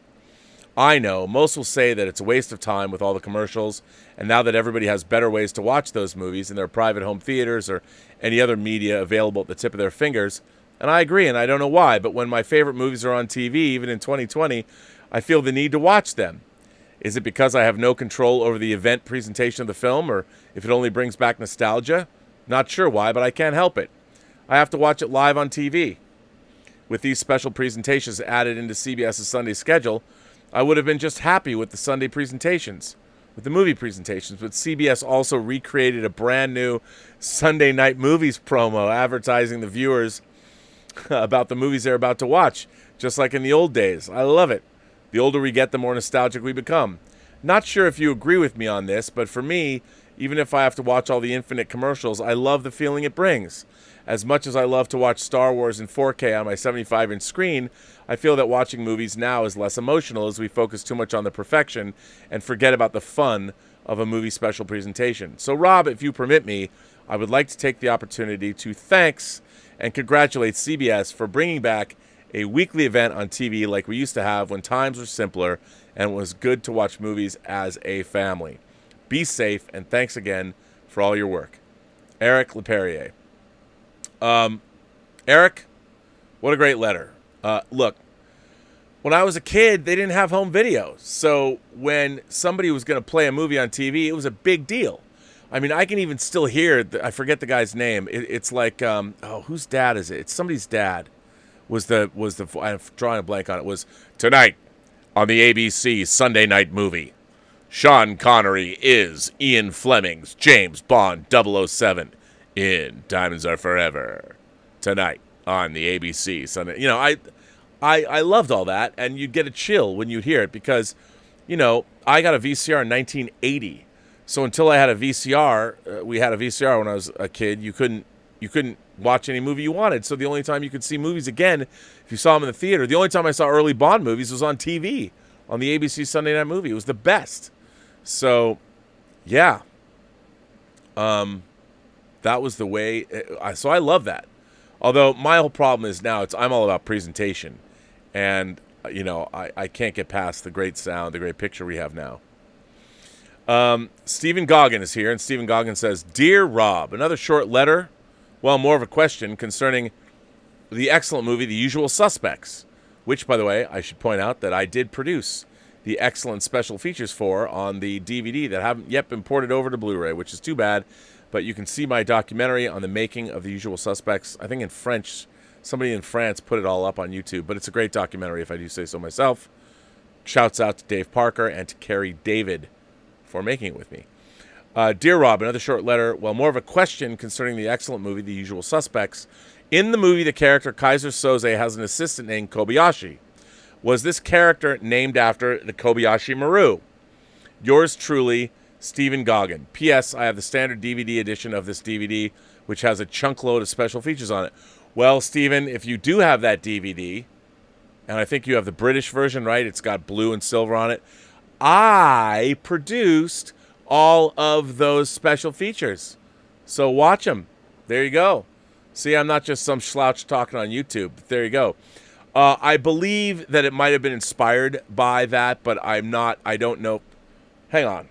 I know, most will say that it's a waste of time with all the commercials, and now that everybody has better ways to watch those movies in their private home theaters or any other media available at the tip of their fingers, and I agree, and I don't know why, but when my favorite movies are on TV, even in 2020, I feel the need to watch them. Is it because I have no control over the event presentation of the film, or if it only brings back nostalgia? Not sure why, but I can't help it. I have to watch it live on TV. With these special presentations added into CBS's Sunday schedule, I would have been just happy with the Sunday presentations, with the movie presentations, but CBS also recreated a brand new Sunday night movies promo advertising the viewers about the movies they're about to watch, just like in the old days. I love it. The older we get, the more nostalgic we become. Not sure if you agree with me on this, but for me, even if I have to watch all the infinite commercials, I love the feeling it brings. As much as I love to watch Star Wars in 4K on my 75-inch screen, I feel that watching movies now is less emotional as we focus too much on the perfection and forget about the fun of a movie special presentation. So, Rob, if you permit me, I would like to take the opportunity to thanks and congratulate CBS for bringing back a weekly event on TV like we used to have when times were simpler and it was good to watch movies as a family. Be safe, and thanks again for all your work. Eric LePerrier. Eric, what a great letter. Look, when I was a kid, they didn't have home video. So when somebody was going to play a movie on TV, it was a big deal. I mean, I can even still hear, I forget the guy's name. It's like, whose dad is it? It's somebody's dad. I'm drawing a blank on it. Was tonight on the ABC Sunday night movie. Sean Connery is Ian Fleming's James Bond 007 in Diamonds Are Forever. Tonight on the ABC Sunday. You know, I loved all that, and you'd get a chill when you'd hear it because, you know, I got a VCR in 1980. So until I had a VCR, we had a VCR when I was a kid, you couldn't watch any movie you wanted. So the only time you could see movies again, if you saw them in the theater, the only time I saw early Bond movies was on TV, on the ABC Sunday Night Movie. It was the best. So, yeah. That was the way. So I love that. Although my whole problem is now I'm all about presentation. And, you know, I can't get past the great sound, the great picture we have now. Stephen Goggin is here, and Stephen Goggin says, Dear Rob, another short letter, well, more of a question concerning the excellent movie The Usual Suspects, which, by the way, I should point out that I did produce the excellent special features for on the DVD that haven't yet been ported over to Blu-ray, which is too bad. But you can see my documentary on the making of The Usual Suspects. I think in French, somebody in France put it all up on YouTube. But it's a great documentary, if I do say so myself. Shouts out to Dave Parker and to Carrie David for making it with me. Dear Rob, another short letter. Well, more of a question concerning the excellent movie The Usual Suspects. In the movie, the character Kaiser Soze has an assistant named Kobayashi. Was this character named after the Kobayashi Maru? Yours truly, Stephen Goggin. P.S. I have the standard DVD edition of this DVD, which has a chunk load of special features on it. Well, Stephen, if you do have that DVD, and I think you have the British version, right? It's got blue and silver on it. I produced all of those special features. So watch them. There you go. See, I'm not just some slouch talking on YouTube. There you go. I believe that it might have been inspired by that, but I don't know. Hang on.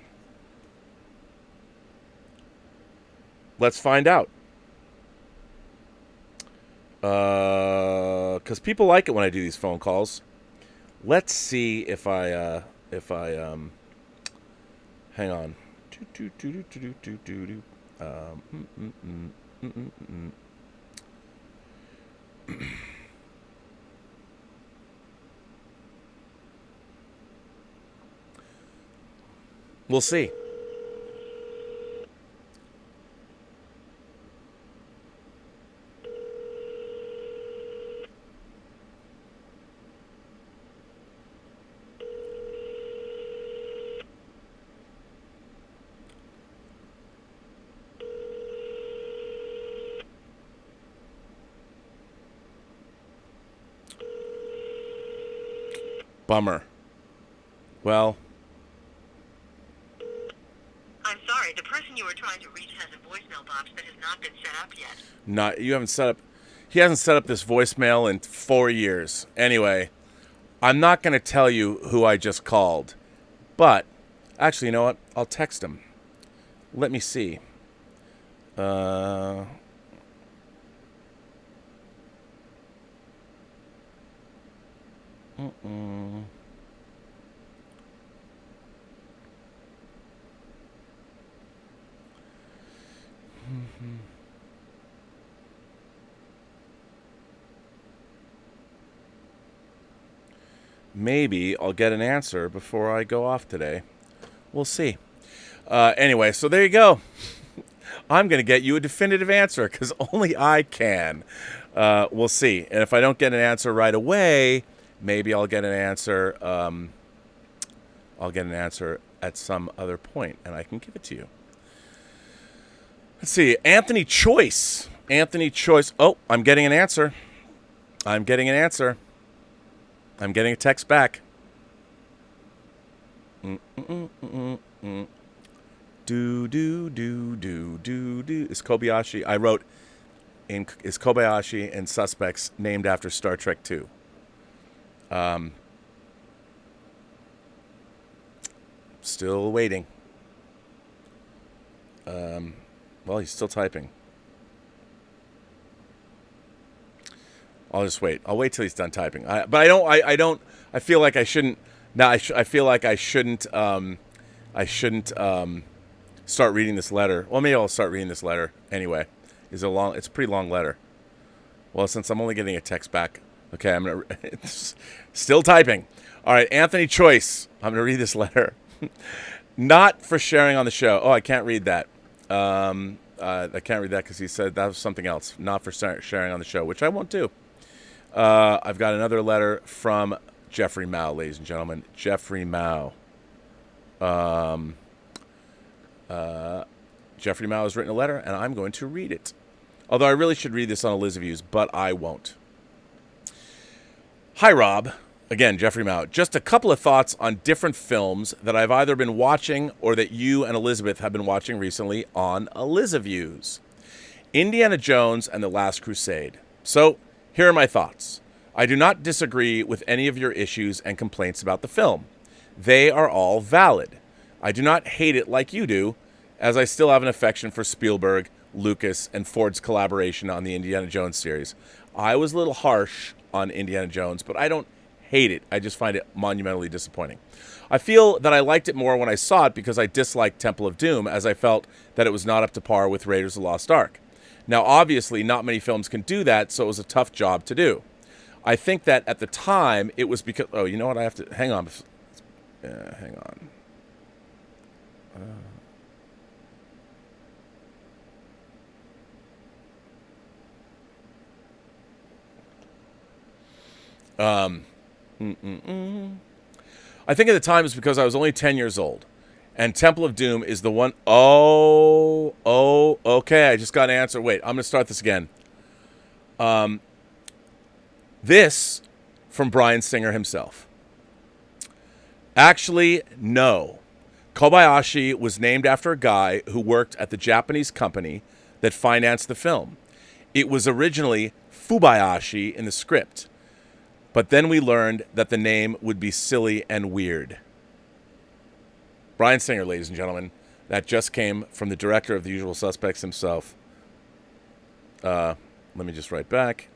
Let's find out. Because people like it when I do these phone calls. Let's see if I hang on. We'll see. Bummer. Well,
I'm sorry, the person you were trying to reach has a voicemail box that has not been set up yet.
He hasn't set up this voicemail in 4 years. Anyway, I'm not going to tell you who I just called. But, actually, you know what? I'll text him. Let me see. Maybe I'll get an answer before I go off today. We'll see. Anyway, so there you go. I'm going to get you a definitive answer because only I can. We'll see. And if I don't get an answer right away, maybe I'll get an answer. I'll get an answer at some other point, and I can give it to you. Let's see. Anthony Choice. Oh, I'm getting an answer. I'm getting a text back. Is Kobayashi? I wrote, is Kobayashi and Suspects named after Star Trek II? Still waiting. Well, he's still typing. I'll just wait. I'll wait till he's done typing. I feel like I shouldn't. Now I feel like I shouldn't. Start reading this letter. Well, maybe I'll start reading this letter anyway. It's a pretty long letter. Well, since I'm only getting a text back, okay, it's still typing. All right, Anthony Choice. I'm gonna read this letter. Not for sharing on the show. Oh, I can't read that. I can't read that because he said that was something else. Not for sharing on the show, which I won't do. I've got another letter from Jeffrey Mao, ladies and gentlemen. Jeffrey Mao. Jeffrey Mao has written a letter, and I'm going to read it. Although I really should read this on Elizaviews, but I won't. Hi, Rob. Again, Jeffrey Mao. Just a couple of thoughts on different films that I've either been watching or that you and Elizabeth have been watching recently on Elizaviews. Indiana Jones and the Last Crusade. So, here are my thoughts. I do not disagree with any of your issues and complaints about the film. They are all valid. I do not hate it like you do, as I still have an affection for Spielberg, Lucas, and Ford's collaboration on the Indiana Jones series. I was a little harsh on Indiana Jones, but I don't hate it. I just find it monumentally disappointing. I feel that I liked it more when I saw it because I disliked Temple of Doom, as I felt that it was not up to par with Raiders of the Lost Ark. Now, obviously, not many films can do that, so it was a tough job to do. I think that at the time, it was because... Oh, you know what? I have to... Hang on. Hang on. I think at the time it's because I was only 10 years old. And Temple of Doom is the one... Oh, okay. I just got an answer. Wait, I'm going to start this again. This from Bryan Singer himself. Actually, no. Kobayashi was named after a guy who worked at the Japanese company that financed the film. It was originally Fubayashi in the script. But then we learned that the name would be silly and weird. Bryan Singer, ladies and gentlemen. That just came from the director of The Usual Suspects himself. Let me just write back.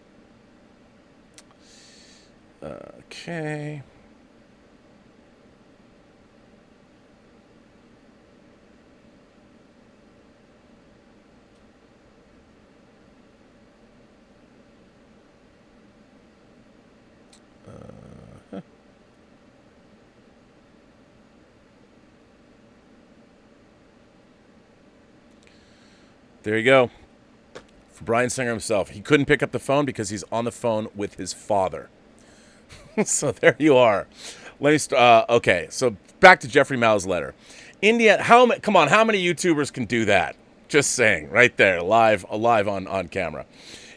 Okay. There you go. For Bryan Singer himself. He couldn't pick up the phone because he's on the phone with his father. So there you are. Let me start. Okay, so back to Jeffrey Mao's letter. Come on, how many YouTubers can do that? Just saying, right there, live on camera.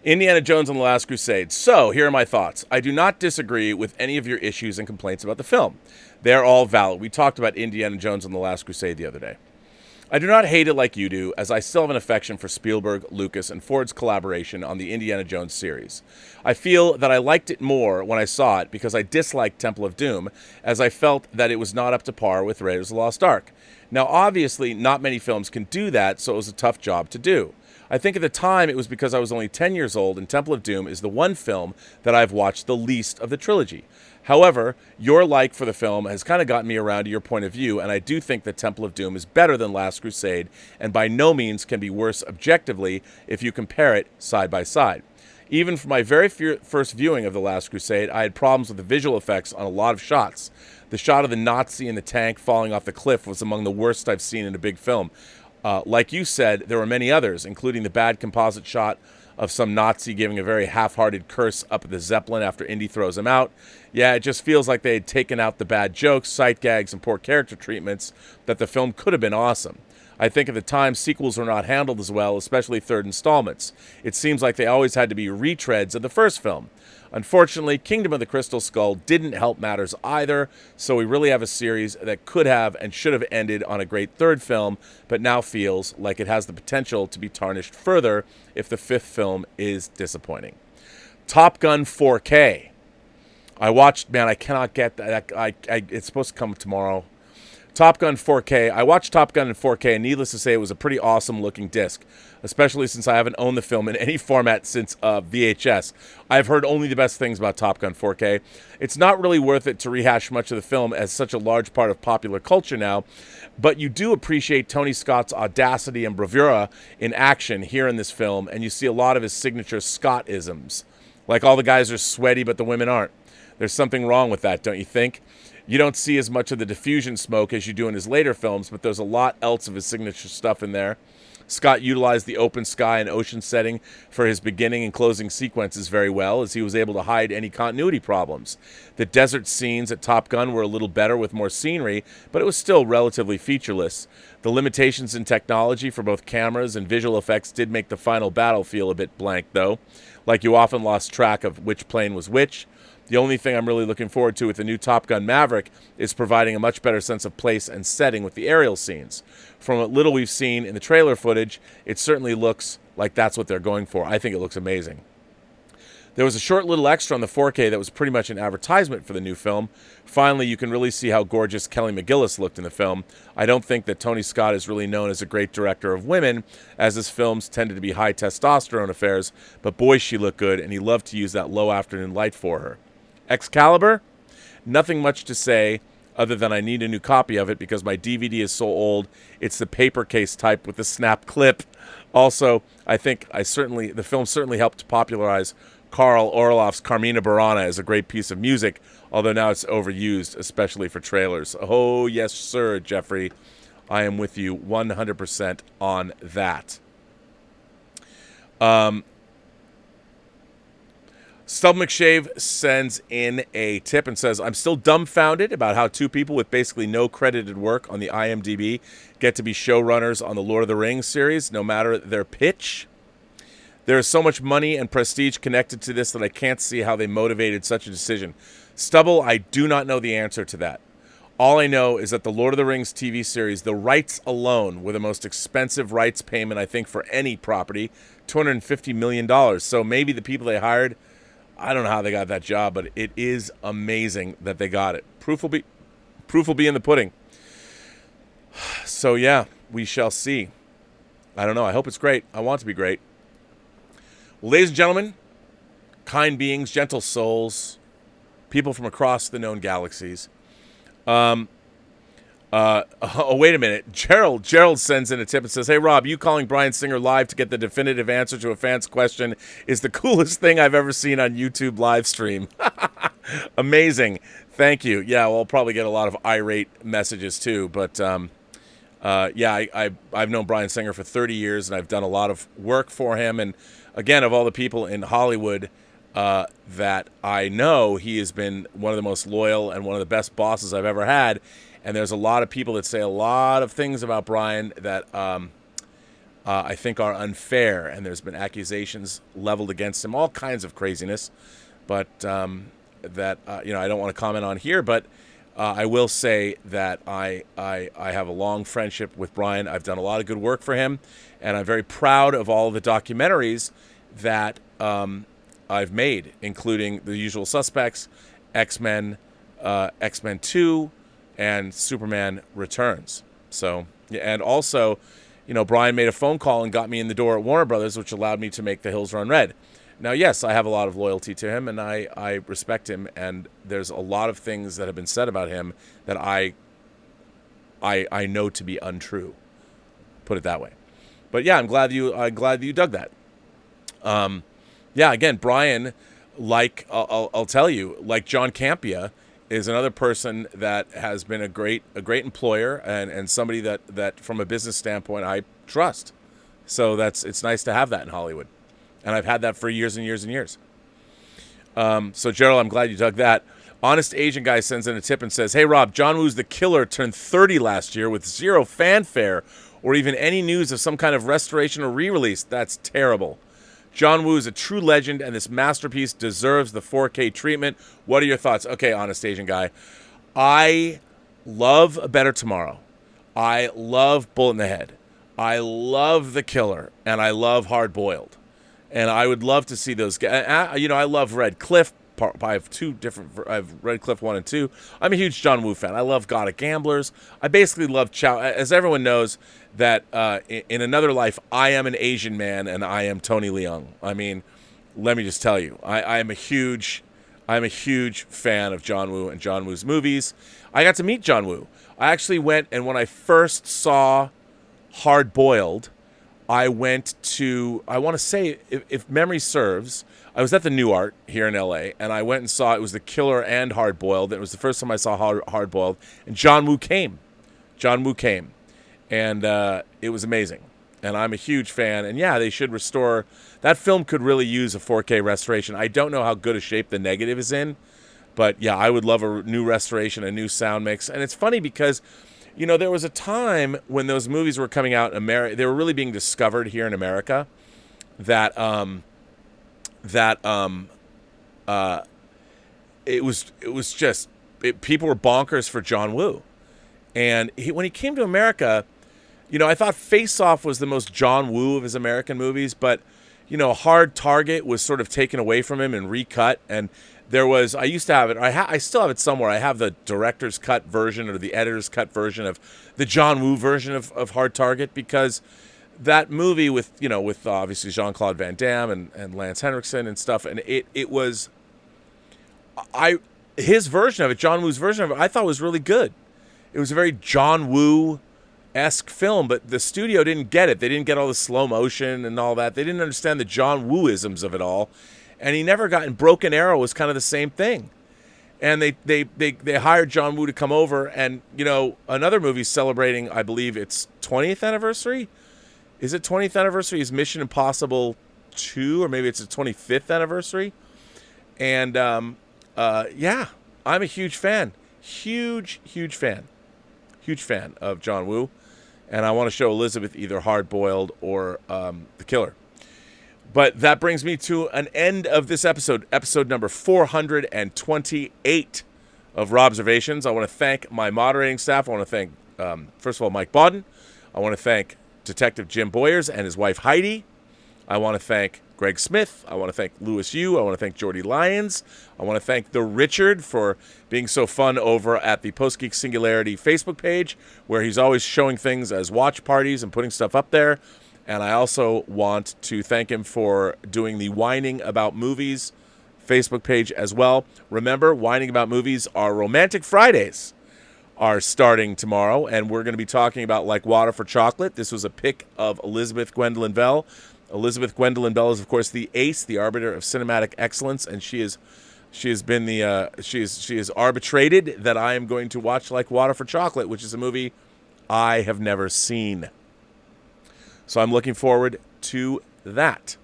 Indiana Jones and the Last Crusade. So, here are my thoughts. I do not disagree with any of your issues and complaints about the film. They're all valid. We talked about Indiana Jones and the Last Crusade the other day. I do not hate it like you do, as I still have an affection for Spielberg, Lucas, and Ford's collaboration on the Indiana Jones series. I feel that I liked it more when I saw it because I disliked Temple of Doom, as I felt that it was not up to par with Raiders of the Lost Ark. Now, obviously, not many films can do that, so it was a tough job to do. I think at the time it was because I was only 10 years old, and Temple of Doom is the one film that I've watched the least of the trilogy. However, your like for the film has kind of gotten me around to your point of view, and I do think that Temple of Doom is better than Last Crusade, and by no means can be worse objectively if you compare it side by side. Even for my very first viewing of The Last Crusade, I had problems with the visual effects on a lot of shots. The shot of the Nazi in the tank falling off the cliff was among the worst I've seen in a big film. Like you said, there were many others, including the bad composite shot of some Nazi giving a very half-hearted curse up at the Zeppelin after Indy throws him out. Yeah, it just feels like they had taken out the bad jokes, sight gags, and poor character treatments that the film could have been awesome. I think at the time sequels were not handled as well, especially third installments. It seems like they always had to be retreads of the first film. Unfortunately, Kingdom of the Crystal Skull didn't help matters either, so we really have a series that could have and should have ended on a great third film, but now feels like it has the potential to be tarnished further if the fifth film is disappointing. Top Gun 4K. I watched, man, I cannot get that. It's supposed to come tomorrow. Top Gun 4K. I watched Top Gun in 4K, and needless to say, it was a pretty awesome-looking disc, especially since I haven't owned the film in any format since VHS. I've heard only the best things about Top Gun 4K. It's not really worth it to rehash much of the film as such a large part of popular culture now, but you do appreciate Tony Scott's audacity and bravura in action here in this film, and you see a lot of his signature Scott-isms. Like all the guys are sweaty, but the women aren't. There's something wrong with that, don't you think? You don't see as much of the diffusion smoke as you do in his later films, but there's a lot else of his signature stuff in there. Scott utilized the open sky and ocean setting for his beginning and closing sequences very well, as he was able to hide any continuity problems. The desert scenes at Top Gun were a little better with more scenery, but it was still relatively featureless. The limitations in technology for both cameras and visual effects did make the final battle feel a bit blank, though. Like you often lost track of which plane was which. The only thing I'm really looking forward to with the new Top Gun Maverick is providing a much better sense of place and setting with the aerial scenes. From what little we've seen in the trailer footage, it certainly looks like that's what they're going for. I think it looks amazing. There was a short little extra on the 4K that was pretty much an advertisement for the new film. Finally, you can really see how gorgeous Kelly McGillis looked in the film. I don't think that Tony Scott is really known as a great director of women, as his films tended to be high testosterone affairs, but boy, she looked good, and he loved to use that low afternoon light for her. Excalibur? Nothing much to say other than I need a new copy of it because my DVD is so old. It's the paper case type with the snap clip. Also, I think the film certainly helped to popularize Carl Orloff's Carmina Burana as a great piece of music, although now it's overused, especially for trailers. Oh, yes, sir, Jeffrey. I am with you 100% on that. Stub McShave sends in a tip and says, I'm still dumbfounded about how two people with basically no credited work on the IMDb get to be showrunners on the Lord of the Rings series, no matter their pitch. There is so much money and prestige connected to this that I can't see how they motivated such a decision. Stubble, I do not know the answer to that. All I know is that the Lord of the Rings TV series, the rights alone were the most expensive rights payment, I think, for any property, $250 million. So maybe the people they hired, I don't know how they got that job, but it is amazing that they got it. Proof will be in the pudding. So yeah, we shall see. I don't know. I hope it's great. I want it to be great. Well, ladies and gentlemen, kind beings, gentle souls, people from across the known galaxies. Oh, wait a minute. Gerald sends in a tip and says, hey, Rob, you calling Bryan Singer live to get the definitive answer to a fan's question is the coolest thing I've ever seen on YouTube live stream. Amazing. Thank you. Yeah, well, I'll probably get a lot of irate messages too. But, yeah, I've known Bryan Singer for 30 years, and I've done a lot of work for him. And, again, of all the people in Hollywood that I know, he has been one of the most loyal and one of the best bosses I've ever had. And there's a lot of people that say a lot of things about Bryan that I think are unfair, and there's been accusations leveled against him, all kinds of craziness, but that I don't want to comment on here. But I will say that I have a long friendship with Brian. I've done a lot of good work for him, and I'm very proud of all the documentaries that I've made, including The Usual Suspects, X-Men, X-Men 2, and Superman Returns. So, and also, Brian made a phone call and got me in the door at Warner Brothers, which allowed me to make The Hills Run Red. Now, yes, I have a lot of loyalty to him, and I respect him, and there's a lot of things that have been said about him that I know to be untrue. Put it that way. But yeah, I'm glad you dug that. Again, Brian, like I'll tell you, like John Campea, is another person that has been a great employer and somebody that from a business standpoint I trust. So it's nice to have that in Hollywood, and I've had that for years and years and years. So Gerald, I'm glad you dug that. Honest Asian Guy sends in a tip and says, "Hey Rob, John Woo's The Killer turned 30 last year with zero fanfare or even any news of some kind of restoration or re-release. That's terrible. John Woo is a true legend, and this masterpiece deserves the 4K treatment. What are your thoughts?" Okay, Honest Asian Guy. I love A Better Tomorrow. I love Bullet in the Head. I love The Killer, and I love Hard Boiled. And I would love to see those guys. I love Red Cliff. I have Red Cliff 1 and 2. I'm a huge John Woo fan. I love God of Gamblers. I basically love Chow. As everyone knows, that in another life, I am an Asian man, and I am Tony Leung. I mean, let me just tell you, I'm a huge fan of John Woo and John Woo's movies. I got to meet John Woo. I actually went, and when I first saw Hard Boiled, I went to, I want to say, if memory serves, I was at the New Art here in LA, and I went and saw it was The Killer and Hard Boiled. It was the first time I saw Hard Boiled, and John Woo came. And it was amazing. And I'm a huge fan. And yeah, they should restore. That film could really use a 4K restoration. I don't know how good a shape the negative is in, but yeah, I would love a new restoration, a new sound mix. And it's funny because, there was a time when those movies were coming out in America, they were really being discovered here in America, that it was just, people were bonkers for John Woo. And when he came to America, I thought Face Off was the most John Woo of his American movies, but, Hard Target was sort of taken away from him and recut. And there was, I used to have it, I still have it somewhere. I have the director's cut version or the editor's cut version of the John Woo version of Hard Target, because that movie with obviously Jean-Claude Van Damme and Lance Henriksen and stuff, and it was, his version of it, John Woo's version of it, I thought was really good. It was a very John Woo-esque film, but the studio didn't get it. They didn't get all the slow motion and all that. They didn't understand the John Woo-isms of it all. And he never got, and Broken Arrow was kind of the same thing. And they hired John Woo to come over, and, another movie celebrating, I believe it's 20th anniversary? Is it 20th anniversary? Is Mission Impossible 2, or maybe it's the 25th anniversary? And, I'm a huge fan. Huge fan of John Woo, and I want to show Elizabeth either Hard Boiled or The Killer. But that brings me to an end of this episode number 428 of Robservations. I want to thank my moderating staff. I want to thank, first of all, Mike Bodden. I want to thank Detective Jim Boyers and his wife Heidi. I want to thank Greg Smith. I want to thank Louis Yu. I want to thank Jordy Lyons. I want to thank the Richard for being so fun over at the Post-Geek Singularity Facebook page, where he's always showing things as watch parties and putting stuff up there. And I also want to thank him for doing the Whining About Movies Facebook page as well. Remember, Whining About Movies, our Romantic Fridays are starting tomorrow, and we're going to be talking about Like Water for Chocolate. This was a pick of Elizabeth Gwendolyn Bell. Elizabeth Gwendolyn Bell is, of course, the ace, the arbiter of cinematic excellence, and she has arbitrated that I am going to watch Like Water for Chocolate, which is a movie I have never seen. So I'm looking forward to that.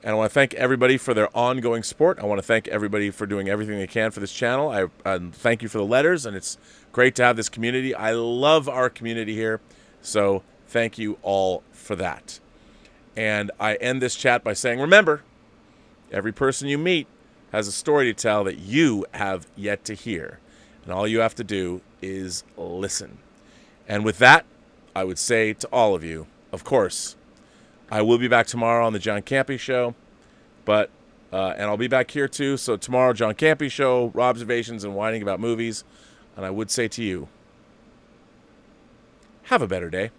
And I want to thank everybody for their ongoing support. I want to thank everybody for doing everything they can for this channel. I thank you for the letters, and it's great to have this community. I love our community here. So Thank you all for that. And I end this chat by saying, remember, every person you meet has a story to tell that you have yet to hear. And all you have to do is listen. And with that, I would say to all of you, of course, I will be back tomorrow on the John Campy Show. And I'll be back here too. So tomorrow, John Campy Show, Robservations, and whining about movies. And I would say to you, have a better day.